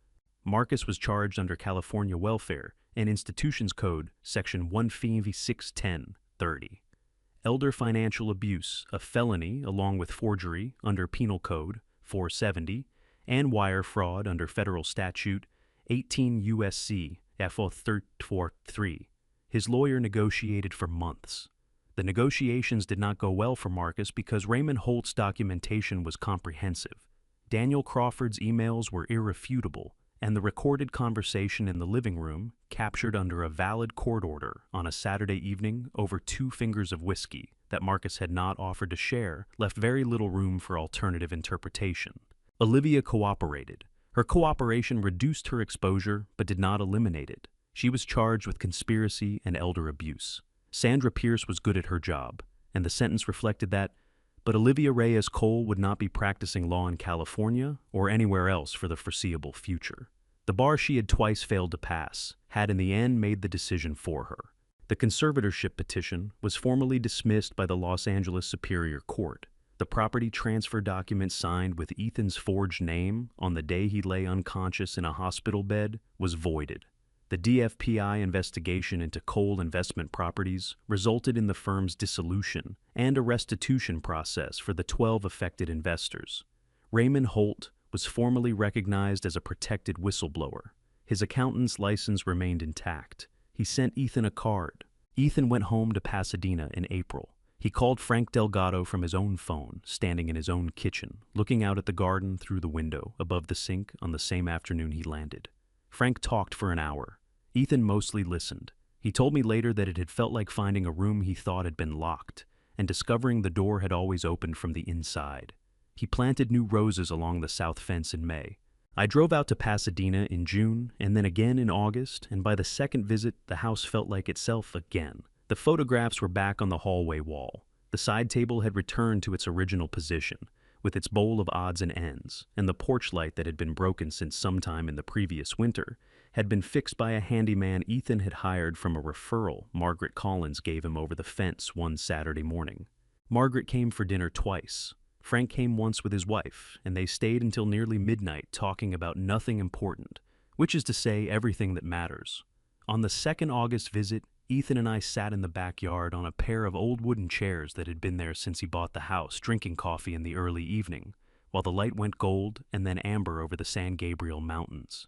Marcus was charged under California Welfare and Institutions Code, Section 15610-30. Elder financial abuse, a felony along with forgery under Penal Code 470, and wire fraud under Federal Statute 18 U.S.C. FO 343. His lawyer negotiated for months. The negotiations did not go well for Marcus because Raymond Holt's documentation was comprehensive. Daniel Crawford's emails were irrefutable, and the recorded conversation in the living room, captured under a valid court order on a Saturday evening over 2 fingers of whiskey that Marcus had not offered to share, left very little room for alternative interpretation. Olivia cooperated. Her cooperation reduced her exposure but did not eliminate it. She was charged with conspiracy and elder abuse. Sandra Pierce was good at her job, and the sentence reflected that, but Olivia Reyes Cole would not be practicing law in California or anywhere else for the foreseeable future. The bar she had twice failed to pass had in the end made the decision for her. The conservatorship petition was formally dismissed by the Los Angeles Superior Court. The property transfer document signed with Ethan's forged name on the day he lay unconscious in a hospital bed was voided. The DFPI investigation into Cole Investment Properties resulted in the firm's dissolution and a restitution process for the 12 affected investors. Raymond Holt was formally recognized as a protected whistleblower. His accountant's license remained intact. He sent Ethan a card. Ethan went home to Pasadena in April. He called Frank Delgado from his own phone, standing in his own kitchen, looking out at the garden through the window above the sink on the same afternoon he landed. Frank talked for an hour. Ethan mostly listened. He told me later that it had felt like finding a room he thought had been locked, and discovering the door had always opened from the inside. He planted new roses along the south fence in May. I drove out to Pasadena in June, and then again in August, and by the second visit, the house felt like itself again. The photographs were back on the hallway wall. The side table had returned to its original position, with its bowl of odds and ends, and the porch light that had been broken since sometime in the previous winter had been fixed by a handyman Ethan had hired from a referral Margaret Collins gave him over the fence one Saturday morning. Margaret came for dinner twice. Frank came once with his wife, and they stayed until nearly midnight talking about nothing important, which is to say everything that matters. On the second August visit, Ethan and I sat in the backyard on a pair of old wooden chairs that had been there since he bought the house, drinking coffee in the early evening, while the light went gold and then amber over the San Gabriel Mountains.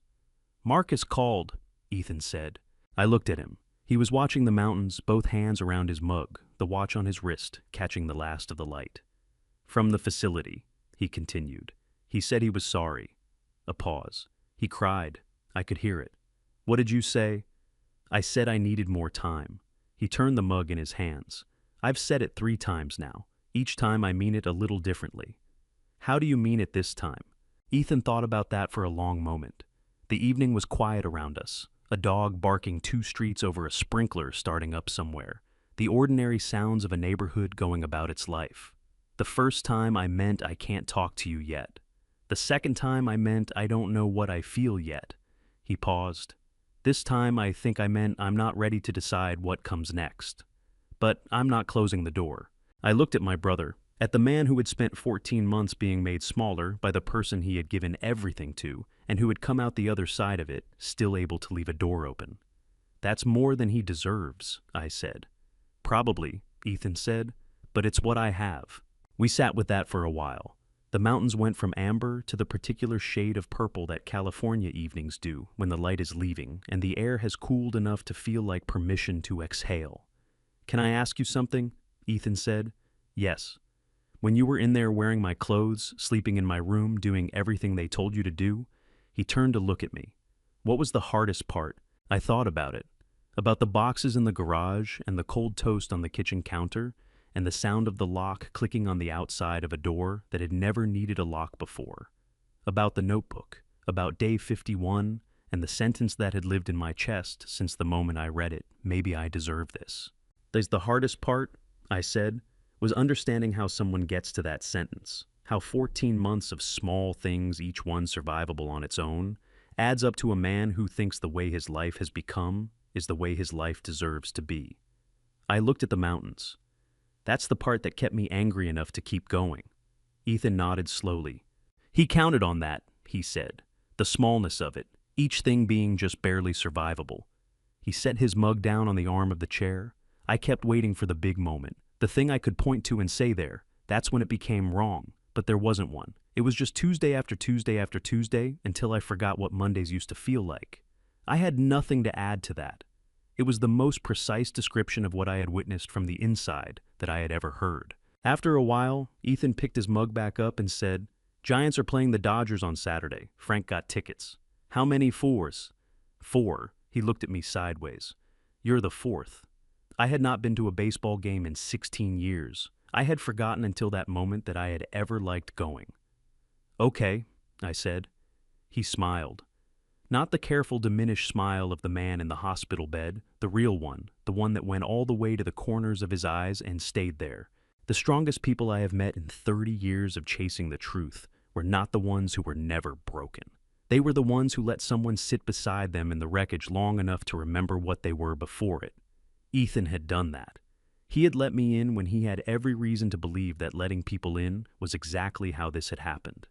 "Marcus called," Ethan said. I looked at him. He was watching the mountains, both hands around his mug, the watch on his wrist, catching the last of the light. "From the facility," he continued. "He said he was sorry." A pause. "He cried. I could hear it." "What did you say?" "I said I needed more time." He turned the mug in his hands. "I've said it 3 times now. Each time I mean it a little differently." "How do you mean it this time?" Ethan thought about that for a long moment. The evening was quiet around us, a dog barking 2 streets over a sprinkler starting up somewhere, the ordinary sounds of a neighborhood going about its life. "The first time I meant I can't talk to you yet. The second time I meant I don't know what I feel yet." He paused. "This time I think I meant I'm not ready to decide what comes next. But I'm not closing the door." I looked at my brother, at the man who had spent 14 months being made smaller by the person he had given everything to, and who had come out the other side of it, still able to leave a door open. "That's more than he deserves," I said. "Probably," Ethan said, "but it's what I have." We sat with that for a while. The mountains went from amber to the particular shade of purple that California evenings do when the light is leaving and the air has cooled enough to feel like permission to exhale. "Can I ask you something?" Ethan said. "Yes." "When you were in there wearing my clothes, sleeping in my room, doing everything they told you to do," he turned to look at me. "What was the hardest part?" I thought about it. About the boxes in the garage and the cold toast on the kitchen counter and the sound of the lock clicking on the outside of a door that had never needed a lock before. About the notebook, about day 51 and the sentence that had lived in my chest since the moment I read it, "Maybe I deserve this." "Is the hardest part I said, was understanding how someone gets to that sentence, how 14 months of small things, each one survivable on its own, adds up to a man who thinks the way his life has become is the way his life deserves to be. I looked at the mountains. That's the part that kept me angry enough to keep going. Ethan nodded slowly. He counted on that, he said, the smallness of it, each thing being just barely survivable. He set his mug down on the arm of the chair. I kept waiting for the big moment, the thing I could point to and say there. That's when it became wrong, but there wasn't one. It was just Tuesday after Tuesday after Tuesday until I forgot what Mondays used to feel like. I had nothing to add to that. It was the most precise description of what I had witnessed from the inside that I had ever heard. After a while, Ethan picked his mug back up and said, "Giants are playing the Dodgers on Saturday. Frank got tickets." "How many fours?" "4." He looked at me sideways. "You're the fourth." I had not been to a baseball game in 16 years. I had forgotten until that moment that I had ever liked going. "Okay," I said. He smiled. Not the careful, diminished smile of the man in the hospital bed, the real one, the one that went all the way to the corners of his eyes and stayed there. The strongest people I have met in 30 years of chasing the truth were not the ones who were never broken. They were the ones who let someone sit beside them in the wreckage long enough to remember what they were before it. Ethan had done that. He had let me in when he had every reason to believe that letting people in was exactly how this had happened.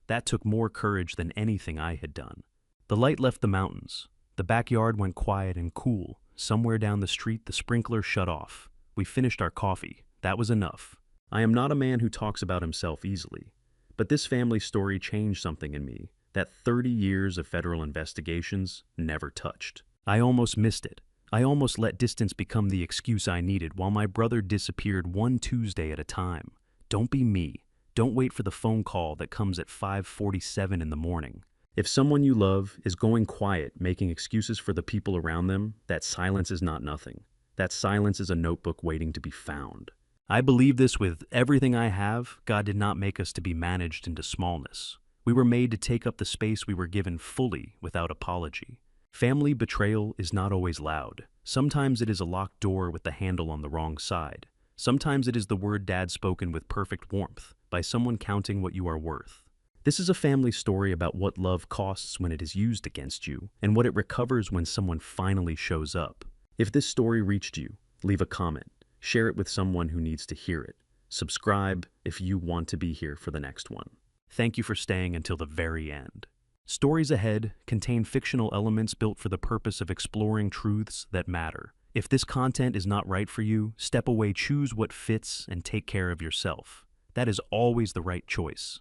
That took more courage than anything I had done. The light left the mountains. The backyard went quiet and cool. Somewhere down the street, the sprinkler shut off. We finished our coffee. That was enough. I am not a man who talks about himself easily, but this family story changed something in me that 30 years of federal investigations never touched. I almost missed it. I almost let distance become the excuse I needed while my brother disappeared one Tuesday at a time. Don't be me. Don't wait for the phone call that comes at 5:47 in the morning. If someone you love is going quiet, making excuses for the people around them, that silence is not nothing. That silence is a notebook waiting to be found. I believe this with everything I have. God did not make us to be managed into smallness. We were made to take up the space we were given fully without apology. Family betrayal is not always loud. Sometimes it is a locked door with the handle on the wrong side. Sometimes it is the word dad spoken with perfect warmth by someone counting what you are worth. This is a family story about what love costs when it is used against you and what it recovers when someone finally shows up. If this story reached you, leave a comment. Share it with someone who needs to hear it. Subscribe if you want to be here for the next one. Thank you for staying until the very end. Stories ahead contain fictional elements built for the purpose of exploring truths that matter. If this content is not right for you, step away, choose what fits, and take care of yourself. That is always the right choice.